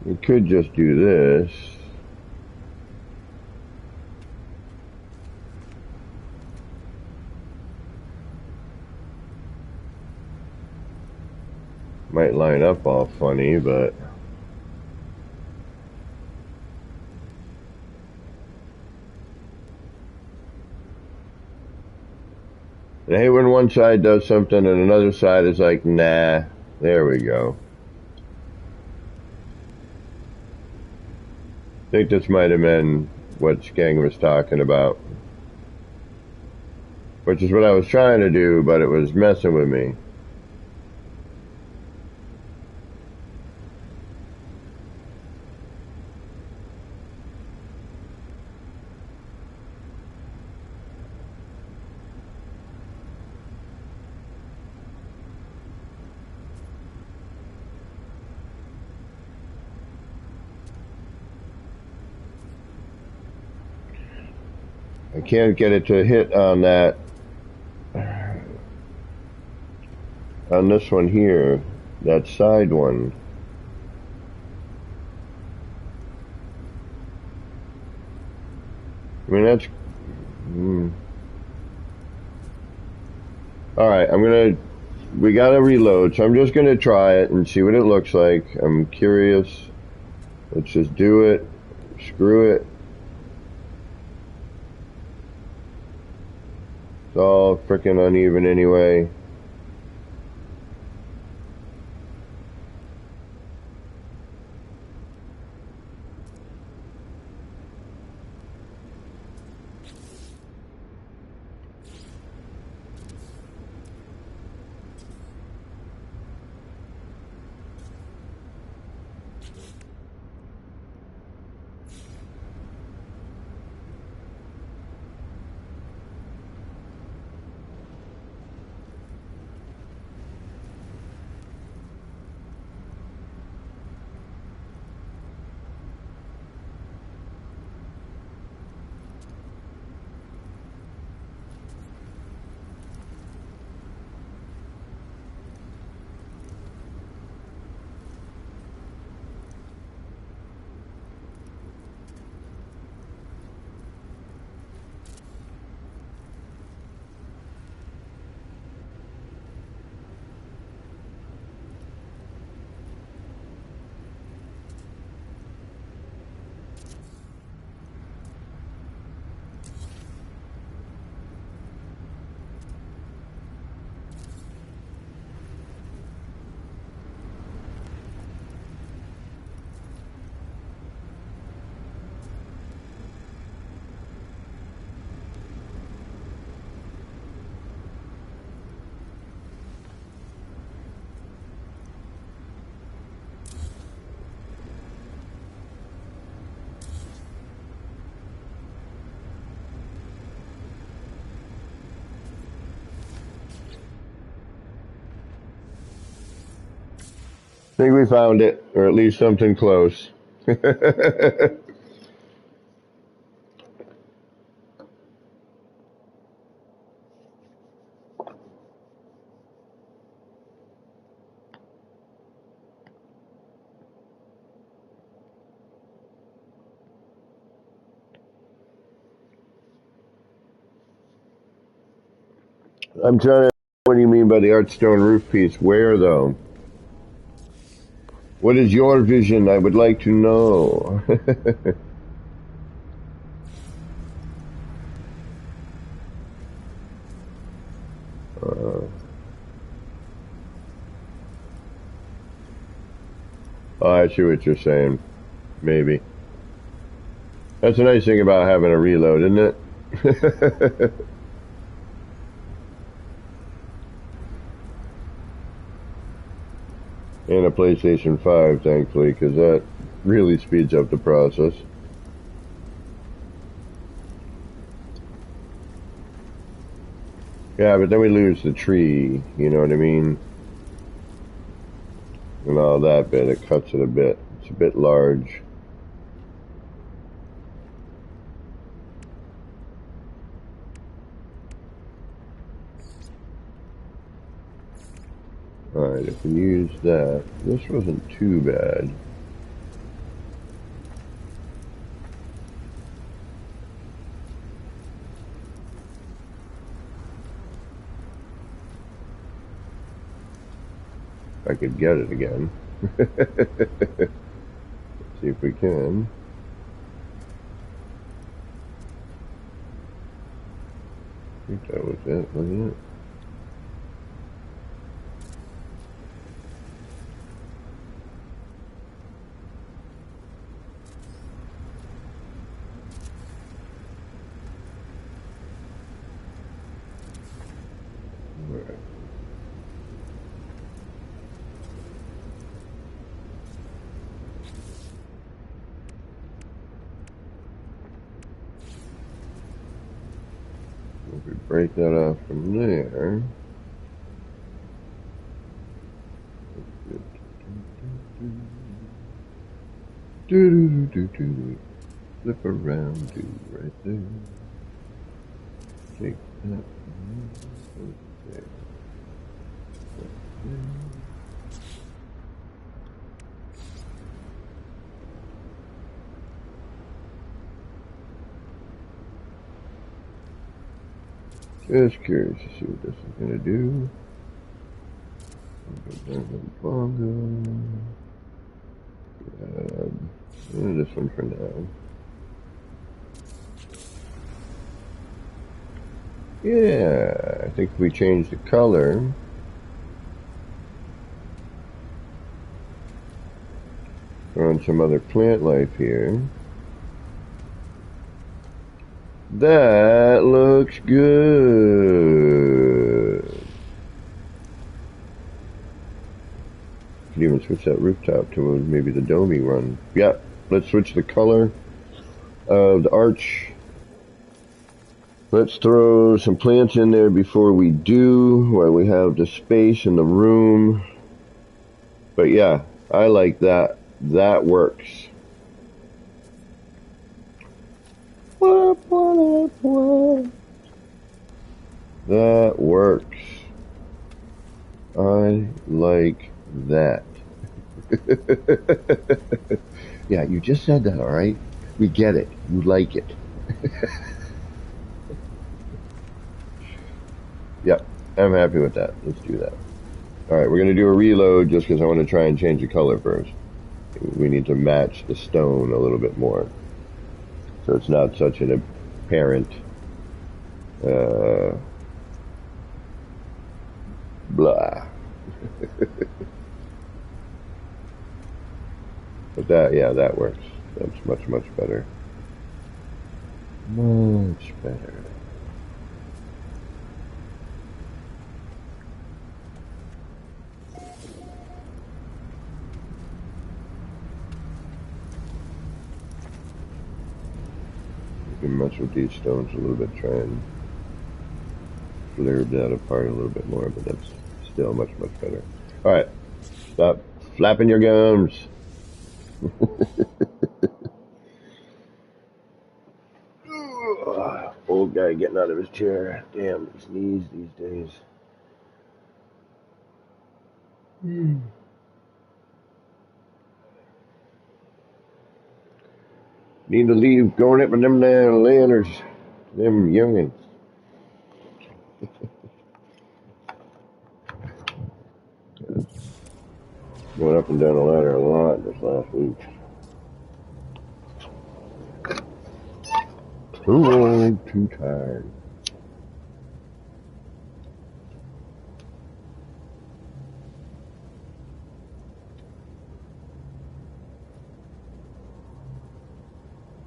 We could just do this. Might line up all funny, but I hate when one side does something and another side is like, nah. There we go. I think this might have been what Skeng was talking about. Which is what I was trying to do, but it was messing with me. I can't get it to hit on that, on this one here, that side one. I mean, that's, alright, we gotta reload, so I'm just gonna try it and see what it looks like. I'm curious. Let's just do it. Screw it. It's all freaking uneven anyway. I think we found it, or at least something close. I'm trying to. What do you mean by the art stone roof piece? Where though? What is your vision? I would like to know. Oh, I see what you're saying. Maybe. That's a nice thing about having a reload, isn't it? And a PlayStation 5, thankfully, because that really speeds up the process. Yeah, but then we lose the tree, you know what I mean? And all that bit, it cuts it a bit. It's a bit large. Alright, if we use that, this wasn't too bad. If I could get it again. See if we can. I think that was it, wasn't it? Alright. If we break that off from there. Flip around to right there. Take that. There. Just curious to see what this is going to do. Bongo. Grab this one for now. Yeah, I think if we change the color, throw in some other plant life here. That looks good. Could even switch that rooftop to maybe the domey one. Yeah, let's switch the color of the arch. Let's throw some plants in there before we do, while we have the space in the room. But yeah, I like that. That works. That works. I like that. Yeah, you just said that, alright? We get it. You like it. Yep, I'm happy with that. Let's do that. Alright, we're going to do a reload just because I want to try and change the color first. We need to match the stone a little bit more, so it's not such an apparent blah. But that, yeah, that works. That's much, much better. Much better. You can mess with these stones a little bit, try and blurb that apart a little bit more, but that's still much, much better. Alright, stop flapping your gums. Old guy getting out of his chair. Damn, these knees these days. Need to leave going up with them damn lanterners. Them youngins. Going up and down the ladder a lot this last week. Too old, too tired.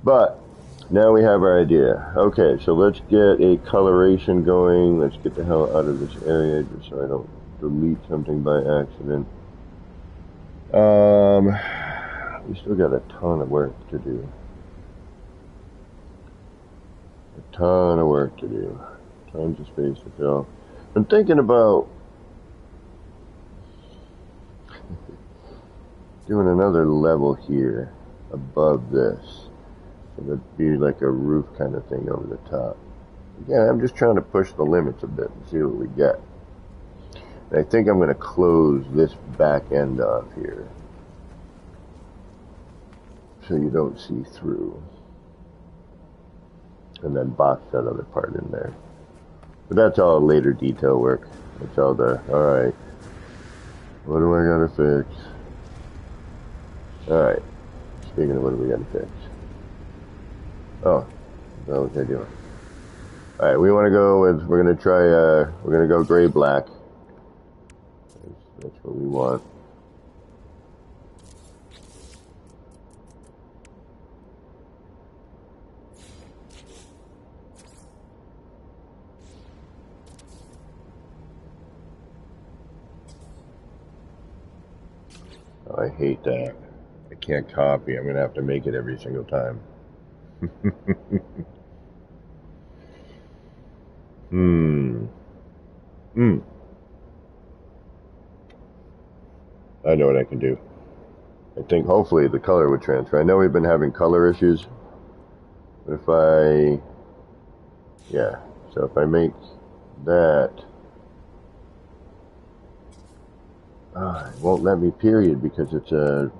But now we have our idea. Okay, so let's get a coloration going. Let's get the hell out of this area just so I don't delete something by accident. We still got a ton of work to do. A ton of work to do. Tons of space to fill. I'm thinking about doing another level here above this. So that'd be like a roof kind of thing over the top. Yeah, I'm just trying to push the limits a bit and see what we get. And I think I'm going to close this back end off here so you don't see through. And then box that other part in there. But that's all later detail work. That's all the, alright, what do I gotta fix? Alright, speaking of what do we gotta fix? Oh, what was I doing? Alright, we want to go with, we're going to try, we're going to go gray-black. That's what we want. Oh, I hate that. I can't copy. I'm going to have to make it every single time. I know what I can do. I think hopefully the color would transfer. I know we've been having color issues. But if I... Yeah. So if I make that... it won't let me period because it's a...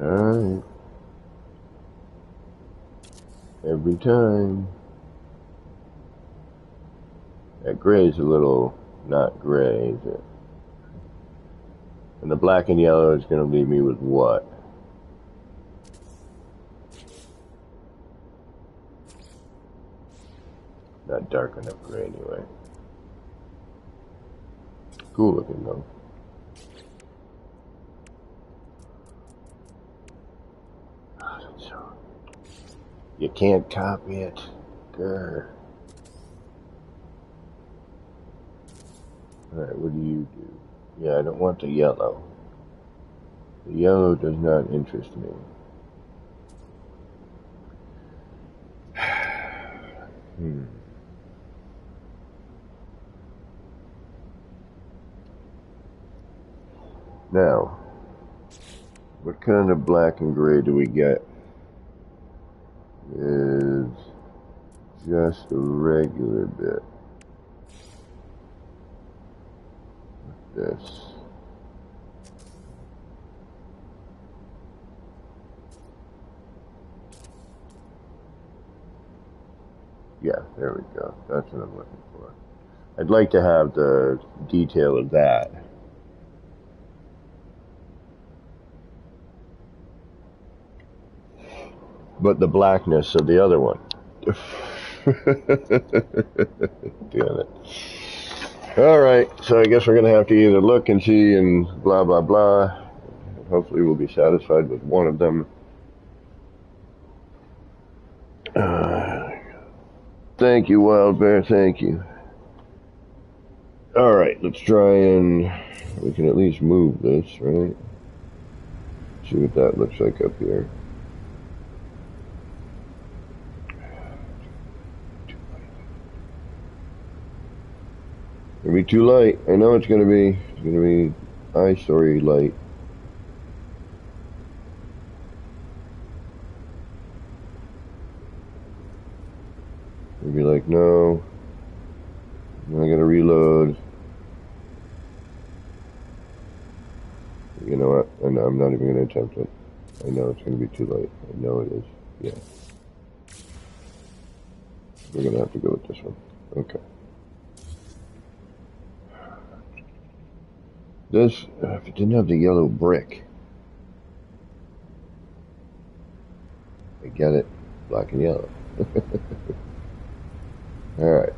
Alright. Every time. That gray is a little not gray, is it? And the black and yellow is going to leave me with what? Not dark enough gray anyway. Cool looking though. You can't copy it. Grr. Alright, what do you do? Yeah, I don't want the yellow. The yellow does not interest me. Now, what kind of black and gray do we get? Is just a regular bit. Like this. Yeah, there we go. That's what I'm looking for. I'd like to have the detail of that. But the blackness of the other one. Damn it. Alright, so I guess we're going to have to either look and see and blah blah blah. Hopefully we'll be satisfied with one of them. Thank you, Wild Bear, thank you. Alright, let's try and... we can at least move this, right? See what that looks like up here. It'll be too light. I know it's gonna be. It's gonna be eye-story light. It'll be like, no. I gotta reload. You know what? I know, I'm not even gonna attempt it. I know it's gonna be too late. I know it is. Yeah. We're gonna have to go with this one. Okay. This, if it didn't have the yellow brick. I get it. Black and yellow. Alright.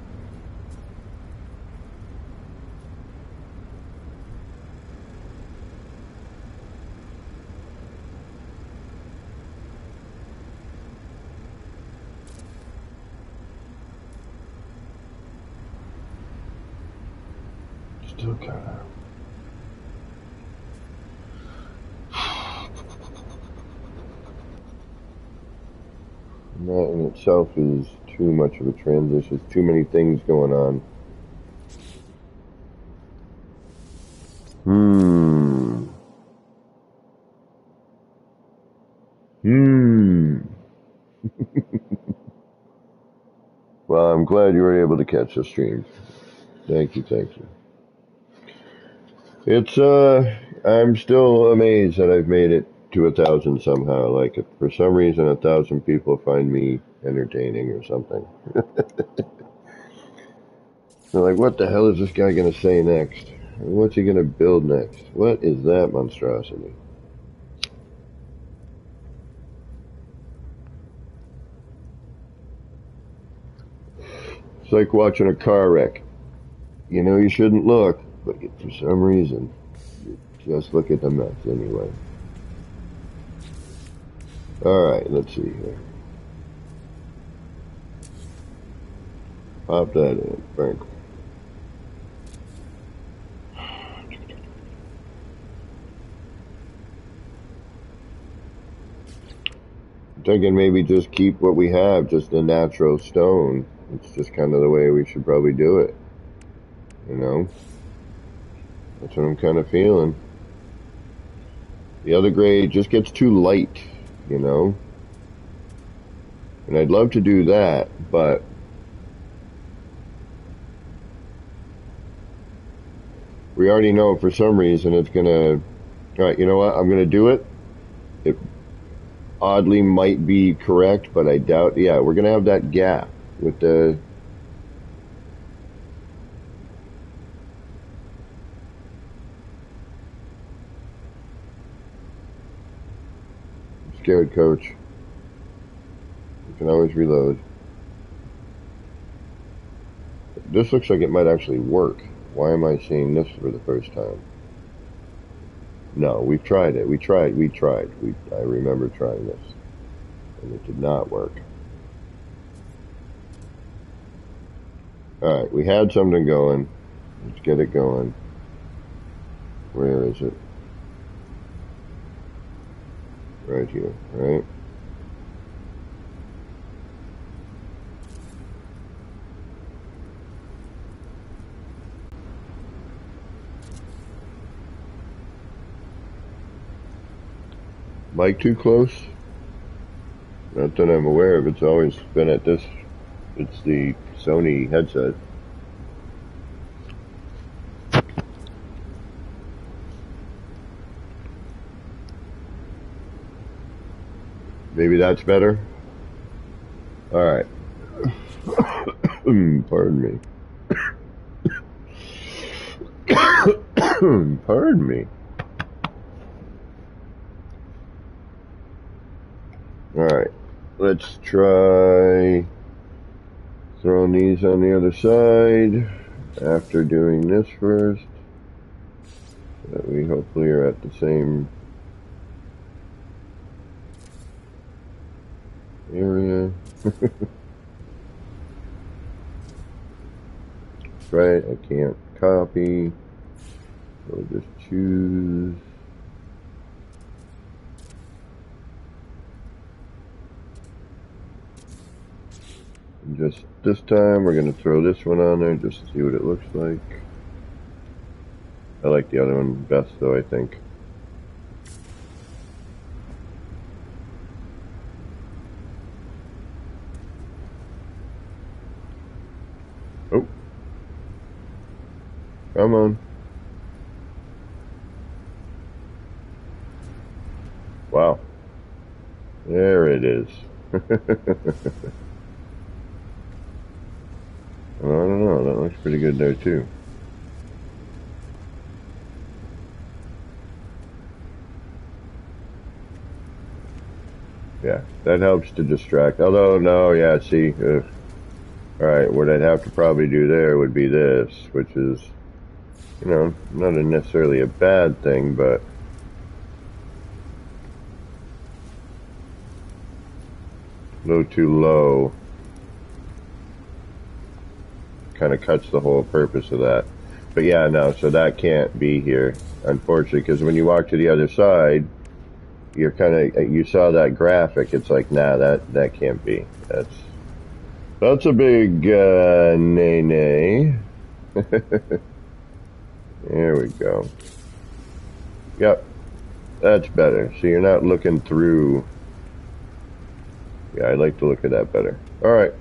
Still kind of. And that in itself is too much of a transition. Too many things going on. Well, I'm glad you were able to catch the stream. Thank you, thank you. It's, I'm still amazed that I've made it to 1,000 somehow. Like, if for some reason 1,000 people find me entertaining or something. They're like, what the hell is this guy gonna say next? What's he gonna build next? What is that monstrosity? It's like watching a car wreck. You know you shouldn't look, but for some reason, you just look at the mess anyway. Alright, let's see here. Pop that in, Frank. I'm thinking maybe just keep what we have, just a natural stone. It's just kind of the way we should probably do it. You know? That's what I'm kind of feeling. The other grade just gets too light, you know? And I'd love to do that, but we already know for some reason it's gonna... Alright, you know what? I'm gonna do it. It oddly might be correct, but I doubt... Yeah, we're gonna have that gap with the... Scared, coach. You can always reload. This looks like it might actually work. Why am I seeing this for the first time? No, we've tried it. We tried. I remember trying this. And it did not work. Alright, we had something going. Let's get it going. Where is it? Right here, right? Mic too close? Not that I'm aware of. It's always been at this. It's the Sony headset. Maybe that's better? Alright. Pardon me. Pardon me. Alright. Let's try throwing these on the other side after doing this first. That we hopefully are at the same area. Right, I can't copy. So I'll just choose. And just this time we're going to throw this one on there just to see what it looks like. I like the other one best, though, I think. Oh. Come on. Wow. There it is. Well, I don't know. That looks pretty good there, too. Yeah, that helps to distract. Although, no, yeah, see, alright, what I'd have to probably do there would be this, which is, you know, not necessarily a bad thing, but a little too low. Kind of cuts the whole purpose of that. But yeah, no, so that can't be here, unfortunately, because when you walk to the other side, you're kind of, you saw that graphic, it's like, nah, that can't be. That's a big, nay. There we go. Yep, that's better. So you're not looking through. Yeah, I like to look at that better. Alright.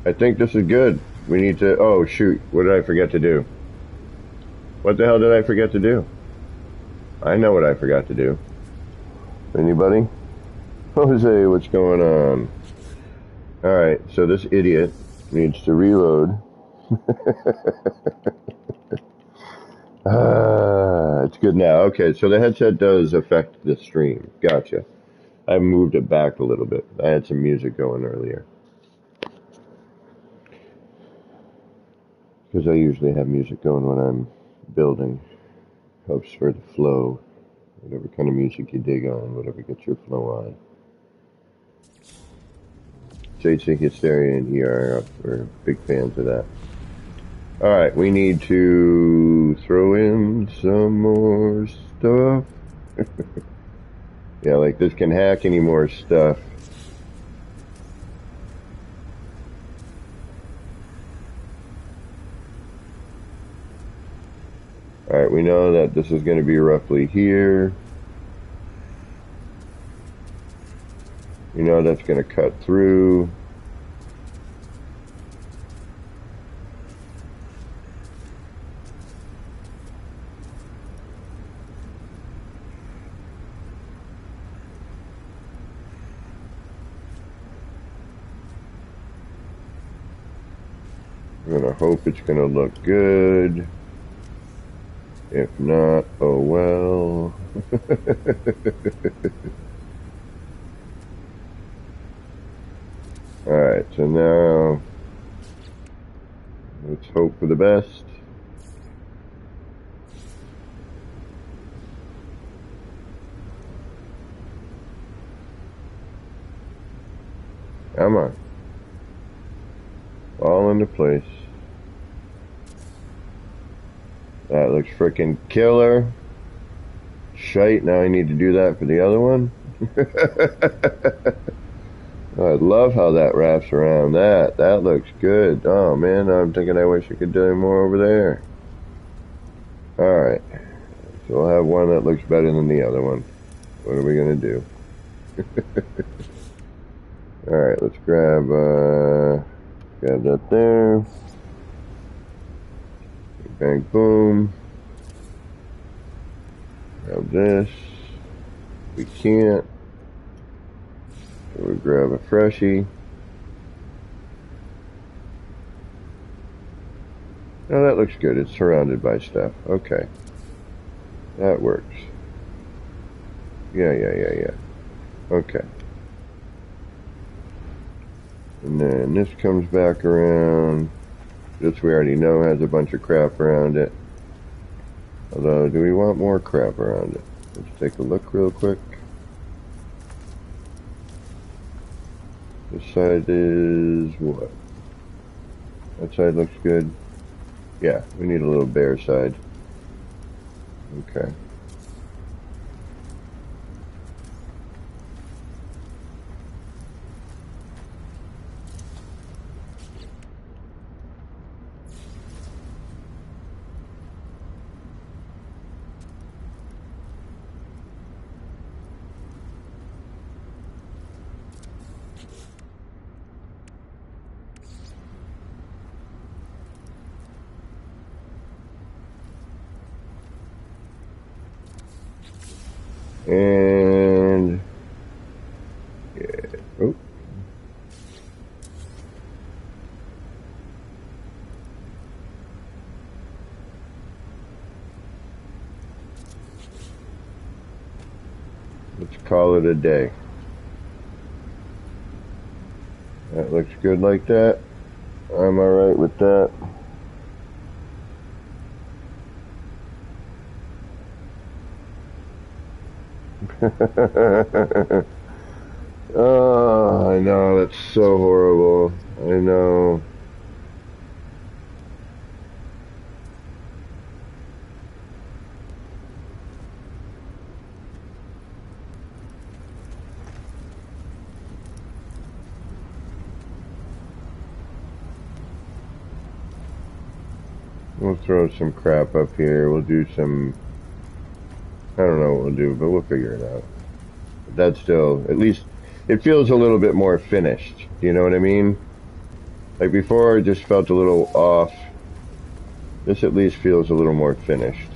I think this is good. We need to, oh shoot, what did I forget to do? What the hell did I forget to do? I know what I forgot to do. Anybody? Jose, what's going on? Alright, so this idiot needs to reload. It's good now. Okay, so the headset does affect the stream. Gotcha. I moved it back a little bit. I had some music going earlier. Because I usually have music going when I'm building. Helps for the flow. Whatever kind of music you dig on, whatever gets your flow on. JC Hysteria and ER, we're big fans of that. Alright, we need to throw in some more stuff. Yeah, like this can hack any more stuff. Alright, we know that this is going to be roughly here. We know that's going to cut through. I'm going to hope it's going to look good. If not, oh well. Alright, so now let's hope for the best. Come on. All into place. That looks freaking killer. Shite, now I need to do that for the other one. I love how that wraps around that. That looks good. Oh man, I'm thinking I wish I could do more over there. Alright. So we'll have one that looks better than the other one. What are we going to do? Alright, let's grab that there. Bang, boom. Grab this. We can't. So we grab a freshie. Oh, that looks good. It's surrounded by stuff. Okay. That works. Yeah. Okay. And then this comes back around. This we already know has a bunch of crap around it. Although, do we want more crap around it? Let's take a look real quick. This side is what? That side looks good. Yeah, we need a little bare side. Okay. let's call it a day. That looks good like that. I'm alright with that. Oh, I know, that's so horrible. I know. We'll throw some crap up here. We'll do some... I don't know what we'll do, but we'll figure it out. But that's still... At least it feels a little bit more finished. Do you know what I mean? Like before, it just felt a little off. This at least feels a little more finished.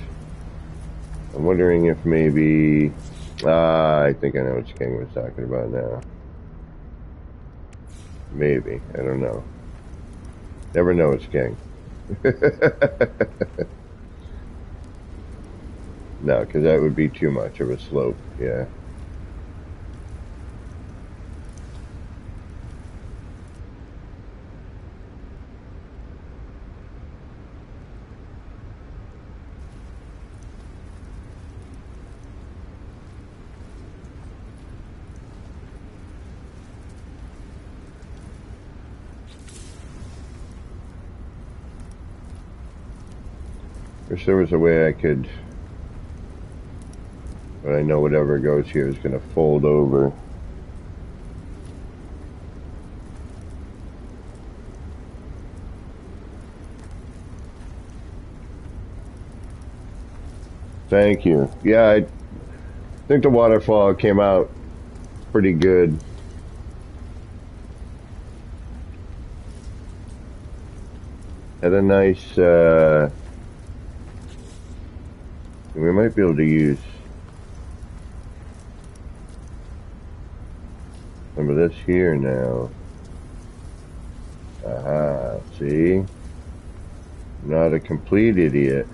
I'm wondering if maybe... I think I know what King was talking about now. Maybe. I don't know. Never know it's King. No, because that would be too much of a slope, yeah. Wish there was a way I could... But I know whatever goes here is going to fold over. Thank you. Yeah, I think the waterfall came out pretty good. Had a nice, we might be able to use some of this here now. Aha, see? Not a complete idiot.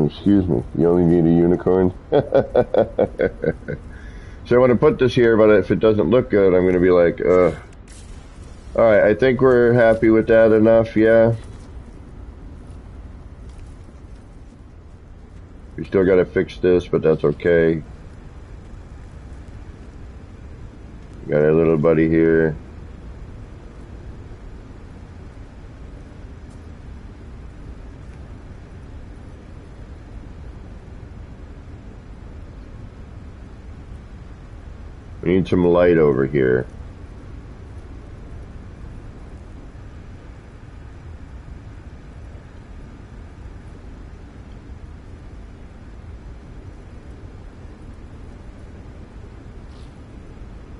Excuse me. You only need a unicorn. So I want to put this here, but if it doesn't look good, I'm going to be like, ugh. Alright, I think we're happy with that enough, yeah? We still got to fix this, but that's okay. Got our little buddy here. We need some light over here.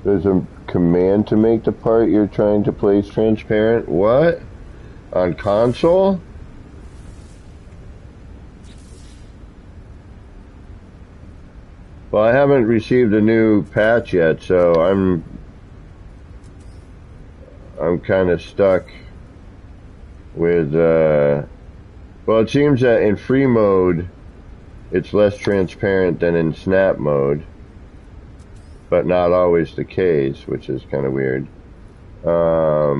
There's a command to make the part you're trying to place transparent. What? On console? Well, I haven't received a new patch yet, so I'm kind of stuck with, well, it seems that in free mode, it's less transparent than in snap mode, but not always the case, which is kind of weird. Yeah,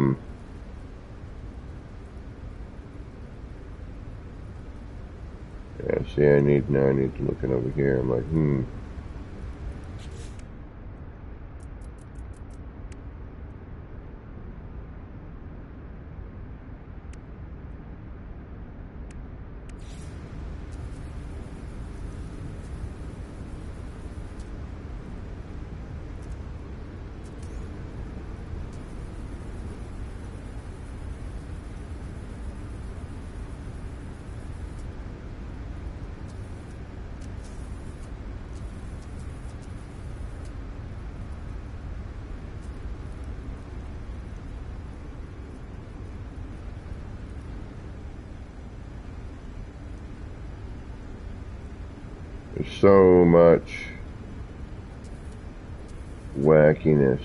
see, I need to look it over here. I'm like, There's so much wackiness.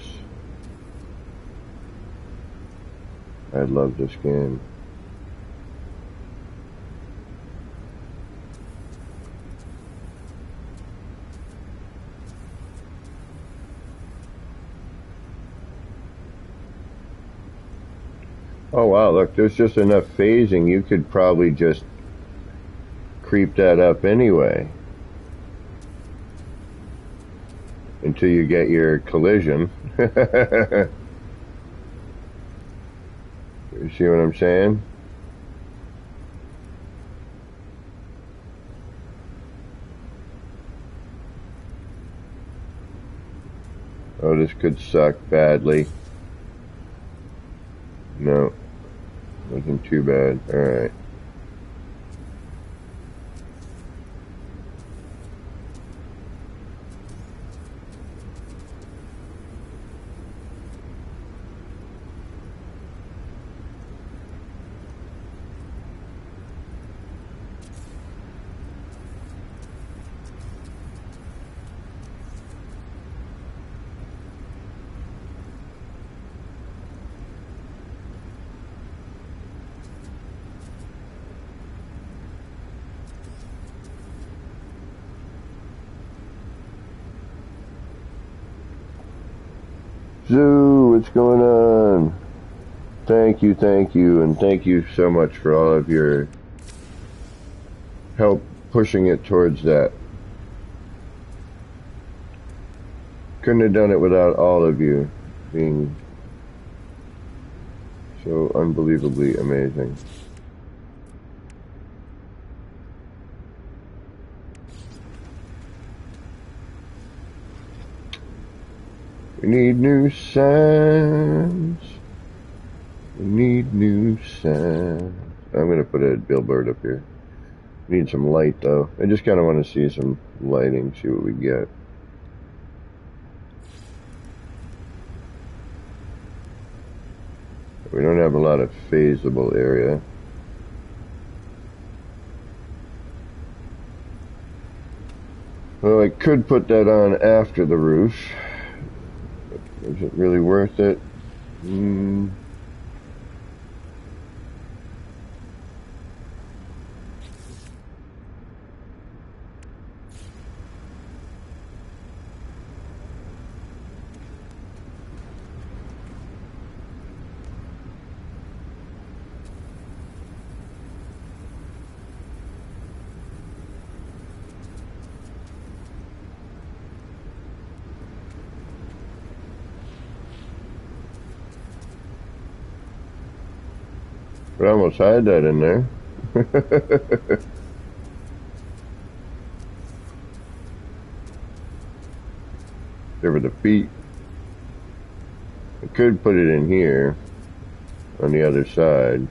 I love this game. Oh wow, look, there's just enough phasing. You could probably just creep that up anyway until you get your collision. You see what I'm saying? Oh, this could suck badly. No, wasn't too bad. Alright. Zoo, what's going on? Thank you, and thank you so much for all of your help pushing it towards that. Couldn't have done it without all of you being so unbelievably amazing. We need new signs. We need new signs. I'm gonna put a billboard up here. We need some light though. I just kinda wanna see some lighting, see what we get. We don't have a lot of phasable area. Well, I could put that on after the roof. Is it really worth it? But I almost had that in there. There were the feet. I could put it in here on the other side.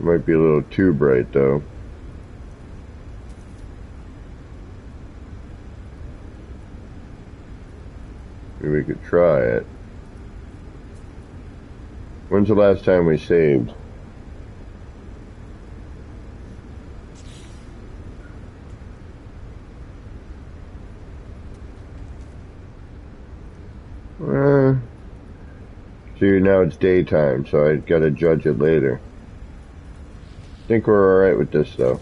Might be a little too bright though. Maybe we could try it. When's the last time we saved? See, now it's daytime, so I gotta judge it later. I think we're alright with this though.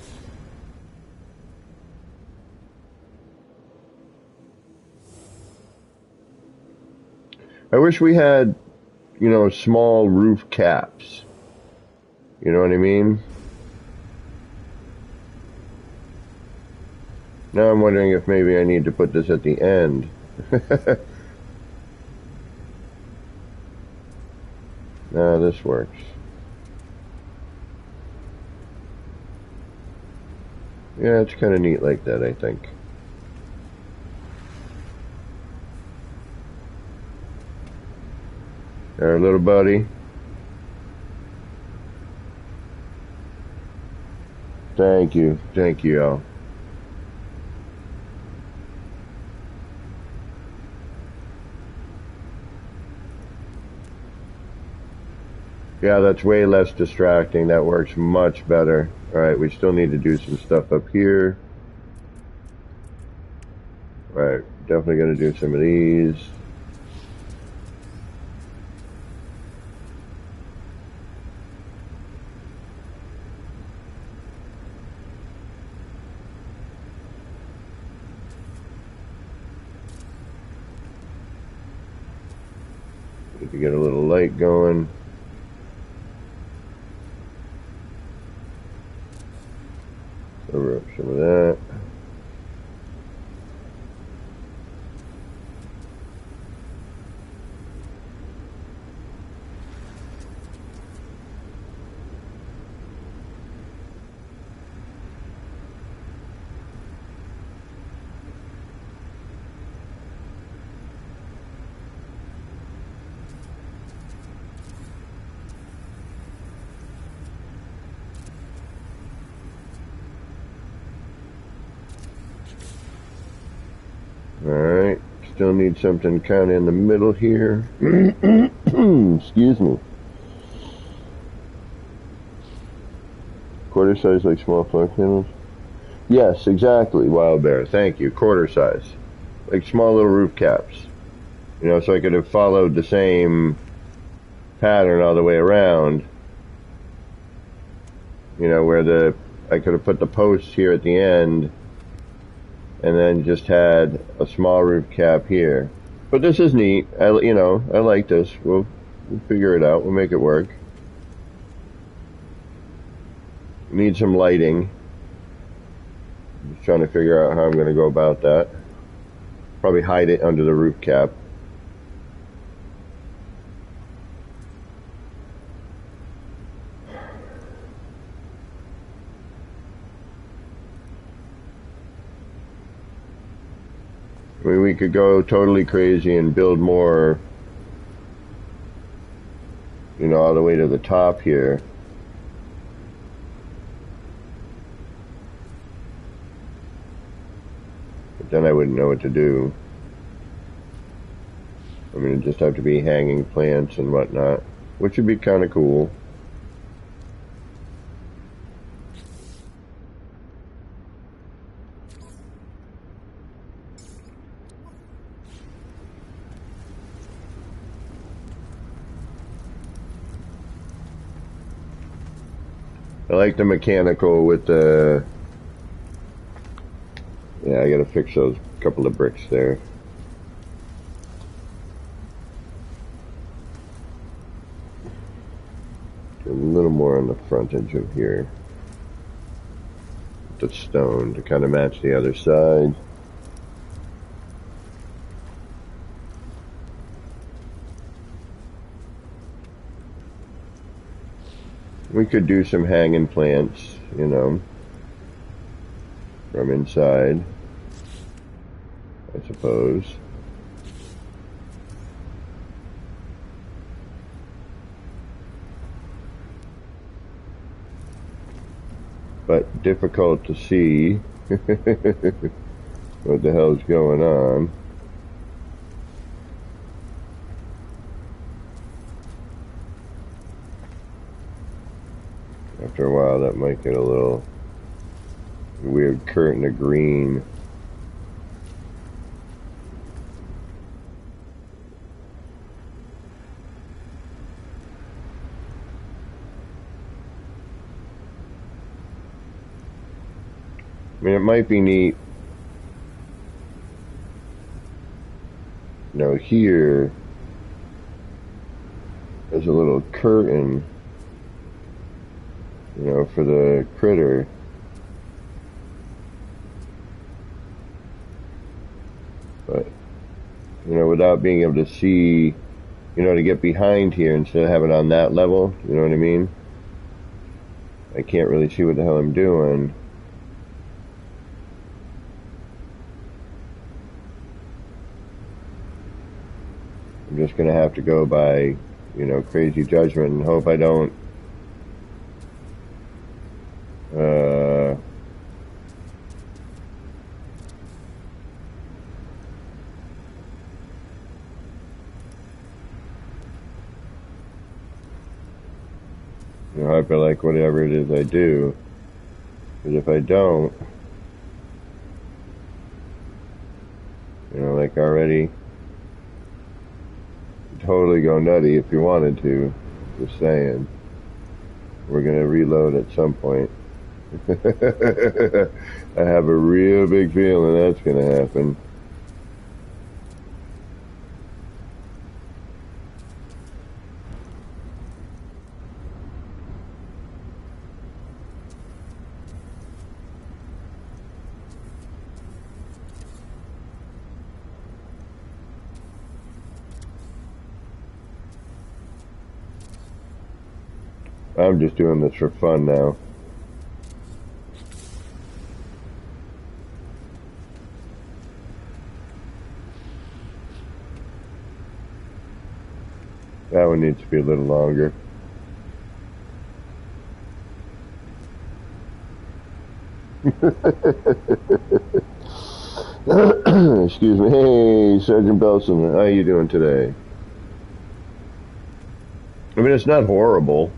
I wish we had, you know, small roof caps. You know what I mean? Now I'm wondering if maybe I need to put this at the end. No, this works. Yeah, it's kind of neat like that, I think. Our little buddy. Thank you. Thank you, Al. Yeah, that's way less distracting. That works much better. Alright, we still need to do some stuff up here. Alright, definitely gonna do some of these. Need to get a little light going. Cover up some of that. Alright, still need something kind of in the middle here. Excuse me. Quarter size like small floor panels? Yes, exactly, Wild Bear. Thank you. Quarter size. Like small little roof caps. You know, so I could have followed the same pattern all the way around. You know, where I could have put the posts here at the end and then just had a small roof cap here. But this is neat. I like this. We'll figure it out. We'll make it work. Need some lighting. Just trying to figure out how I'm going to go about that. Probably hide it under the roof cap. I mean, we could go totally crazy and build more, you know, all the way to the top here. But then I wouldn't know what to do. I mean, it'd just have to be hanging plants and whatnot, which would be kind of cool. I like the mechanical with the... Yeah, I gotta fix those couple of bricks there. Do a little more on the frontage of here. The stone to kind of match the other side. We could do some hanging plants, you know, from inside, I suppose. But difficult to see what the hell's going on. After a while, that might get a little weird curtain of green. I mean, it might be neat, you know, here there's a little curtain, you know, for the critter. But, you know, without being able to see, you know, to get behind here instead of having it on that level, you know what I mean? I can't really see what the hell I'm doing. I'm just gonna have to go by, you know, crazy judgment and hope I don't You know, I feel like whatever it is I do. Because if I don't, you know, like already, totally go nutty if you wanted to. Just saying. We're going to reload at some point. I have a real big feeling that's going to happen. I'm just doing this for fun now. That one needs to be a little longer. Excuse me. Hey, Sergeant Belson, how you doing today? I mean, it's not horrible.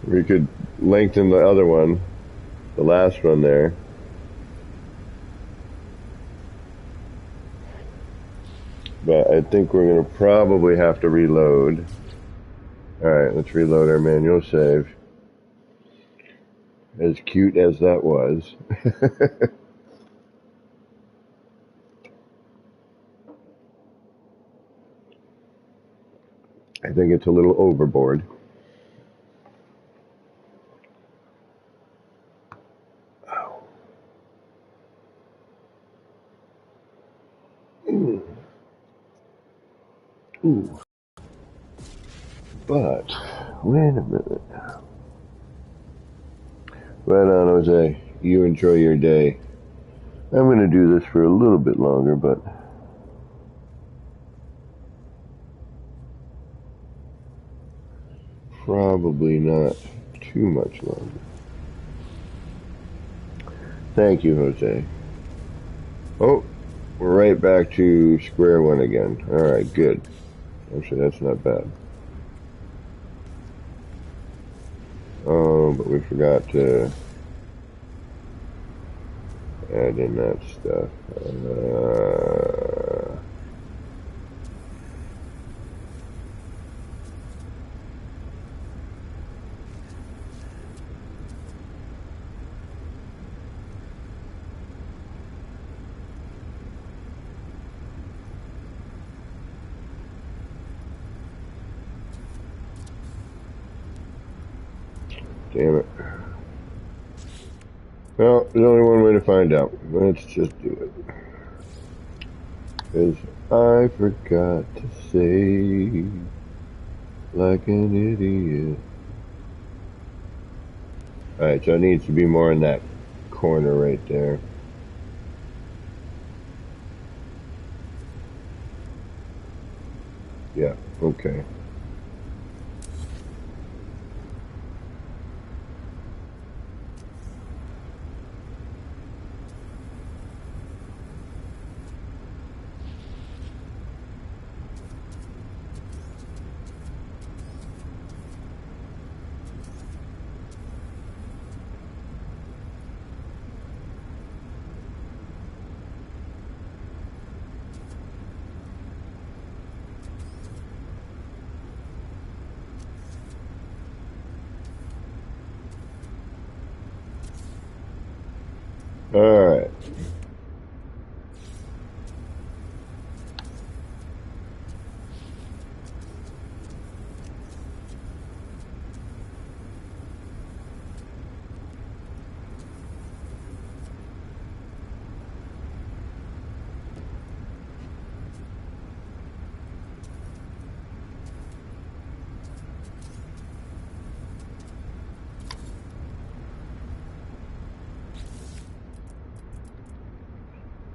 We could lengthen the other one, the last one there. But I think we're going to probably have to reload. Alright, let's reload our manual save. As cute as that was. I think it's a little overboard. Ooh. But, wait a minute. Right on, Jose. You enjoy your day. I'm going to do this for a little bit longer, but probably not too much longer. Thank you, Jose. Oh, we're right back to square one again. Alright, good. Actually, that's not bad. Oh, but we forgot to add in that stuff. Damn it. Well, there's only one way to find out. Let's just do it. Because I forgot to save like an idiot. Alright, so it needs to be more in that corner right there. Yeah, okay. Alright.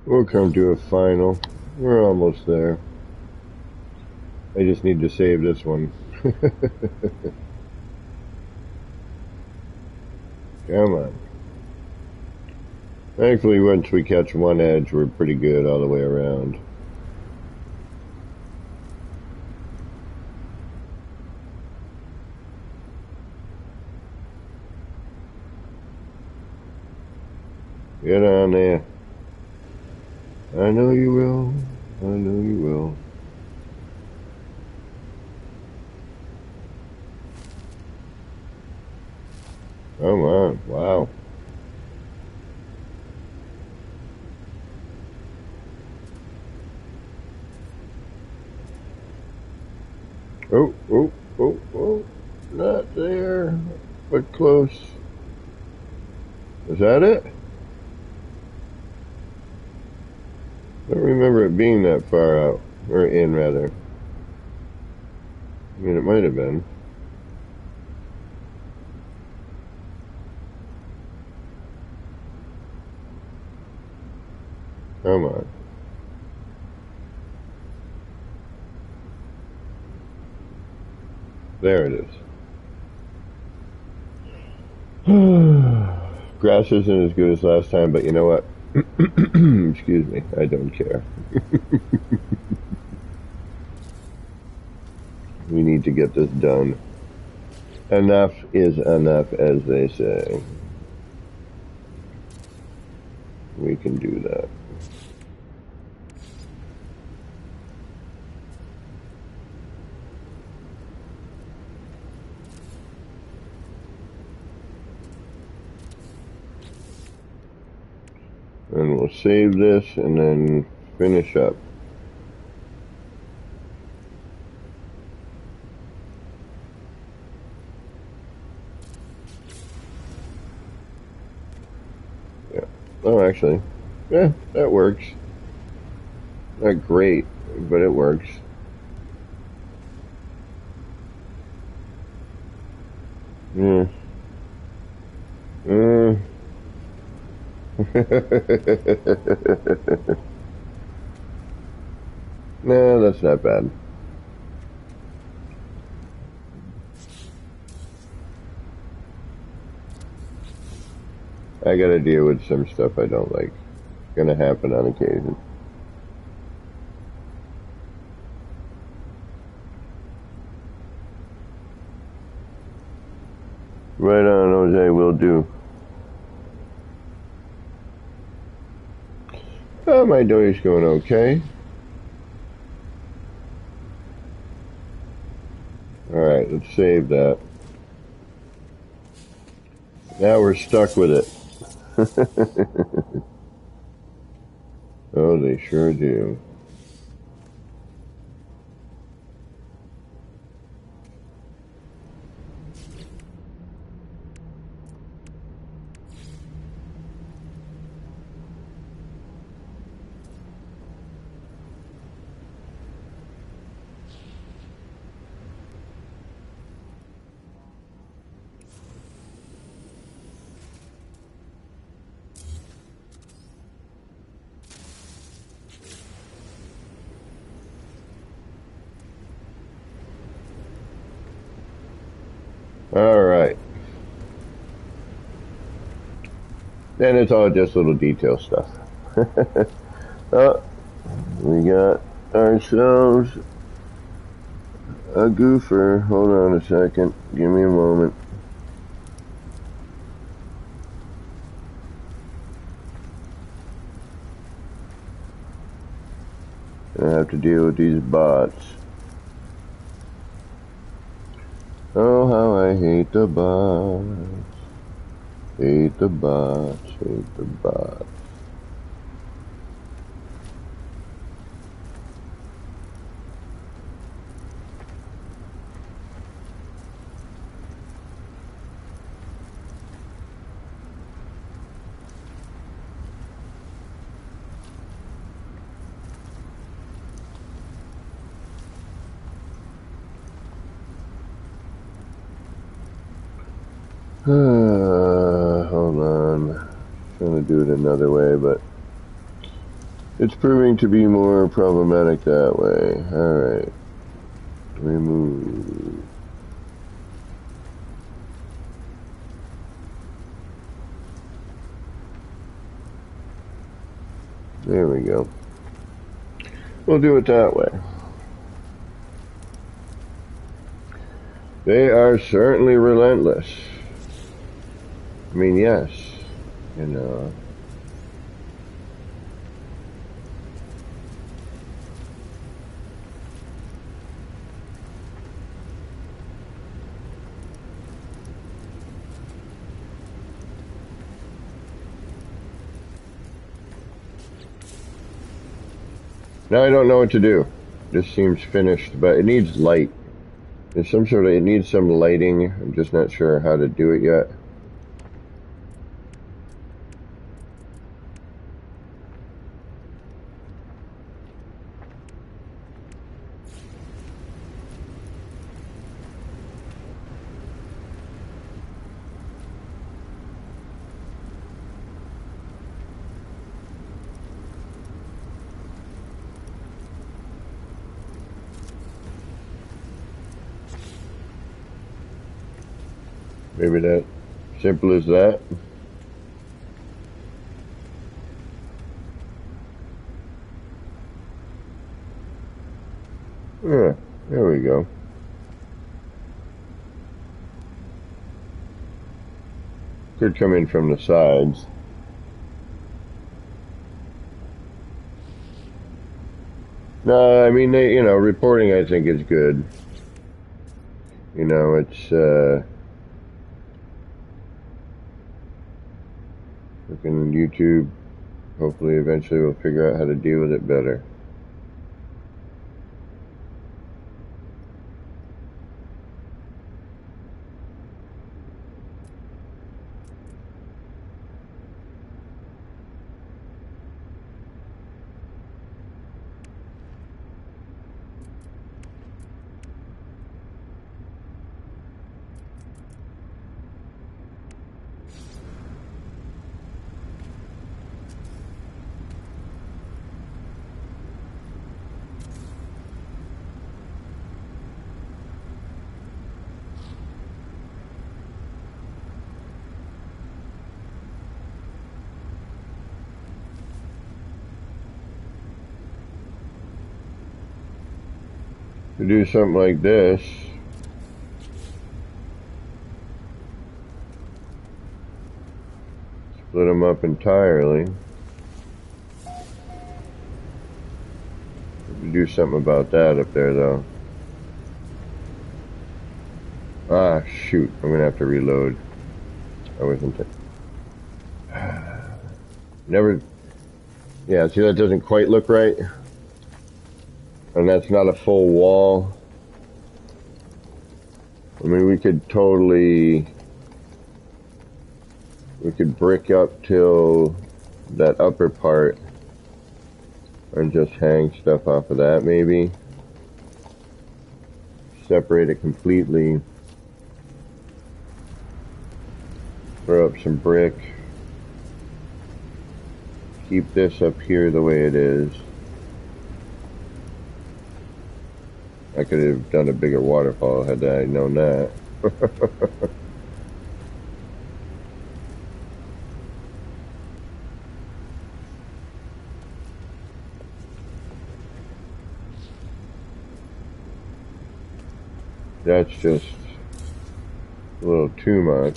We'll come to a final. We're almost there. I just need to save this one. Come on. Thankfully, once we catch one edge, we're pretty good all the way around. Get on there. I know you will. I know you will. Come on. Wow. Oh, oh, oh, oh. Not there, but close. Is that it? I don't remember it being that far out. Or in, rather. I mean, it might have been. Come on. There it is. Grass isn't as good as last time, but you know what? Excuse me. I don't care. We need to get this done. Enough is enough, as they say. We can do that. And we'll save this and then finish up. Yeah. Oh, actually, yeah, that works. Not great, but it works. Yeah. Nah, that's not bad. I gotta deal with some stuff I don't like. Gonna happen on occasion. Right on, Jose, will do. Oh, my day's going okay. Alright, let's save that. Now we're stuck with it. Oh, they sure do. Alright. And it's all just little detail stuff. Oh, we got ourselves a goofer. Hold on a second. Give me a moment. I have to deal with these bots. Oh, how I hate the bots. Hate the bots. Hate the bots. Hold on. I'm trying to do it another way, but it's proving to be more problematic that way. Alright. Remove. There we go. We'll do it that way. They are certainly relentless. I mean, yes, you know. Now I don't know what to do. This seems finished, but it needs light. There's some sort of, it needs some lighting. I'm just not sure how to do it yet. Maybe that simple as that. Yeah, there we go. Could come in from the sides. No, I mean, they, reporting I think is good. It's, looking on YouTube. Hopefully eventually we'll figure out how to deal with it better. To do something like this, split them up entirely. Do something about that up there, though. Ah, shoot. I'm going to have to reload. I wasn't... Never... Yeah, see, that doesn't quite look right. And that's not a full wall. I mean, we could totally... We could brick up till that upper part and just hang stuff off of that, maybe. Separate it completely. Throw up some brick. Keep this up here the way it is. I could have done a bigger waterfall had I known that. That's just a little too much.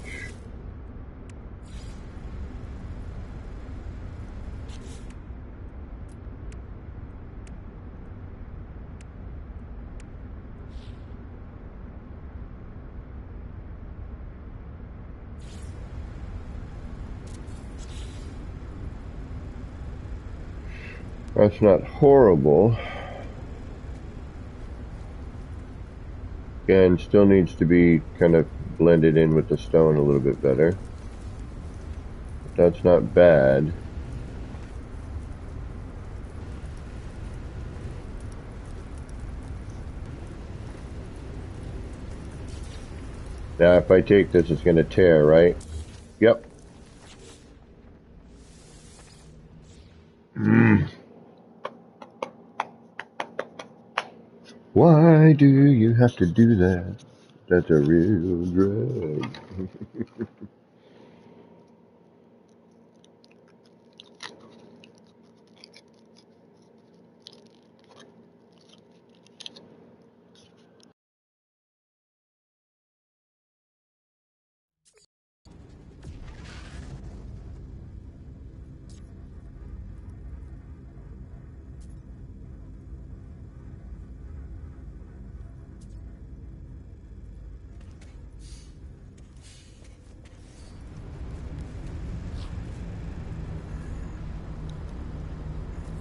That's not horrible. Again, still needs to be kind of blended in with the stone a little bit better. But that's not bad. Now, if I take this, it's going to tear, right? Yep. Why do you have to do that? That's a real drag.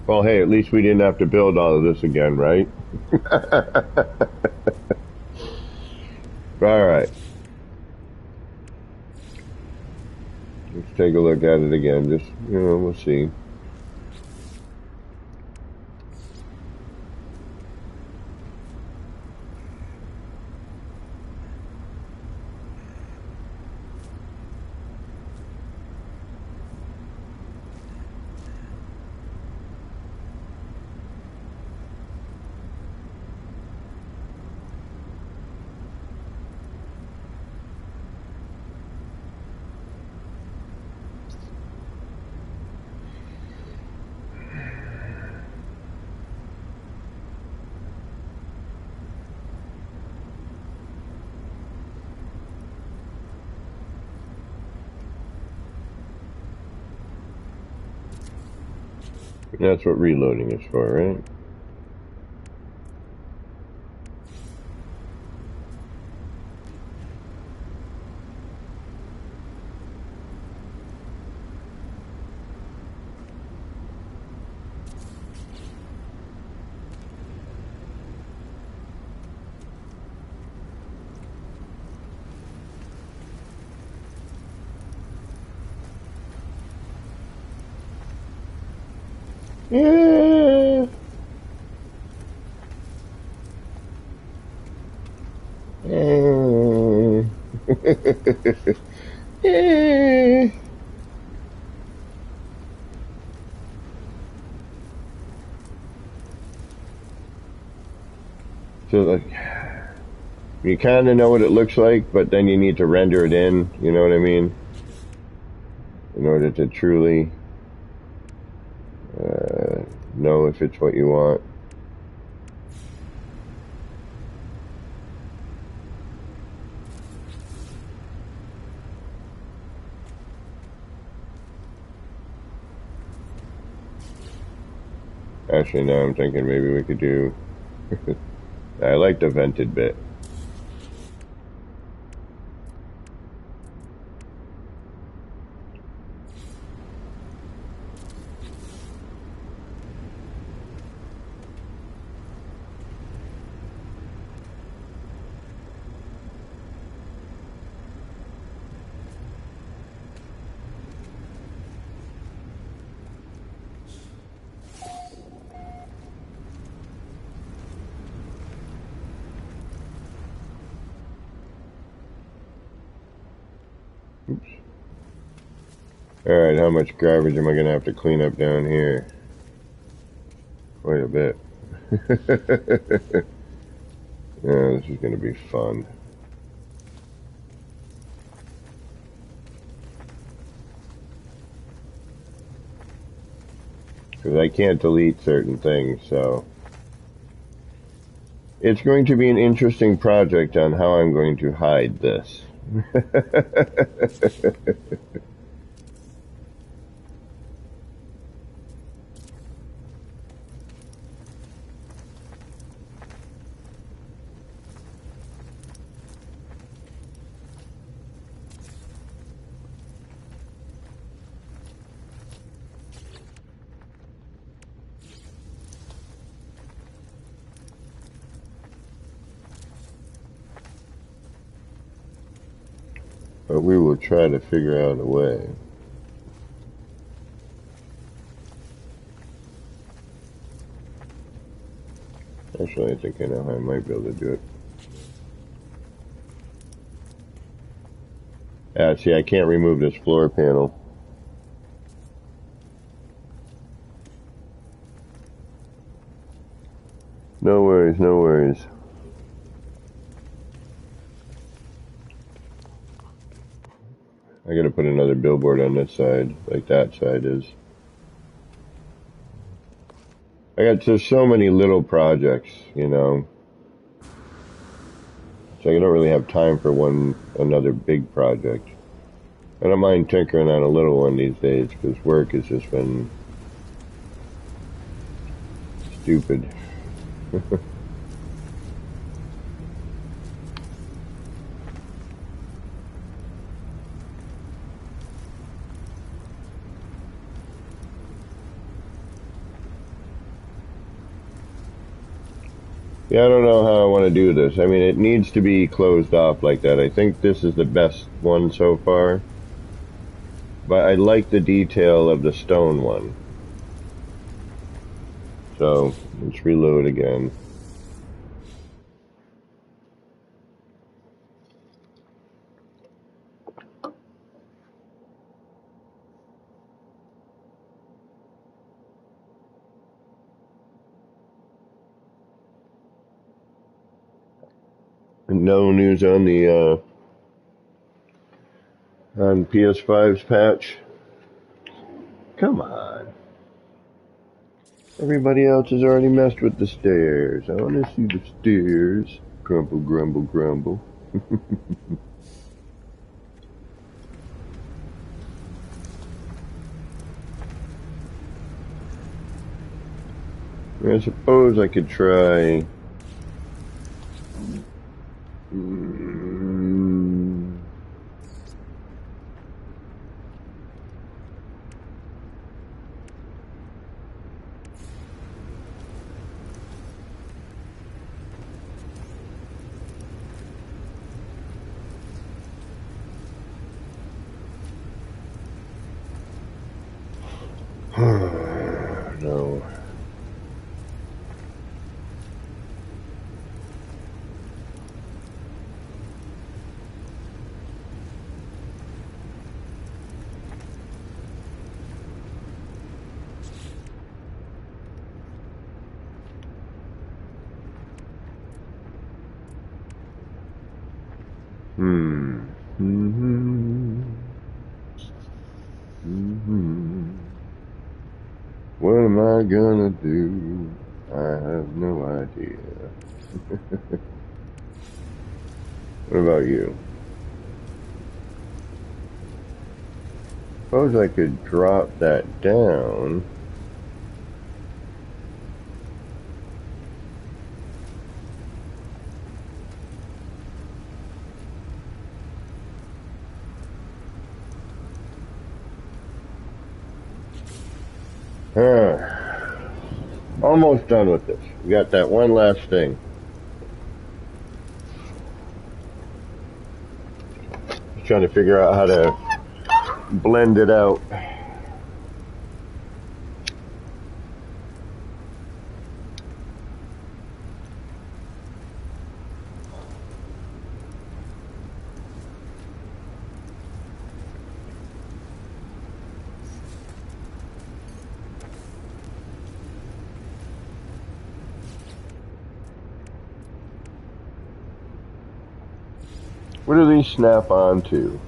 Well, hey, at least we didn't have to build all of this again, right? All right. Let's take a look at it again. Just, we'll see. That's what reloading is for, right? Yeah. Yeah. So, like, you kind of know what it looks like, but then you need to render it in, you know what I mean? In order to truly know if it's what you want. Actually, now I'm thinking maybe we could do... I like the vented bit. Oops. Alright, how much garbage am I going to have to clean up down here? Quite a bit. Yeah, this is going to be fun. Because I can't delete certain things, so... It's going to be an interesting project on how I'm going to hide this. But we will try to figure out a way. Actually, I think I know how I might be able to do it. See, I can't remove this floor panel. No worries, no worries. I gotta put another billboard on this side, like that side is. There's so many little projects, so I don't really have time for another big project. I don't mind tinkering on a little one these days, because work has just been stupid. Yeah, I don't know how I want to do this. I mean, it needs to be closed off like that. I think this is the best one so far. But I like the detail of the stone one. So, let's reload again. No news on the on PS5's patch. Come on. Everybody else has already messed with the stairs. I want to see the stairs. Grumble, grumble, grumble. I suppose I could try. No. What am I gonna do? I have no idea. What about you? Suppose I could drop that down. Almost done with this. We got that one last thing. Just trying to figure out how to blend it out. What do these snap onto?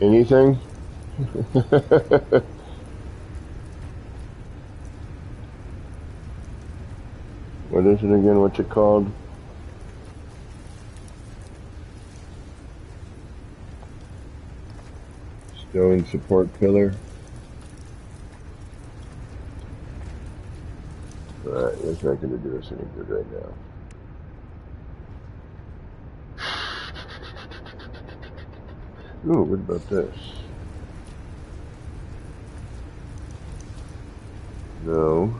Anything? What is it again? What's it called? Stone support pillar. Alright, that's not going to do us any good right now. Ooh, what about this? No.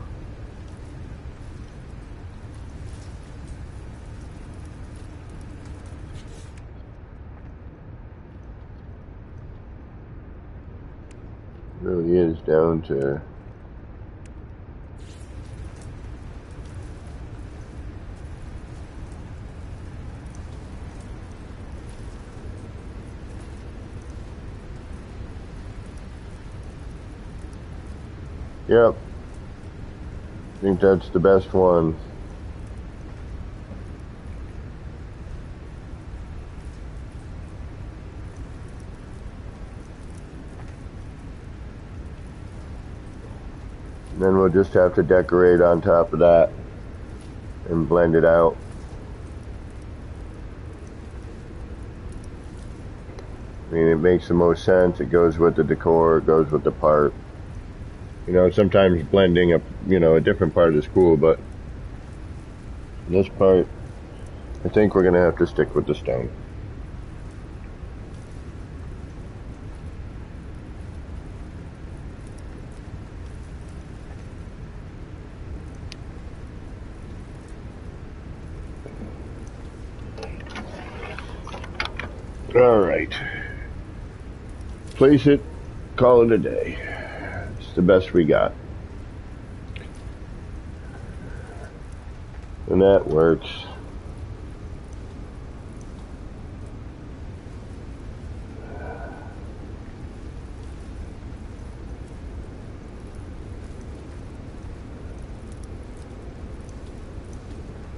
It really is down to Yep. I think that's the best one. Then we'll just have to decorate on top of that and blend it out. I mean, it makes the most sense. It goes with the decor, it goes with the part. You know, sometimes blending a different part is cool, but this part, I think we're going to have to stick with the stone. Alright. Place it, call it a day. It's the best we got. And that works.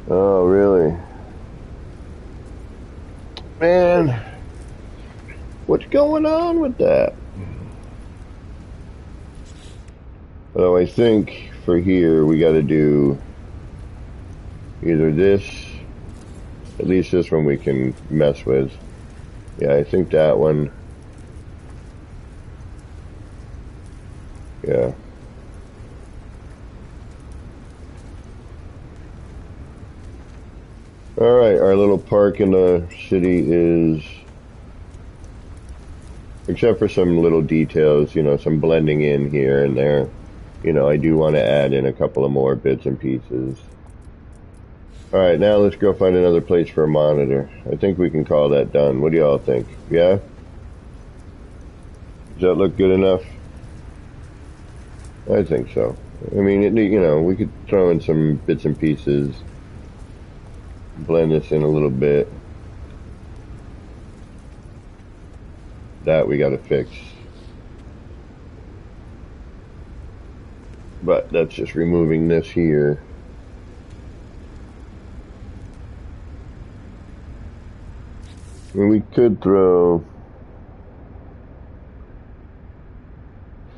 Oh, really? Man, what's going on with that? Although I think for here we got to do either this, at least this one we can mess with. Yeah, I think that one. Yeah. Alright, our little park in the city is, except for some little details, you know, some blending in here and there. You know, I do want to add in a couple of more bits and pieces. Alright, now let's go find another place for a monitor. I think we can call that done. What do y'all think? Yeah? Does that look good enough? I think so. I mean, you know, we could throw in some bits and pieces, blend this in a little bit. That we gotta fix. But that's just removing this here. I mean, we could throw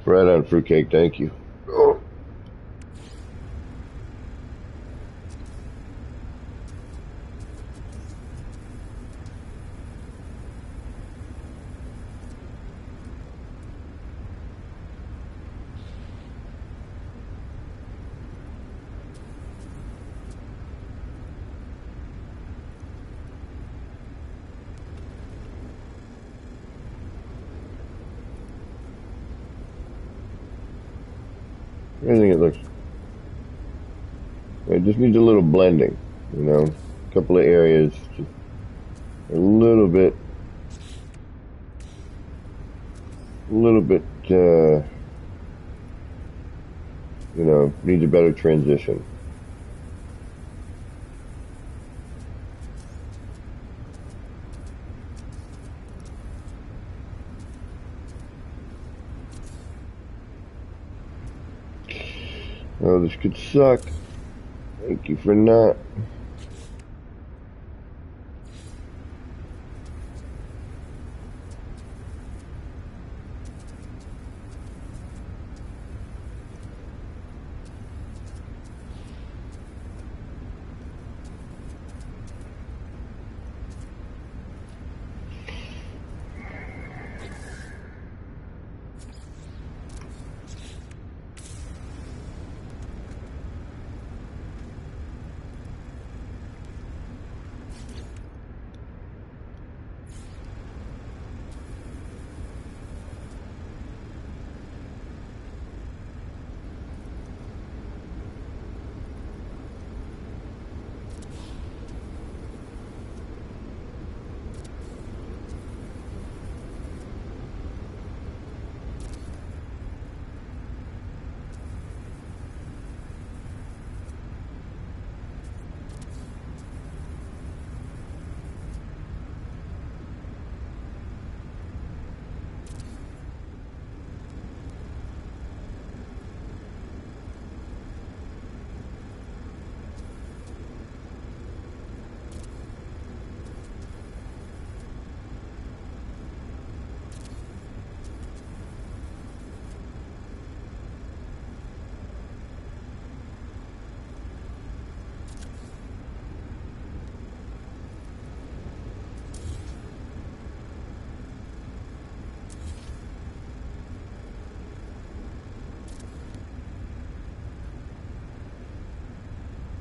right on fruitcake, thank you. Oh. I think it looks. It just needs a little blending, you know. A couple of areas, just a little bit, you know, needs a better transition. Oh, this could suck. Thank you for not.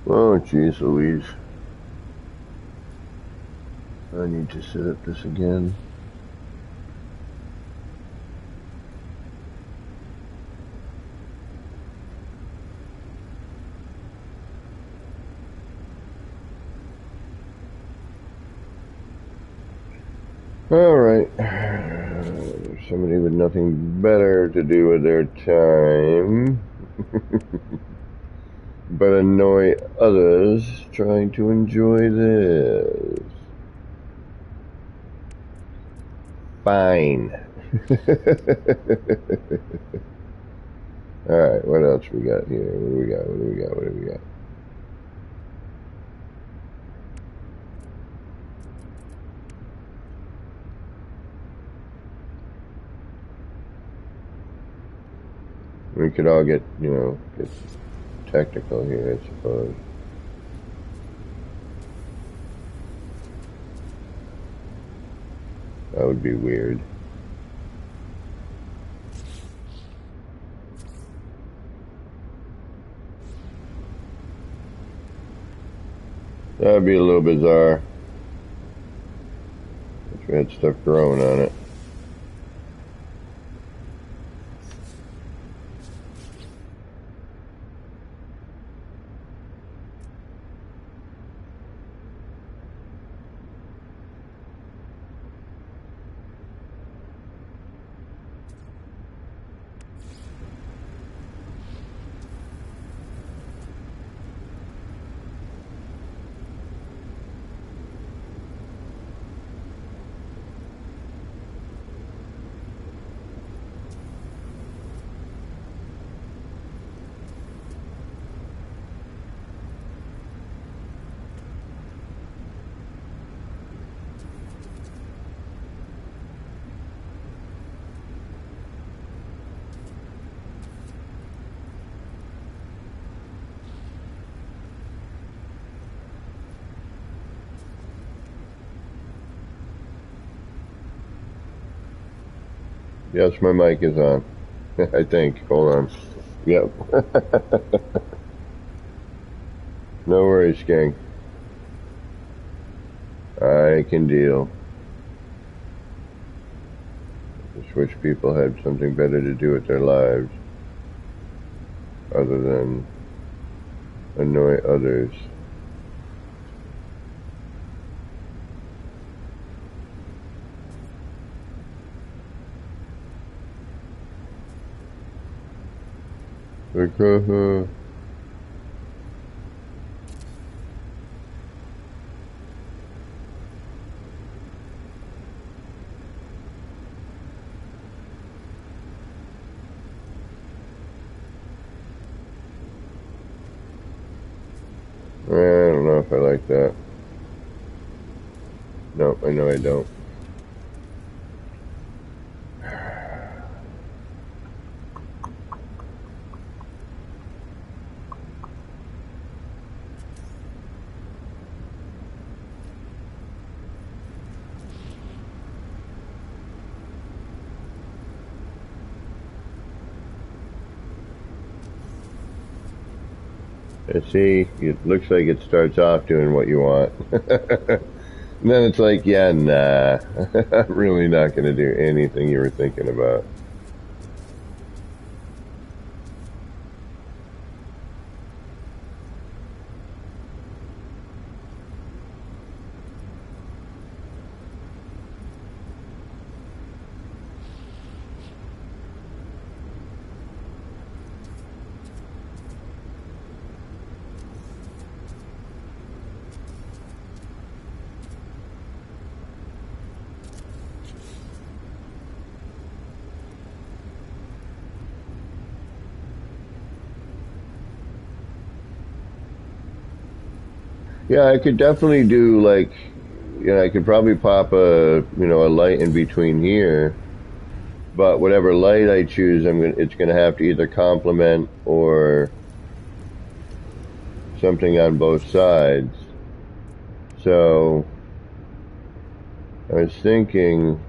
Oh, jeez Louise. I need to set up this again. Alright. Somebody with nothing better to do with their time but annoy others trying to enjoy this. Fine. Alright, what else we got here? What do we got? What do we got? What do we got? We could all get, get technical here, I suppose. That would be weird. That would be a little bizarre. If we had stuff growing on it. Yes, my mic is on. I think. Hold on. Yep. No worries, gang. I can deal. Just wish people had something better to do with their lives other than annoy others. Like, I don't know if I like that. No, I know I don't. See, it looks like it starts off doing what you want. And then it's like, yeah, nah, I'm really not going to do anything you were thinking about. Yeah, I could definitely do like, I could probably pop a light in between here, but whatever light I choose, it's gonna have to either complement or something on both sides. So I was thinking,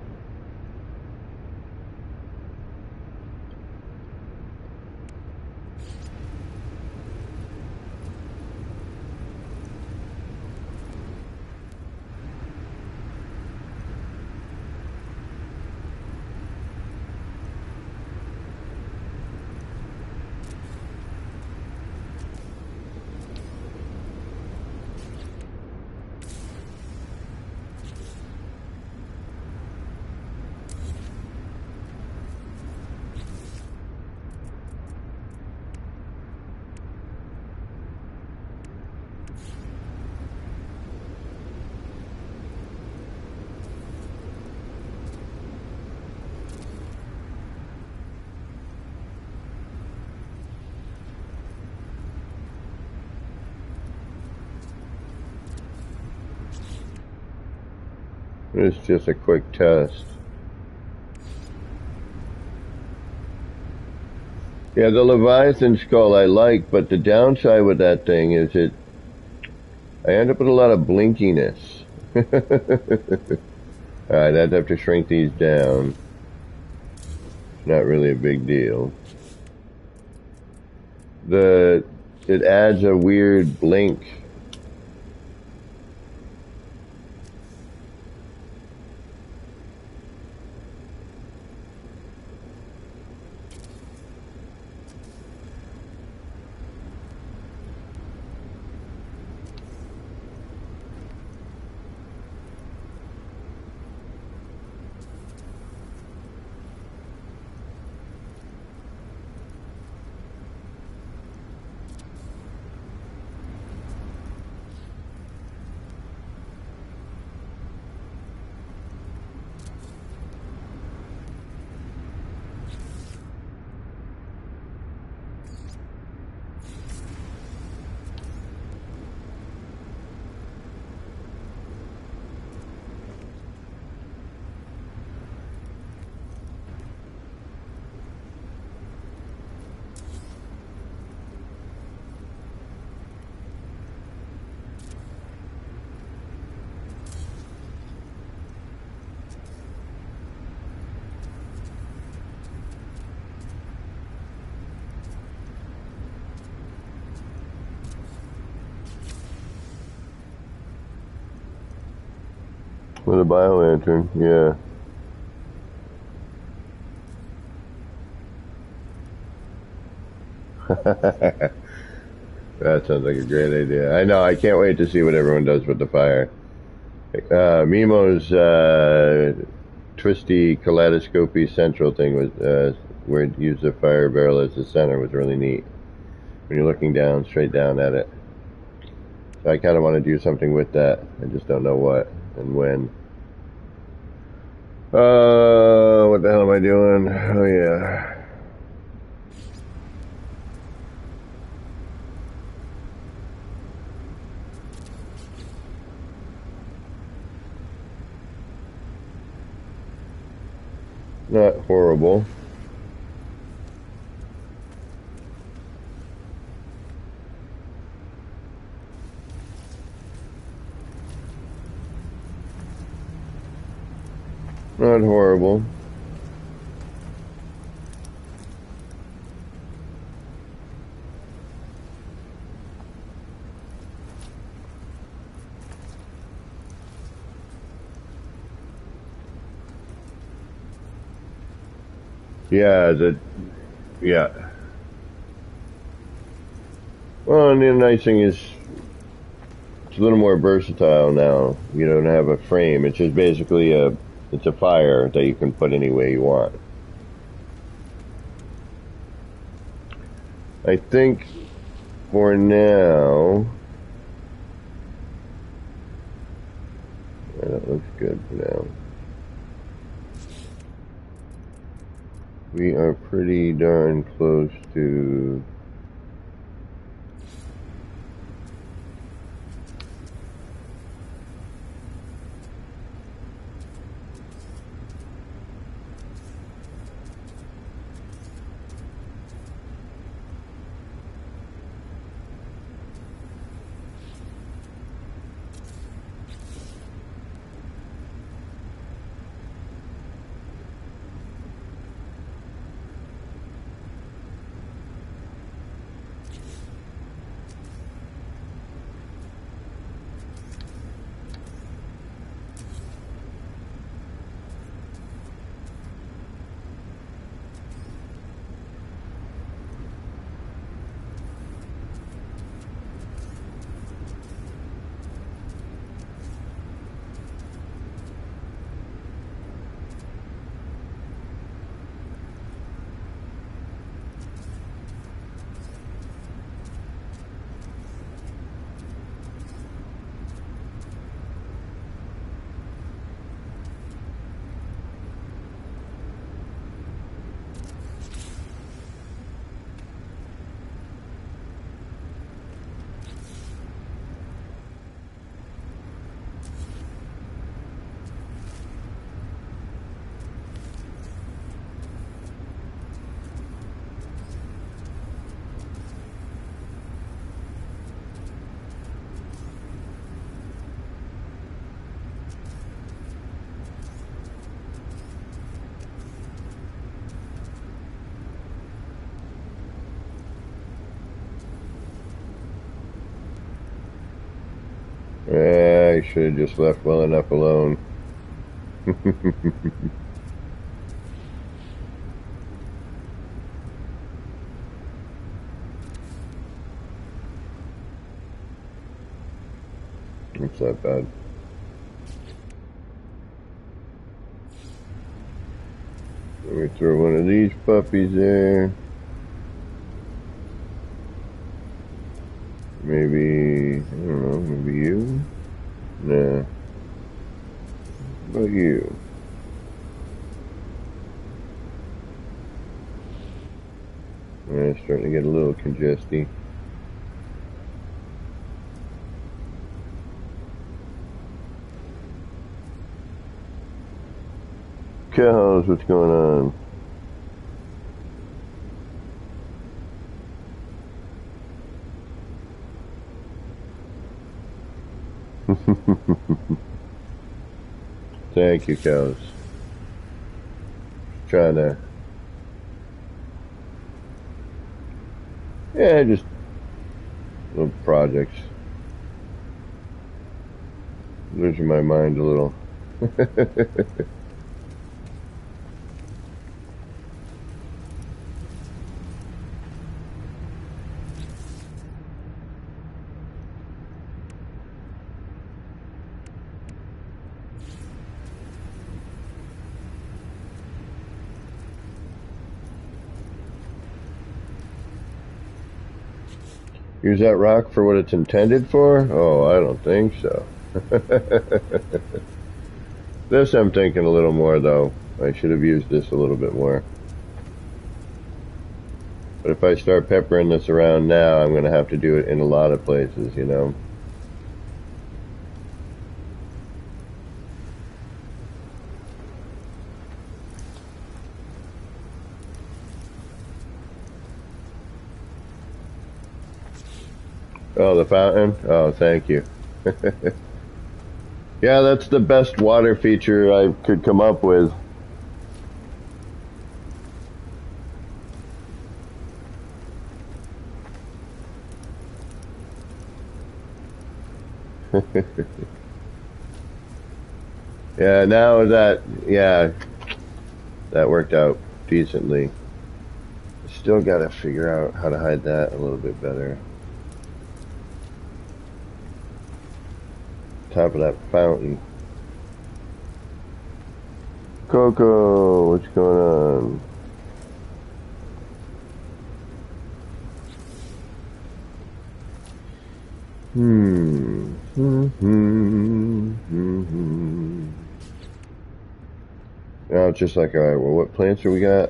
It's just a quick test. Yeah, the Leviathan skull I like, but the downside with that thing is I end up with a lot of blinkiness. Alright, I'd have to shrink these down. It's not really a big deal. It adds a weird blink. With a bio-lantern, yeah. That sounds like a great idea. I know, I can't wait to see what everyone does with the fire. Mimo's twisty, kaleidoscopy central thing was where it used the fire barrel as the center was really neat. When you're looking down, straight down at it. So I kind of want to do something with that. I just don't know what and when. What the hell am I doing? Oh yeah. Not horrible. Not horrible. Yeah, yeah. Well, and the nice thing is it's a little more versatile now. You don't have a frame. It's just basically it's a fire that you can put any way you want. I think for now, that looks good for now. We are pretty darn close to I should have just left well enough alone. It's not bad. Let me throw one of these puppies there. Maybe, I don't know, maybe you? Nah. How about you? It's starting to get a little congesty. Cows, what's going on? Thank you, cows. Trying to, yeah, just little projects. Losing my mind a little. Use that rock for what it's intended for? Oh, I don't think so. This I'm thinking a little more, though. I should have used this a little bit more. But if I start peppering this around now, I'm going to have to do it in a lot of places, you know? Oh, the fountain? Oh, thank you. Yeah, that's the best water feature I could come up with. Yeah, now that, yeah, that worked out decently. Still got to figure out how to hide that a little bit better. Top of that fountain. Coco, what's going on? Now it's just like, all right, well, what plants do we got?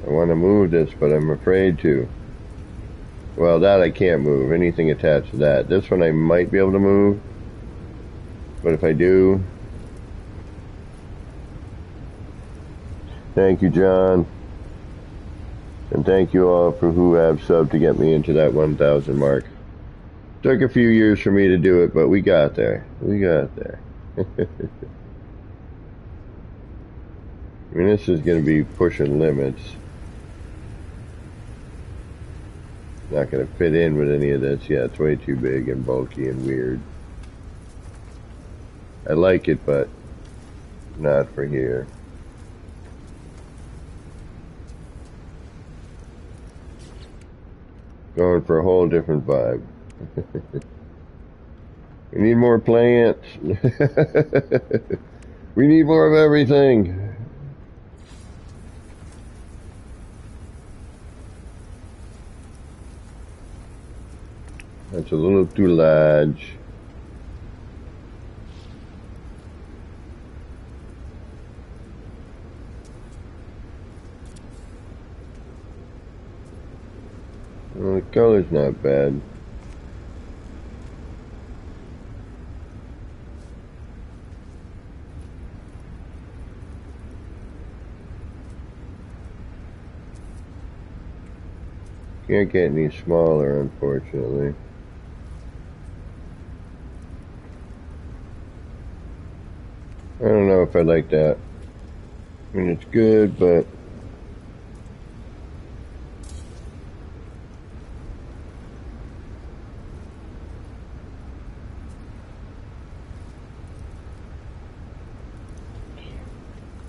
I want to move this, but I'm afraid to. Well, that I can't move. Anything attached to that. This one I might be able to move. But if I do... Thank you, John. And thank you all for who have subbed to get me into that 1,000 mark. Took a few years for me to do it, but we got there. We got there. I mean, this is going to be pushing limits. Not going to fit in with any of this. Yeah, it's way too big and bulky and weird. I like it, but not for here. Going for a whole different vibe. We need more plants. We need more of everything. That's a little too large. Well, the color's not bad. Can't get any smaller, unfortunately. I don't know if I like that. I mean, it's good, but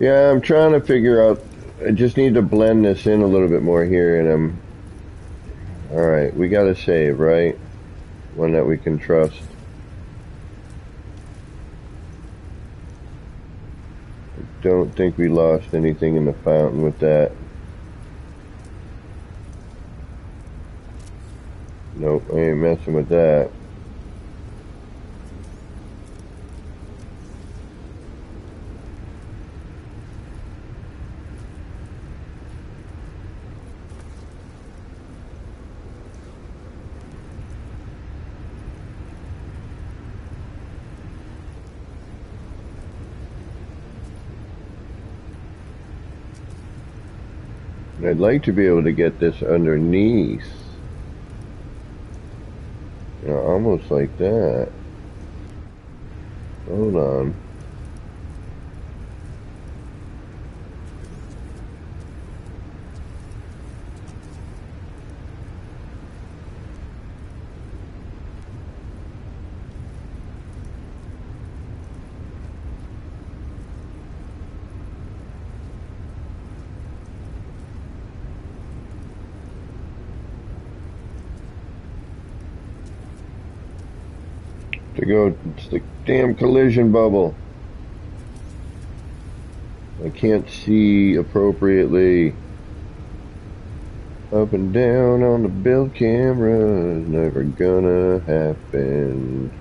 yeah, I'm trying to figure out. I just need to blend this in a little bit more here, and I'm all right. We got to save, right? One that we can trust. Don't think we lost anything in the fountain with that. Nope, I ain't messing with that. I'd like to be able to get this underneath. You know, almost like that. Hold on. To go, it's the damn collision bubble. I can't see appropriately. Up and down on the build camera is never gonna happen.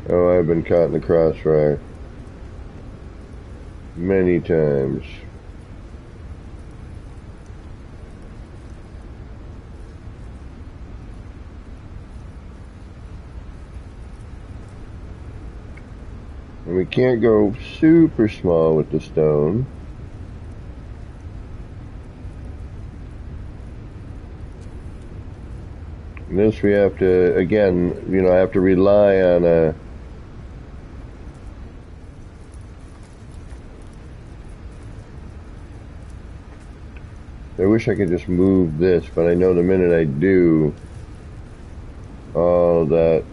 Oh, I've been caught in the crossfire many times. And we can't go super small with the stone. And this we have to, again, you know, I have to rely on a I wish I could just move this, but I know the minute I do, all that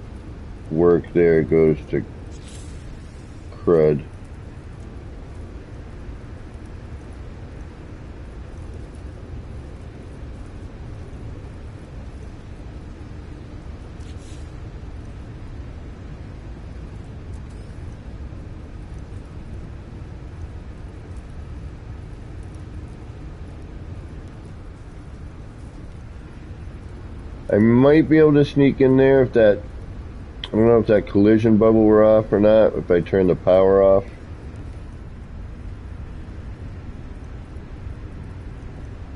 work there goes to crud. I might be able to sneak in there if that, I don't know if that collision bubble were off or not, if I turn the power off.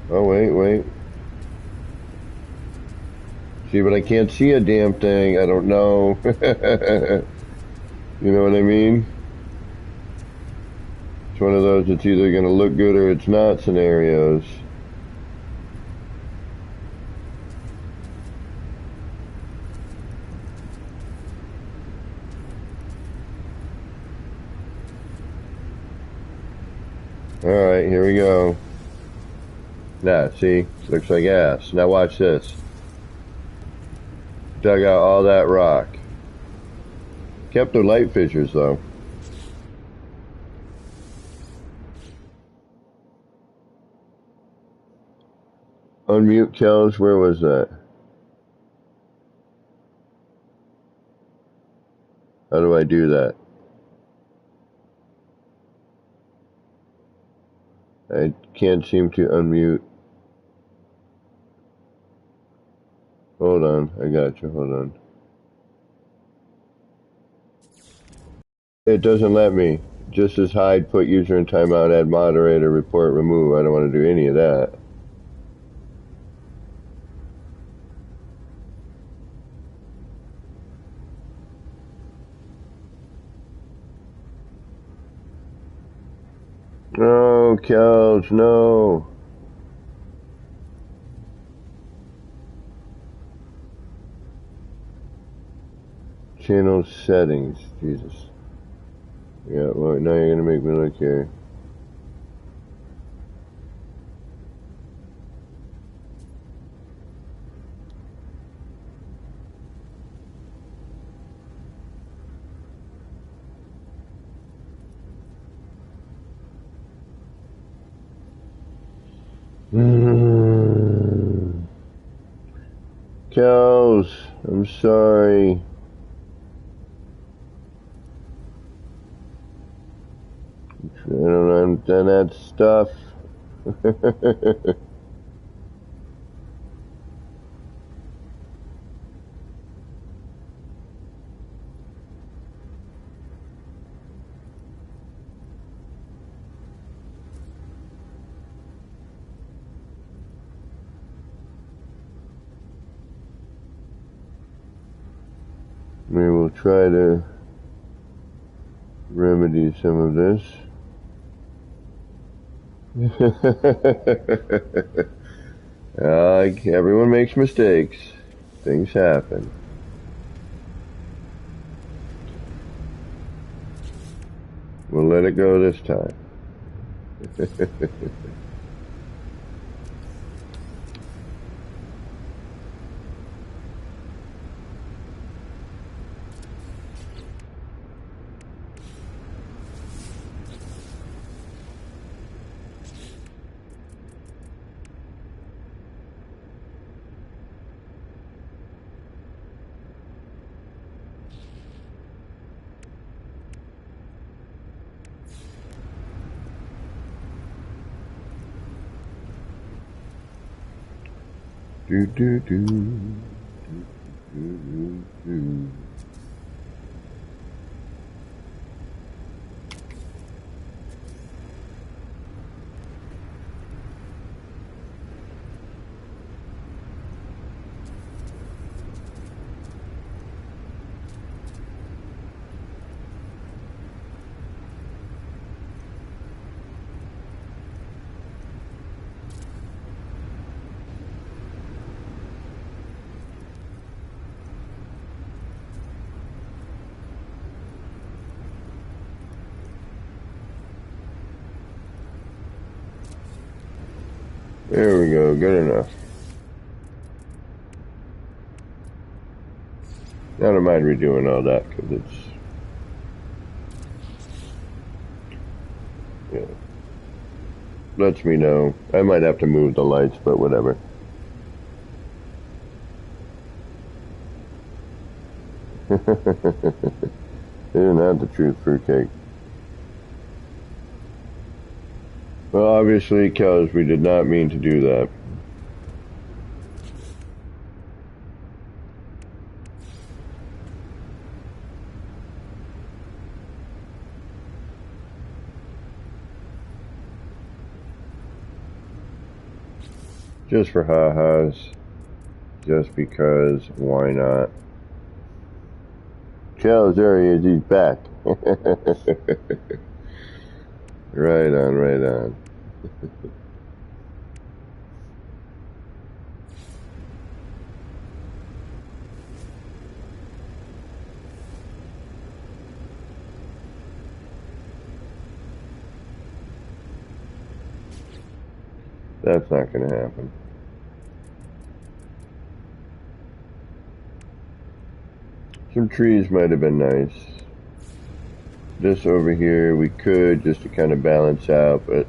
Oh, wait. See, but I can't see a damn thing. I don't know. You know what I mean? It's one of those, it's either going to look good or it's not scenarios. Alright, here we go. Now, see? Looks like ass. Now watch this. Dug out all that rock. Kept the light fissures, though. Unmute kills, where was that? How do I do that? I can't seem to unmute. Hold on, I got you, hold on. It doesn't let me. Just as hide, put user in timeout, add moderator, report, remove. I don't want to do any of that. No, cows, no. Channel settings, Jesus. Yeah, well, now you're gonna make me look here. Cows, I'm sorry. I don't understand that stuff. We will try to remedy some of this. Everyone makes mistakes. Things happen. We'll let it go this time. Do do do do do. There we go, good enough. I don't mind redoing all that because it's, yeah, lets me know. I might have to move the lights, but whatever. Isn't that the truth, fruitcake? Well, obviously, cows, we did not mean to do that. Just for ha-has. Just because, why not? Cows, there he is, he's back. Right on, right on. That's not going to happen. Some trees might have been nice. This over here we could just to kind of balance out, but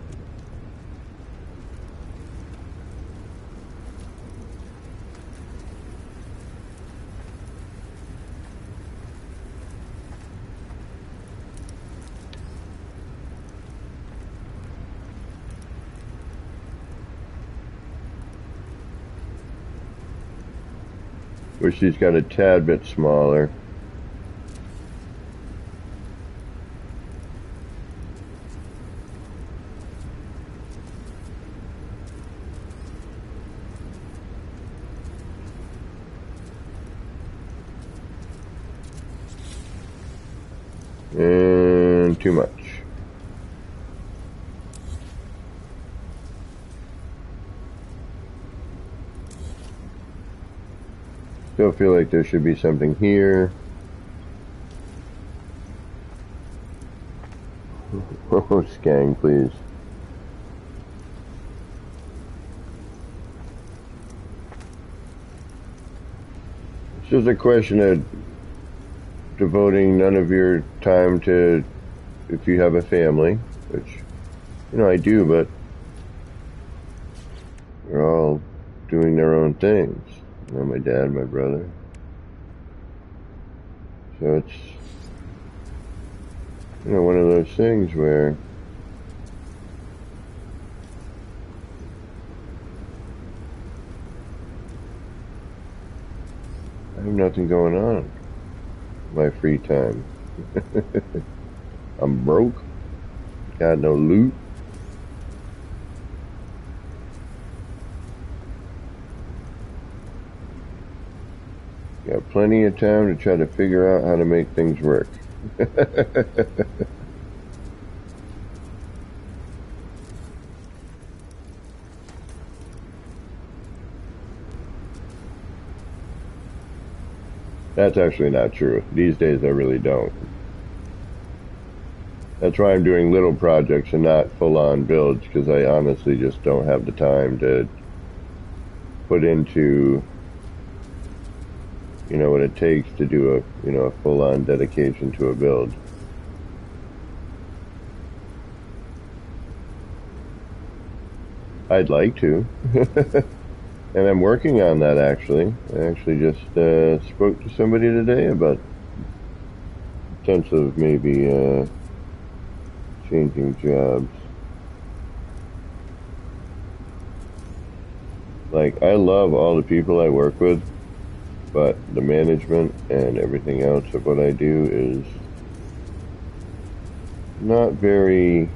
wish these got a tad bit smaller. And too much. Still feel like there should be something here. Oh, Skang, please. It's just a question of devoting none of your time to, if you have a family, which, I do, but they're all doing their own things. My dad, my brother. So it's, one of those things where I have nothing going on in my free time. I'm broke. Got no loot. Got plenty of time to try to figure out how to make things work. That's actually not true. These days I really don't. That's why I'm doing little projects and not full-on builds, because I honestly just don't have the time to put into, what it takes to do a full-on dedication to a build. I'd like to. And I'm working on that, actually. I actually just spoke to somebody today about potential of maybe changing jobs. Like, I love all the people I work with, but the management and everything else of what I do is not very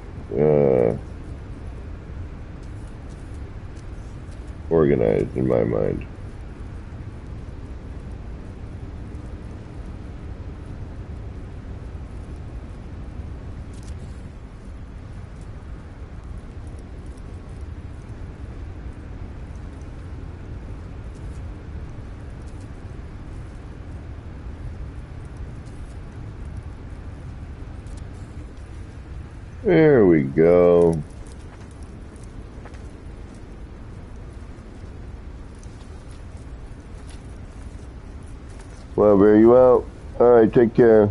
organized in my mind. There we go. Well, bear you out. All right, take care.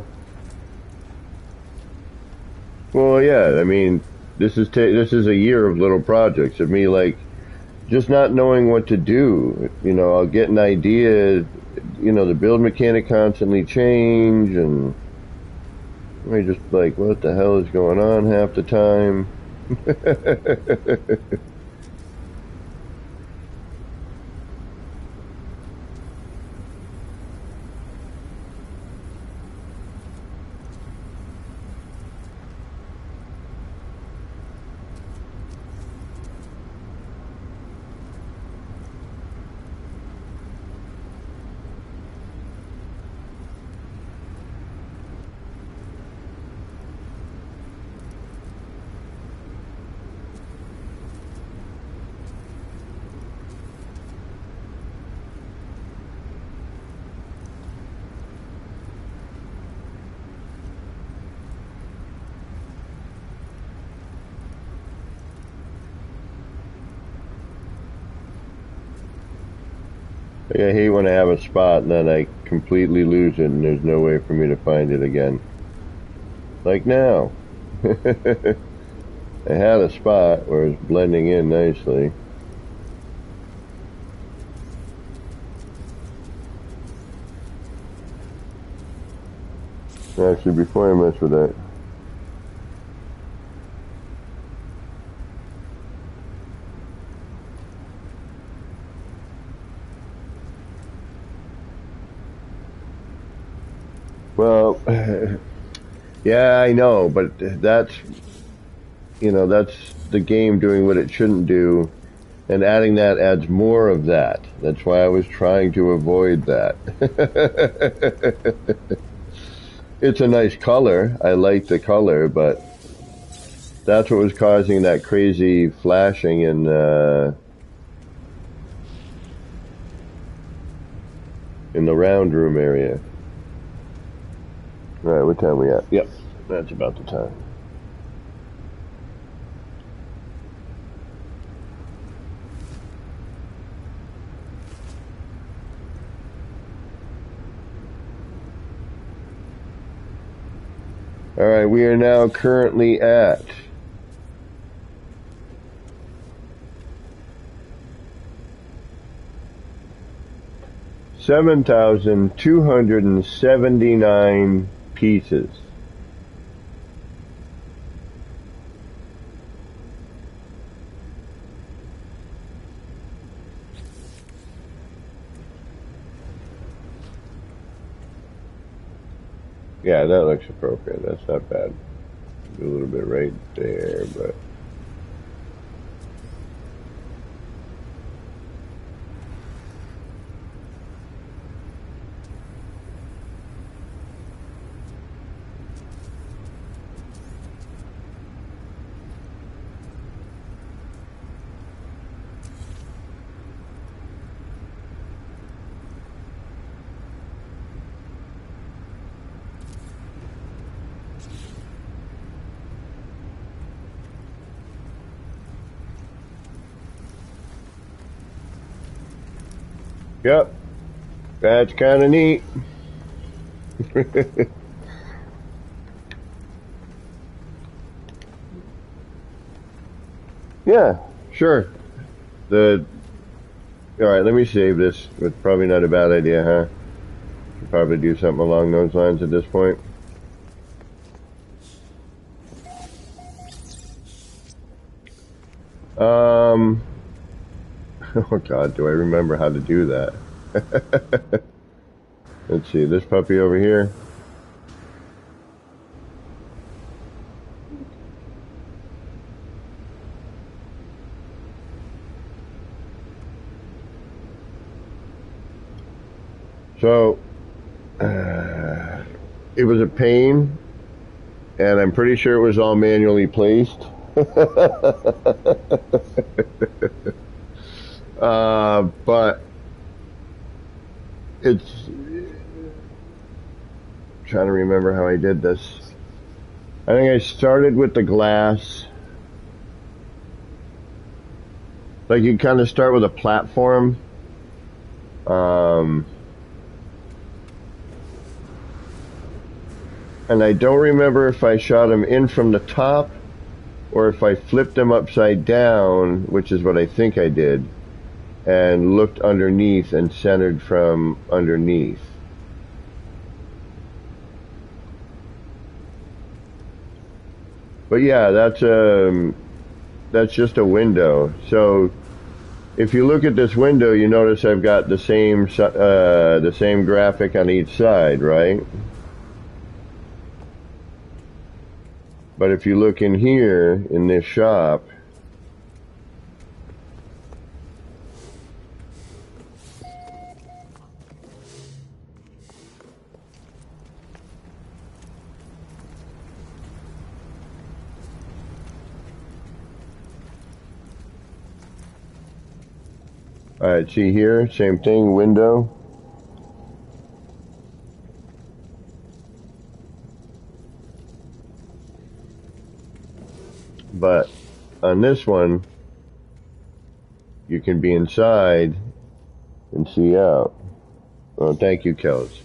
Well, yeah. I mean, this is a year of little projects of me, like, just not knowing what to do. I'll get an idea. The build mechanic constantly change, and I just like, what the hell is going on half the time? Like, I hate when I have a spot and then I completely lose it and there's no way for me to find it again. Like now. I had a spot where it was blending in nicely. Actually, before I mess with that, well, yeah, I know, but that's the game doing what it shouldn't do, and adding that adds more of that. That's why I was trying to avoid that. It's a nice color. I like the color, but that's what was causing that crazy flashing and in the round room area. All right, what time we at? Yep, that's about the time. All right, we are now currently at 7,279 pieces. Yeah, that looks appropriate. That's not bad. Do a little bit right there, but yep, that's kind of neat. Yeah, sure. The All right, let me save this. It's probably not a bad idea, huh? Should probably do something along those lines at this point. Um, oh God, do I remember how to do that? Let's see, this puppy over here. So, it was a pain, and I'm pretty sure it was all manually placed. But it's trying to remember how I did this. I think I started with the glass. Like you kind of start with a platform. Um, and I don't remember if I shot him in from the top or if I flipped him upside down, which is what I think I did, and looked underneath and centered from underneath. But yeah, that's just a window. So if you look at this window, you notice I've got the same graphic on each side, right? But if you look in here in this shop, all right, see here, same thing, window. But on this one, you can be inside and see out. Well, thank you, Kels.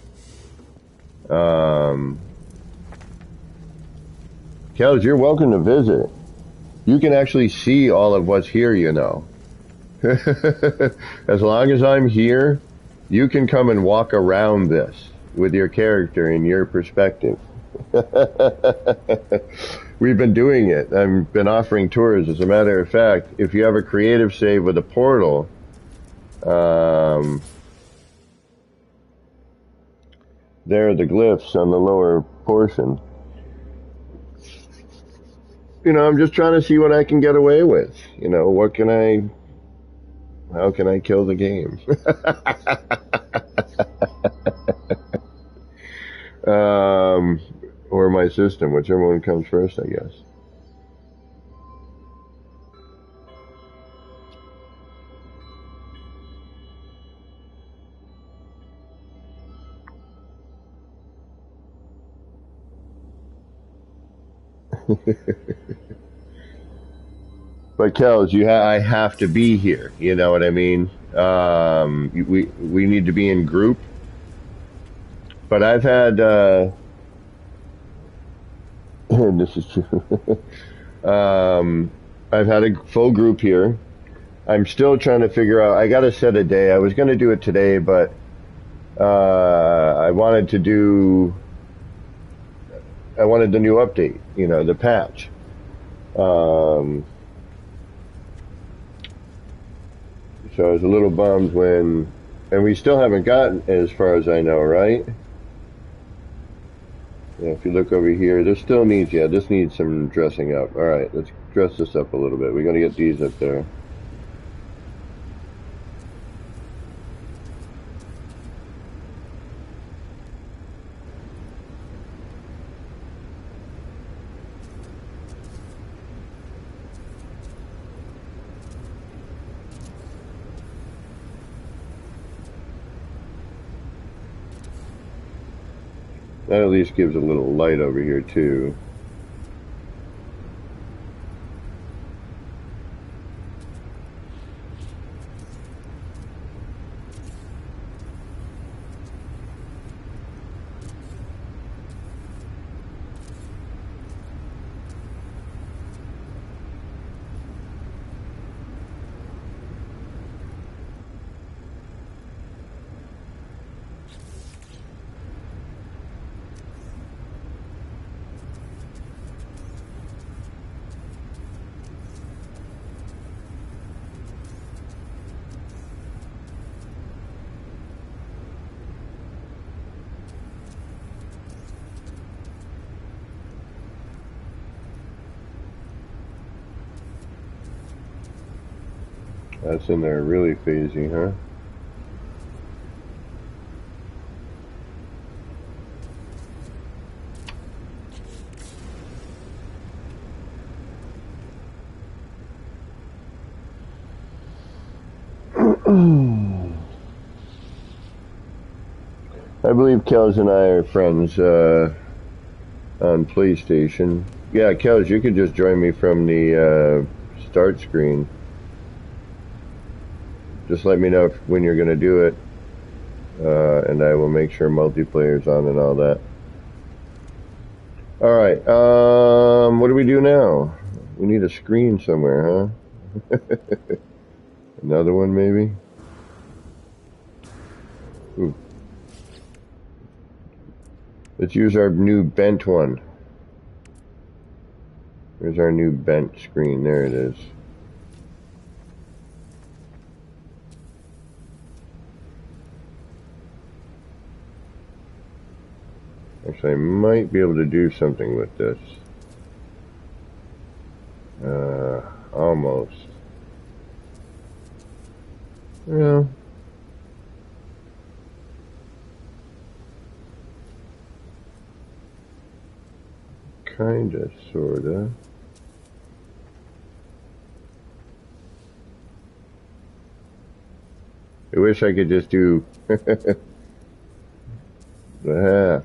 Kels, you're welcome to visit. You can actually see all of what's here, you know. As long as I'm here, you can come and walk around this with your character and your perspective. We've been doing it. I've been offering tours. As a matter of fact, if you have a creative save with a portal, there are the glyphs on the lower portion. You know, I'm just trying to see what I can get away with. You know, how can I kill the game? um, or my system, whichever one comes first, I guess. But Kels, I have to be here. You know what I mean? We need to be in group. But I've had this is true. um, I've had a full group here. I'm still trying to figure out. I got to set a day. I was going to do it today, but I wanted to do. I wanted the new update. You know, the patch. Um, so I was a little bummed when, and we still haven't gotten as far as I know, right? Yeah, if you look over here, this still needs, yeah, this needs some dressing up. All right, let's dress this up a little bit. We're gonna get these up there. That at least gives a little light over here too. That's in there really phasing, huh? I believe Kels and I are friends on PlayStation. Yeah, Kels, you could just join me from the start screen. Just let me know when you're going to do it, and I will make sure multiplayer's on and all that. All right, what do we do now? We need a screen somewhere, huh? Another one, maybe? Ooh. Let's use our new bent one. There's our new bent screen. There it is. Actually, I might be able to do something with this. Almost. Well, kinda, sorta. I wish I could just do the half.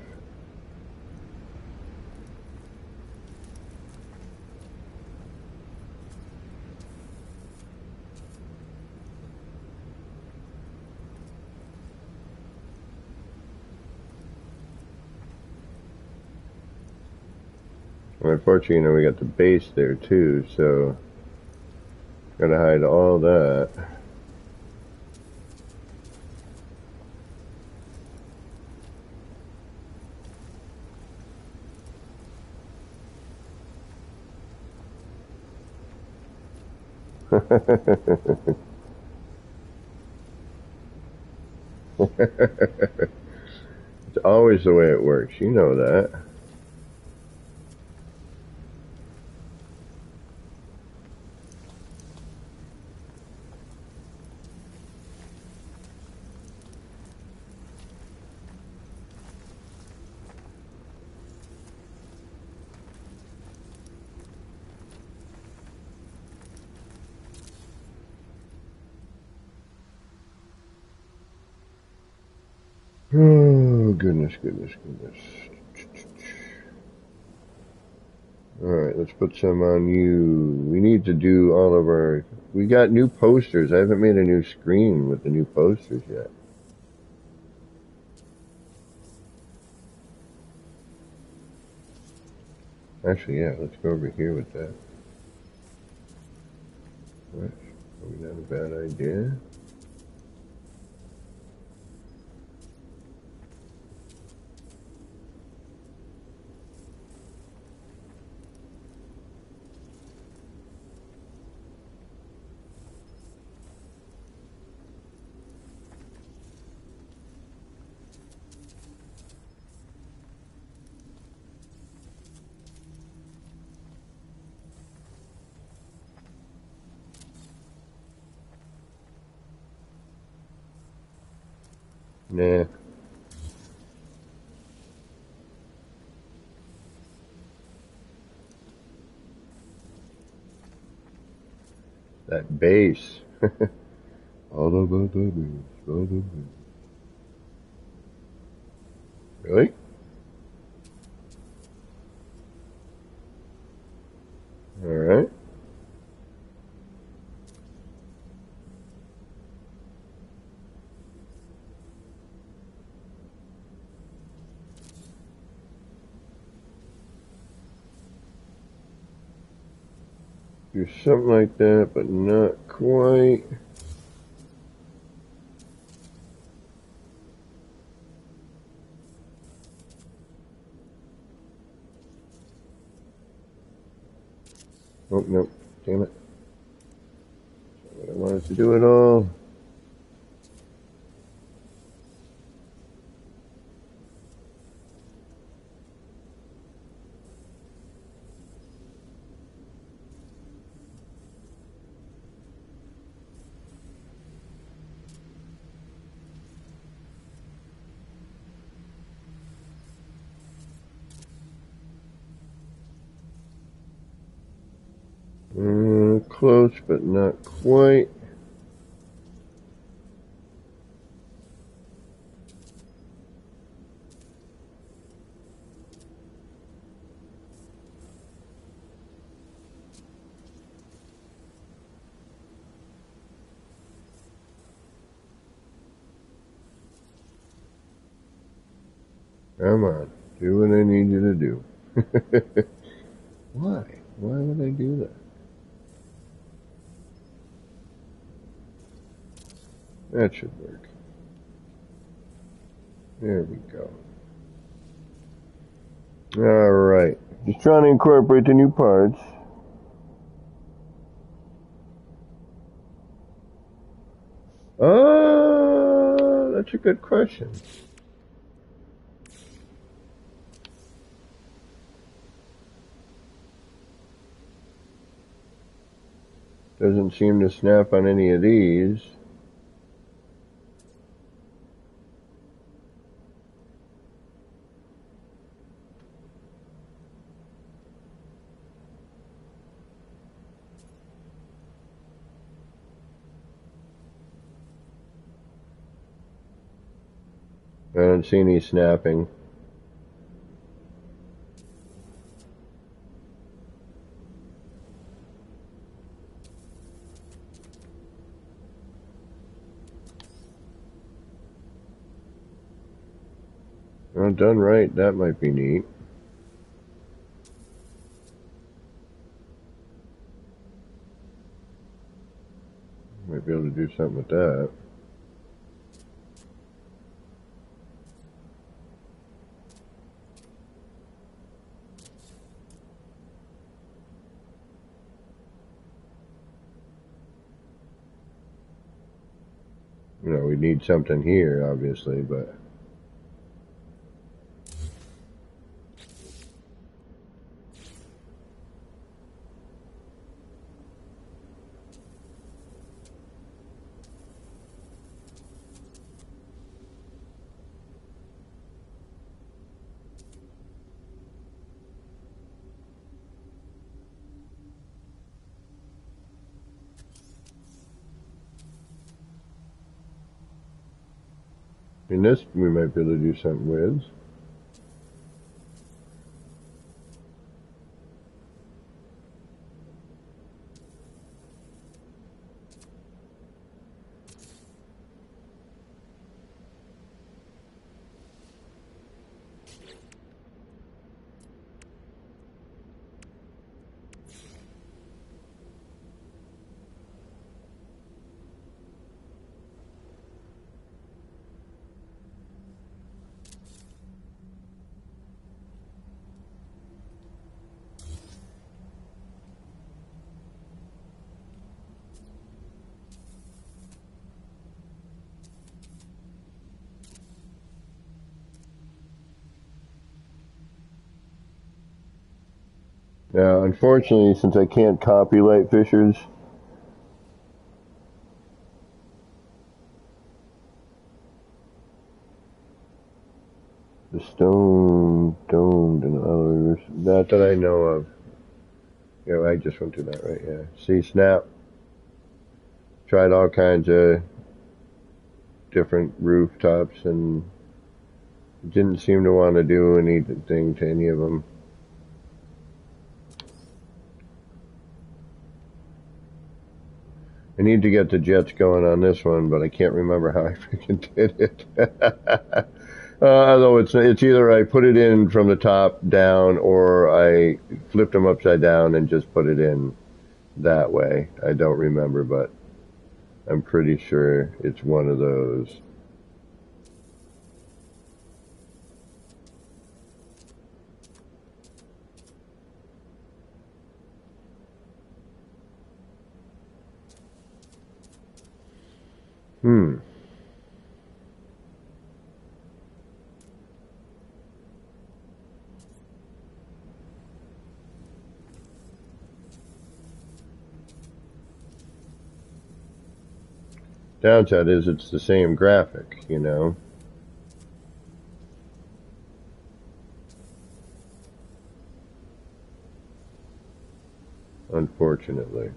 Unfortunately, you know, we got the base there too, so gotta hide all that. It's always the way it works, you know that. Oh, goodness, goodness, goodness. Alright, let's put some on you. We need to do all of our... We got new posters. I haven't made a new screen with the new posters yet. Actually, yeah, let's go over here with that. That's probably not a bad idea. Nah. That bass. All about the bass. All the bass. Really? Alright. Do something like that, but not quite. Oh, no. Damn it. I wanted to do it all. Close, but not quite. Come on. Do what I need you to do. Why? Why would I do that? That should work. There we go. Alright. Just trying to incorporate the new parts. That's a good question. Doesn't seem to snap on any of these. I don't see any snapping. Well, done right, that might be neat. Might be able to do something with that. You know, we need something here, obviously, but... In this, we might be able to do something with. Now, unfortunately, since I can't copy light fissures, the stone domed and others, not that I know of. Yeah, I just went through that, right? Yeah. See, snap. Tried all kinds of different rooftops and didn't seem to want to do anything to any of them. I need to get the jets going on this one, but I can't remember how I freaking did it. Although it's either I put it in from the top down or I flipped them upside down and just put it in that way. I don't remember, but I'm pretty sure it's one of those. Hmm. Downside is it's the same graphic, you know. Unfortunately.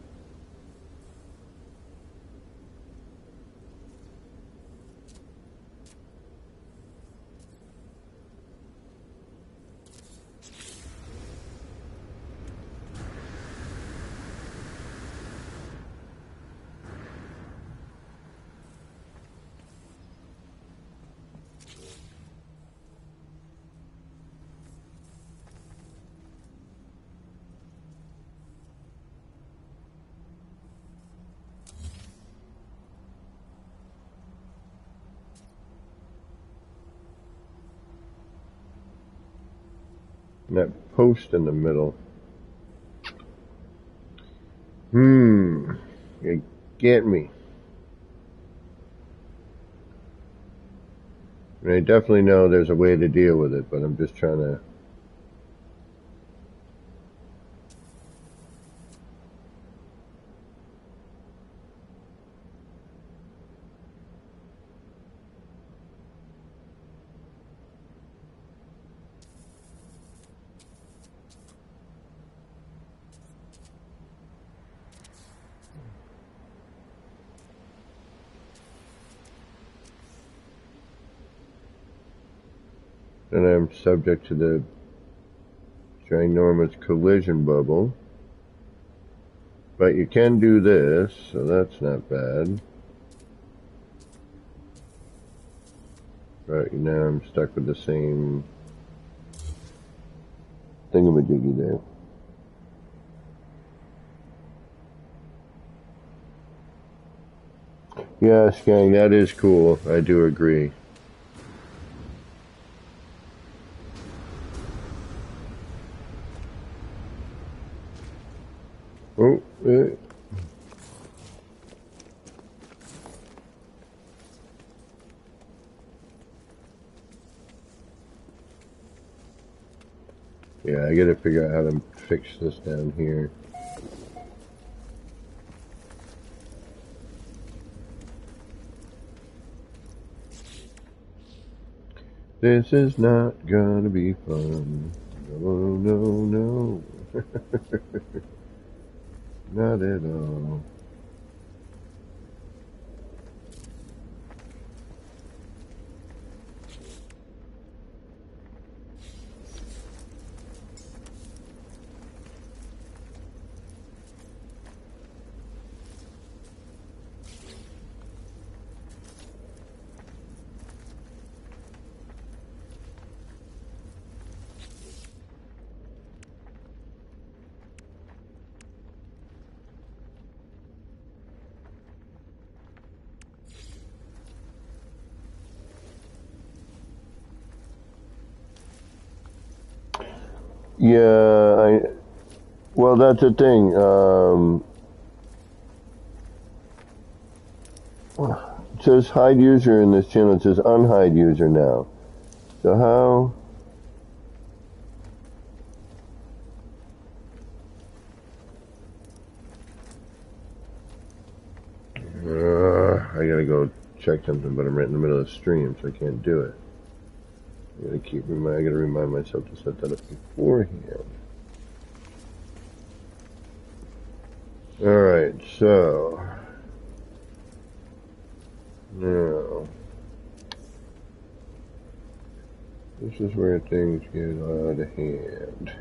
And that post in the middle. You get me. And I definitely know there's a way to deal with it, but I'm just trying to. And I'm subject to the ginormous collision bubble. But you can do this, so that's not bad. Right, now I'm stuck with the same thingamajiggy there. Yes, gang, that is cool. I do agree. Oh, yeah, I gotta figure out how to fix this down here. This is not gonna be fun. No, no, no. Not at all. Yeah, well, that's the thing. It says hide user in this channel. It says unhide user now. So how? gotta go check something, but I'm right in the middle of the stream, so I can't do it. I gotta remind myself to set that up beforehand. Alright, so now this is where things get out of hand.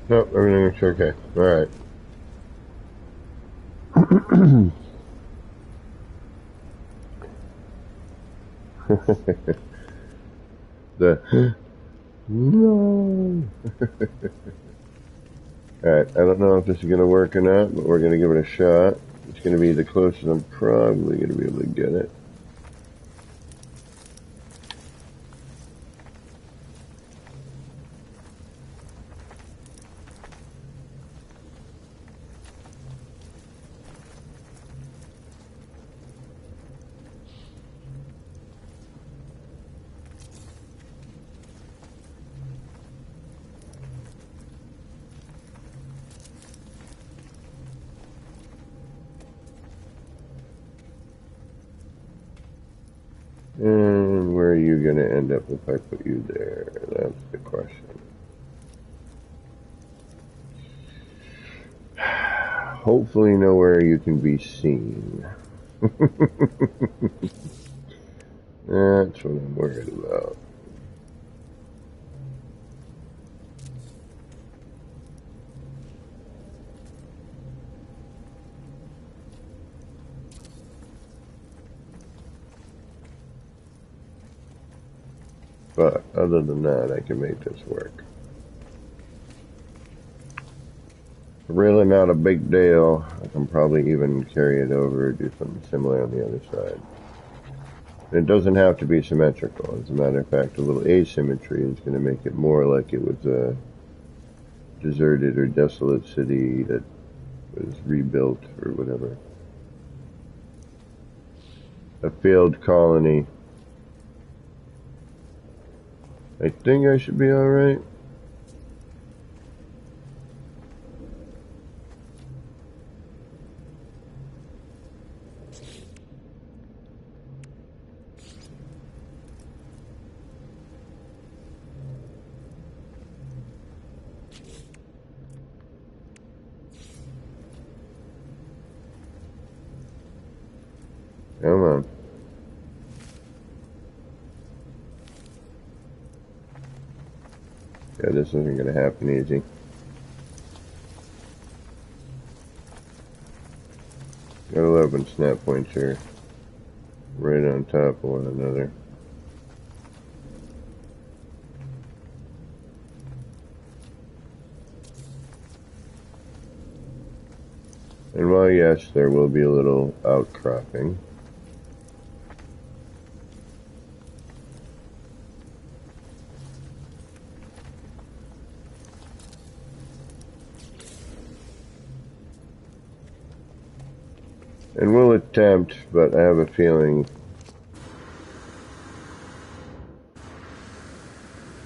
Nope, everything looks okay. Alright. The no. Alright, I don't know if this is going to work or not, but we're going to give it a shot. It's going to be the closest I'm probably going to be able to get it. And where are you going to end up if I put you there? That's the question. Hopefully nowhere you can be seen. That's what I'm worried about. But other than that, I can make this work. Really not a big deal. I can probably even carry it over or do something similar on the other side. It doesn't have to be symmetrical. As a matter of fact, a little asymmetry is going to make it more like it was a deserted or desolate city that was rebuilt or whatever. A failed colony. I think I should be alright. Come on. Yeah, this isn't going to happen easy. Got 11 snap points here. Right on top of one another. And while yes, there will be a little outcropping. And we'll attempt, but I have a feeling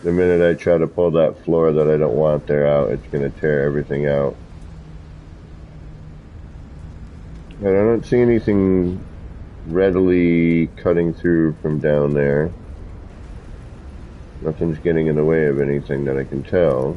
the minute I try to pull that floor that I don't want there out, it's going to tear everything out. But I don't see anything readily cutting through from down there. Nothing's getting in the way of anything that I can tell.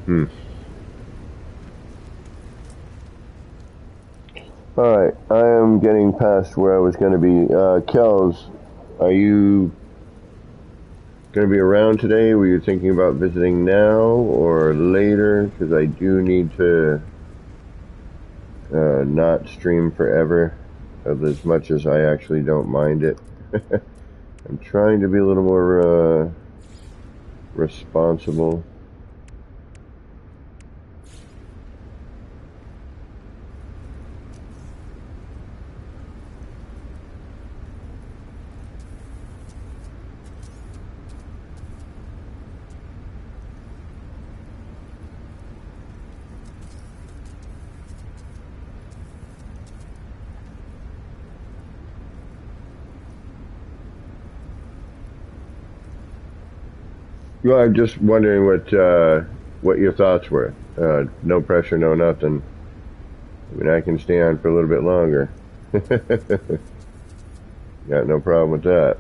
Hmm. Alright, I am getting past where I was going to be. Kels, are you going to be around today? Were you thinking about visiting now or later? Because I do need to not stream forever, as much as I actually don't mind it. I'm trying to be a little more responsible. Well, I'm just wondering what your thoughts were. No pressure, no nothing. I mean, I can stay on for a little bit longer. Got no problem with that.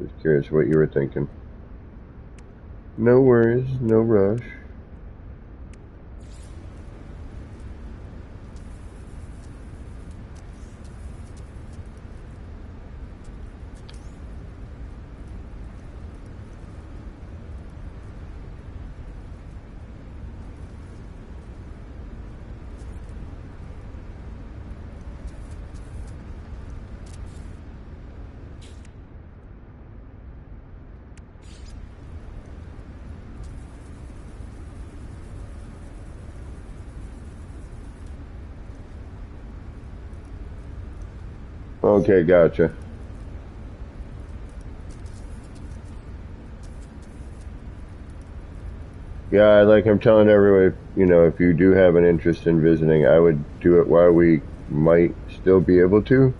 Just curious what you were thinking. No worries, no rush. Okay, gotcha. Yeah, like I'm telling everyone, if you do have an interest in visiting, I would do it while we might still be able to.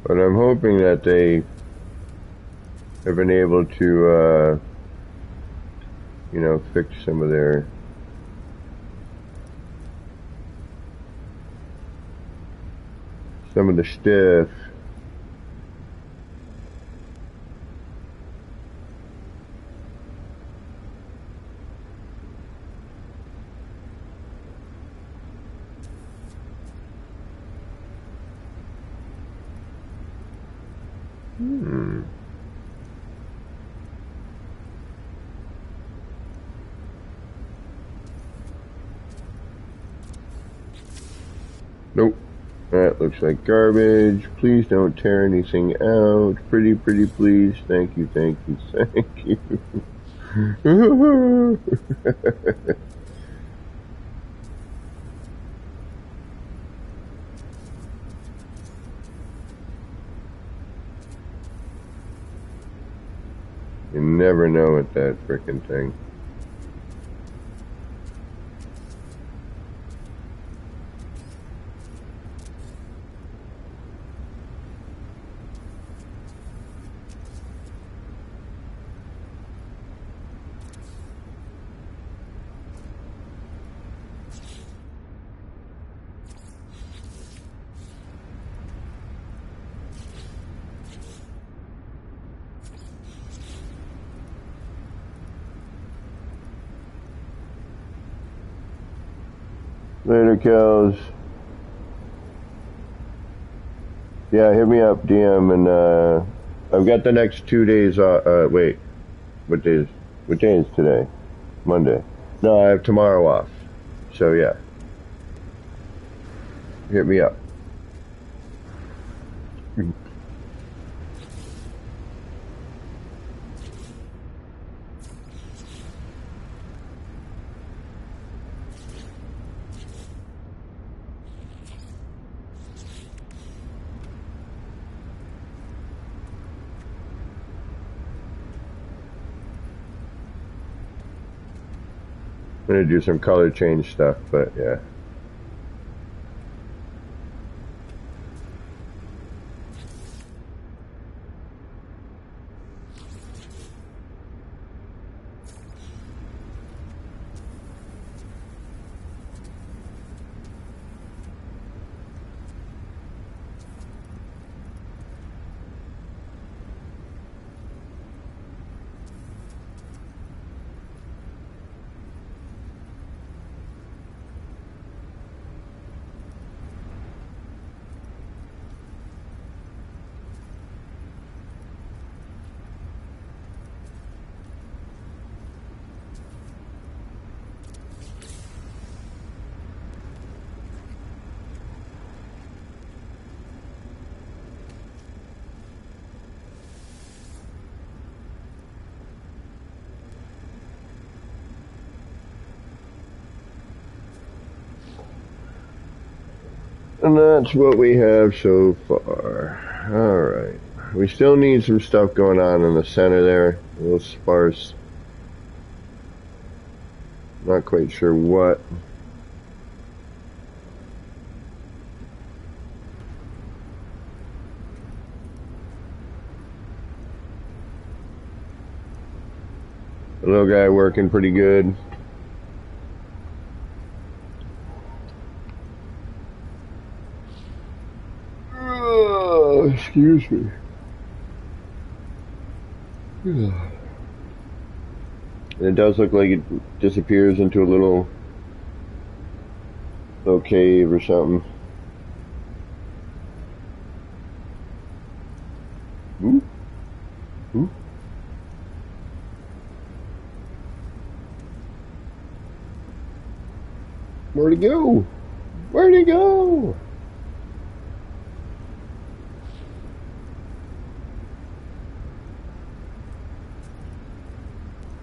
But I'm hoping that they have been able to, fix some of the stiff. Hmm. Nope. That looks like garbage. Please don't tear anything out. Pretty, pretty, please. Thank you, thank you, thank you. You never know with that frickin' thing. Later, Kels. Yeah, hit me up, DM, and I've got the next 2 days off. Wait, what day is today? Monday. No, I have tomorrow off. So yeah, hit me up. I'm gonna do some color change stuff, but yeah. And that's what we have so far. Alright. We still need some stuff going on in the center there. A little sparse. Not quite sure what. The little guy working pretty good. Oh, excuse me. It does look like it disappears into a little cave or something. Ooh. Ooh. Where'd he go? Where'd he go?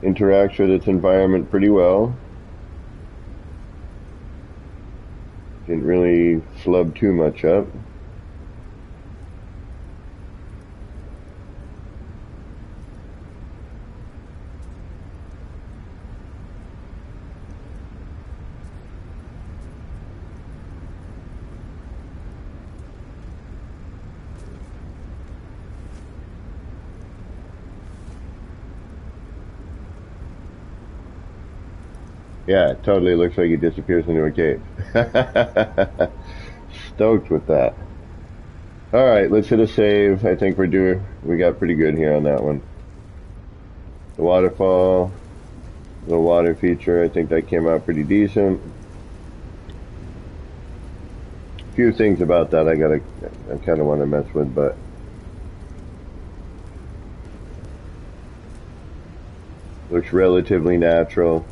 Interacts with its environment pretty well. Didn't really flub too much up. Yeah, it totally looks like he disappears into a cave. Stoked with that. Alright, let's hit a save. I think we got pretty good here on that one. The waterfall, the water feature, I think that came out pretty decent. A few things about that I kind of want to mess with, but looks relatively natural.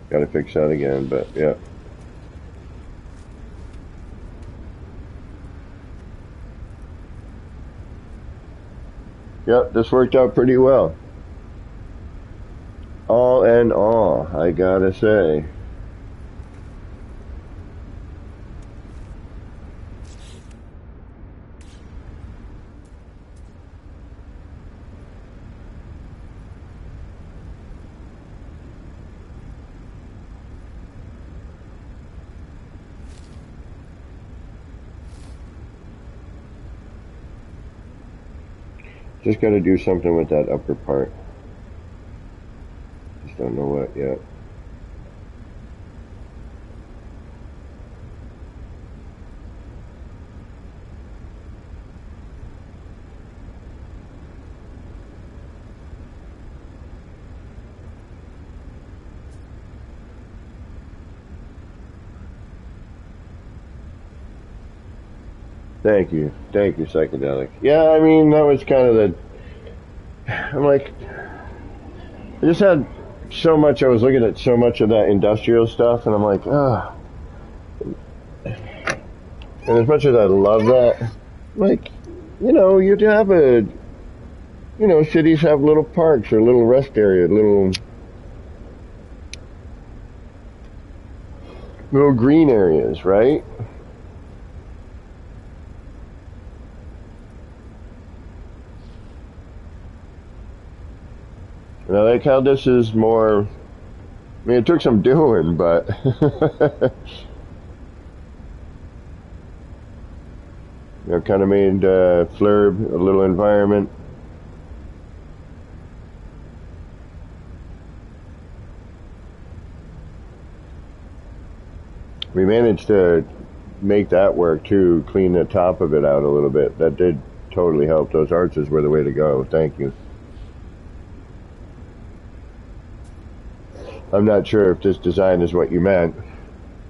Gotta fix that again, but yeah. Yep, this worked out pretty well. All in all, I gotta say. Just gotta do something with that upper part. Just don't know what yet. Thank you, psychedelic. Yeah, I mean that was kind of I'm like, I just had so much. I was looking at so much of that industrial stuff, and I'm like, ah. And as much as I love that, like, you'd have cities have little parks or little rest area, little green areas, right? And I like how this is more. I mean, it took some doing, but kind of made Flurb a little environment. We managed to make that work too, clean the top of it out a little bit. That did totally help. Those arches were the way to go. Thank you. I'm not sure if this design is what you meant.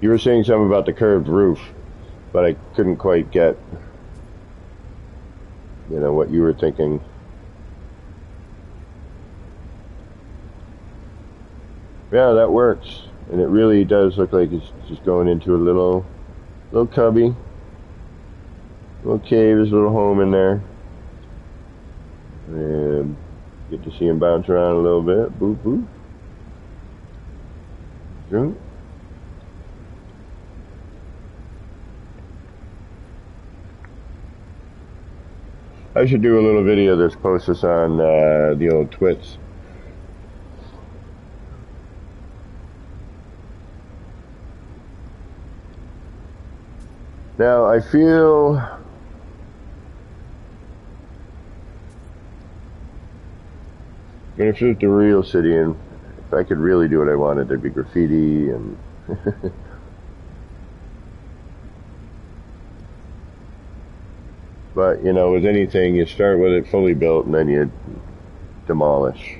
You were saying something about the curved roof, but I couldn't quite get, what you were thinking. Yeah, that works. And it really does look like it's just going into a little cubby. Little cave, his little home in there. And get to see him bounce around a little bit. Boop, boop. Drunk. I should do a little video that's post this on the old Twits. Now I feel if it was the real city, and if I could really do what I wanted, there'd be graffiti and but with anything, you start with it fully built and then you demolish.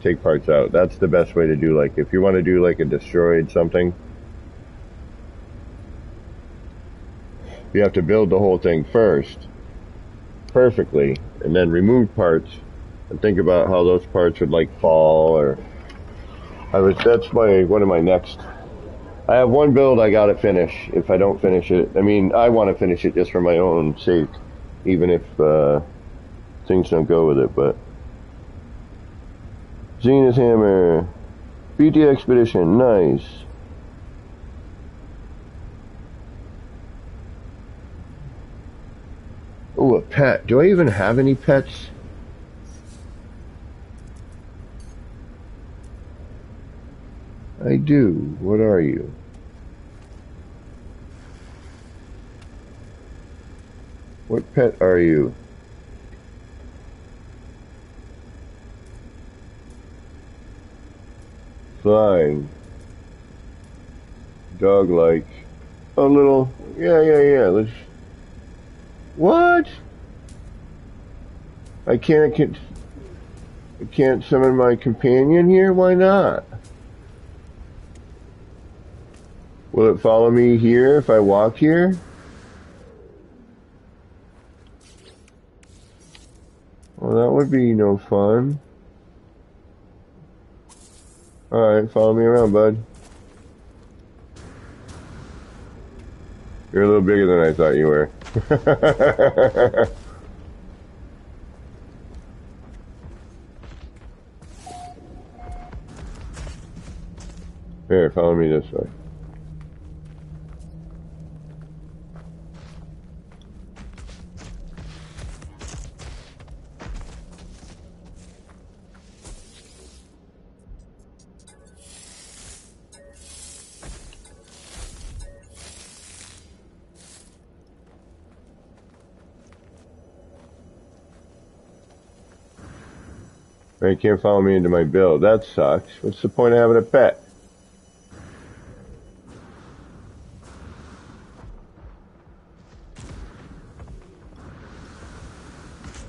Take parts out. That's the best way to do, like, if you want to do like a destroyed something, you have to build the whole thing first perfectly and then remove parts and think about how those parts would like fall. Or that's one of my next. I have one build I gotta finish. If I don't finish it, I mean, I want to finish it just for my own sake, even if things don't go with it. But Zenith Hammer, BT Expedition, nice. Oh, a pet. Do I even have any pets? I do. What are you? What pet are you? Flying. Dog-like. A little. Yeah. Let's. What? I can't summon my companion here? Why not? Will it follow me here if I walk here? Well, that would be no fun. Alright, follow me around, bud. You're a little bigger than I thought you were. Here, follow me this way. You can't follow me into my build. That sucks. What's the point of having a pet?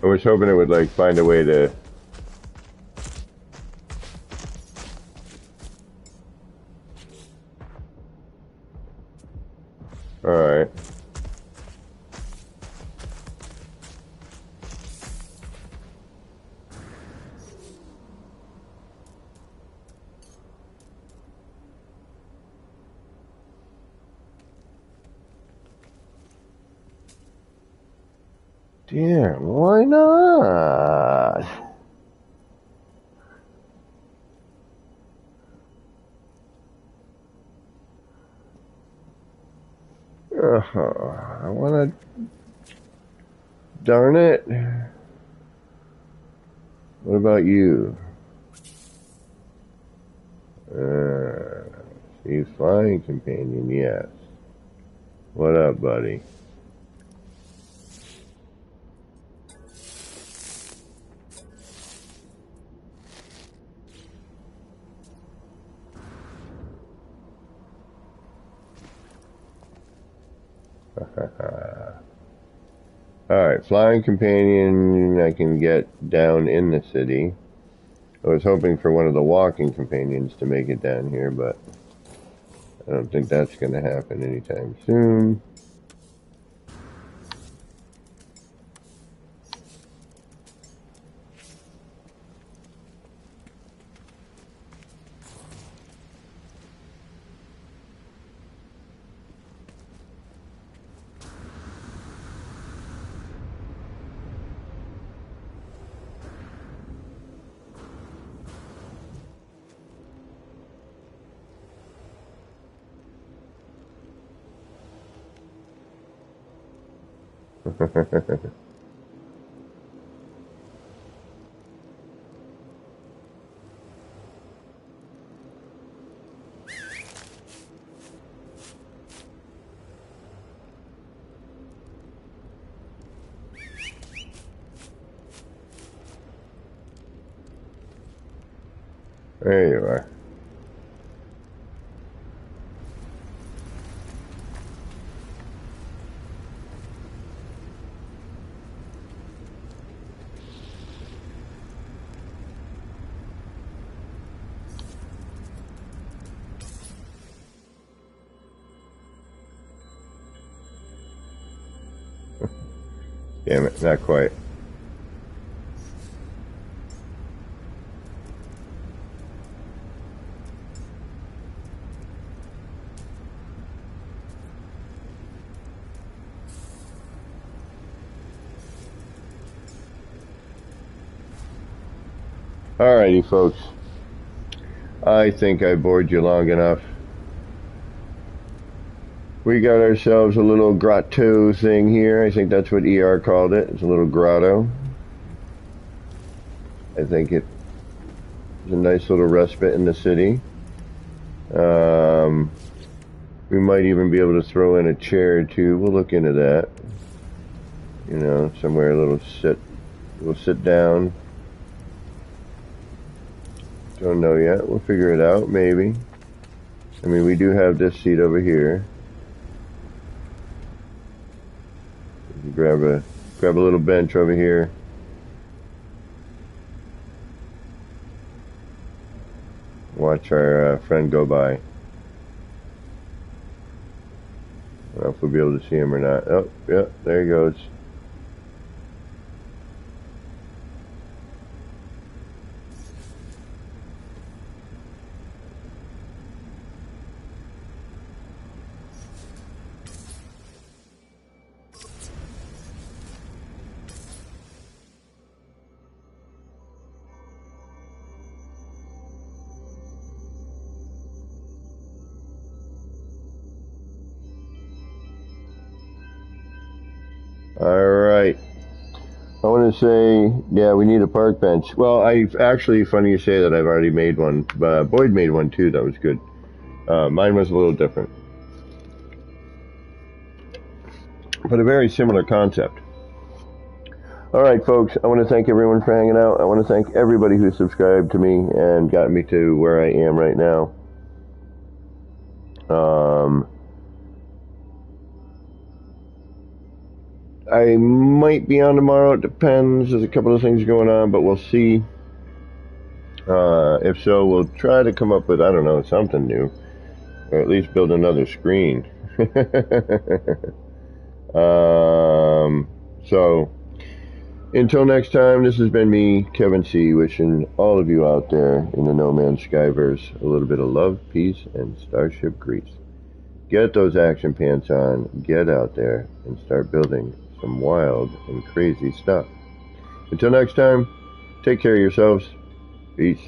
I was hoping it would, like, find a way to... Alright. Damn, why not? I wanna... Darn it. What about you? See, flying companion, yes. What up, buddy? Alright, flying companion I can get down in the city. I was hoping for one of the walking companions to make it down here, but I don't think that's going to happen anytime soon. There you are. Damn it, not quite. Alrighty, folks. I think I bored you long enough. We got ourselves a little grotto thing here. I think that's what ER called it. It's a little grotto. I think it's a nice little respite in the city. We might even be able to throw in a chair too. We'll look into that. You know, somewhere we'll sit down. Don't know yet. We'll figure it out, maybe. I mean, we do have this seat over here. Grab a little bench over here. Watch our friend go by. I don't know if we'll be able to see him or not. Oh, yeah, there he goes. Alright. I want to say, yeah, we need a park bench. Well, funny you say that, I've already made one. Boyd made one too, that was good. Mine was a little different. But a very similar concept. Alright, folks, I want to thank everyone for hanging out. I want to thank everybody who subscribed to me and got me to where I am right now. I might be on tomorrow. It depends. There's a couple of things going on, but we'll see. If so, we'll try to come up with, I don't know, something new. Or at least build another screen. So, until next time, this has been me, Kevin C., wishing all of you out there in the No Man's Skyverse a little bit of love, peace, and starship grease. Get those action pants on, get out there, and start building some wild and crazy stuff. Until next time, take care of yourselves. Peace.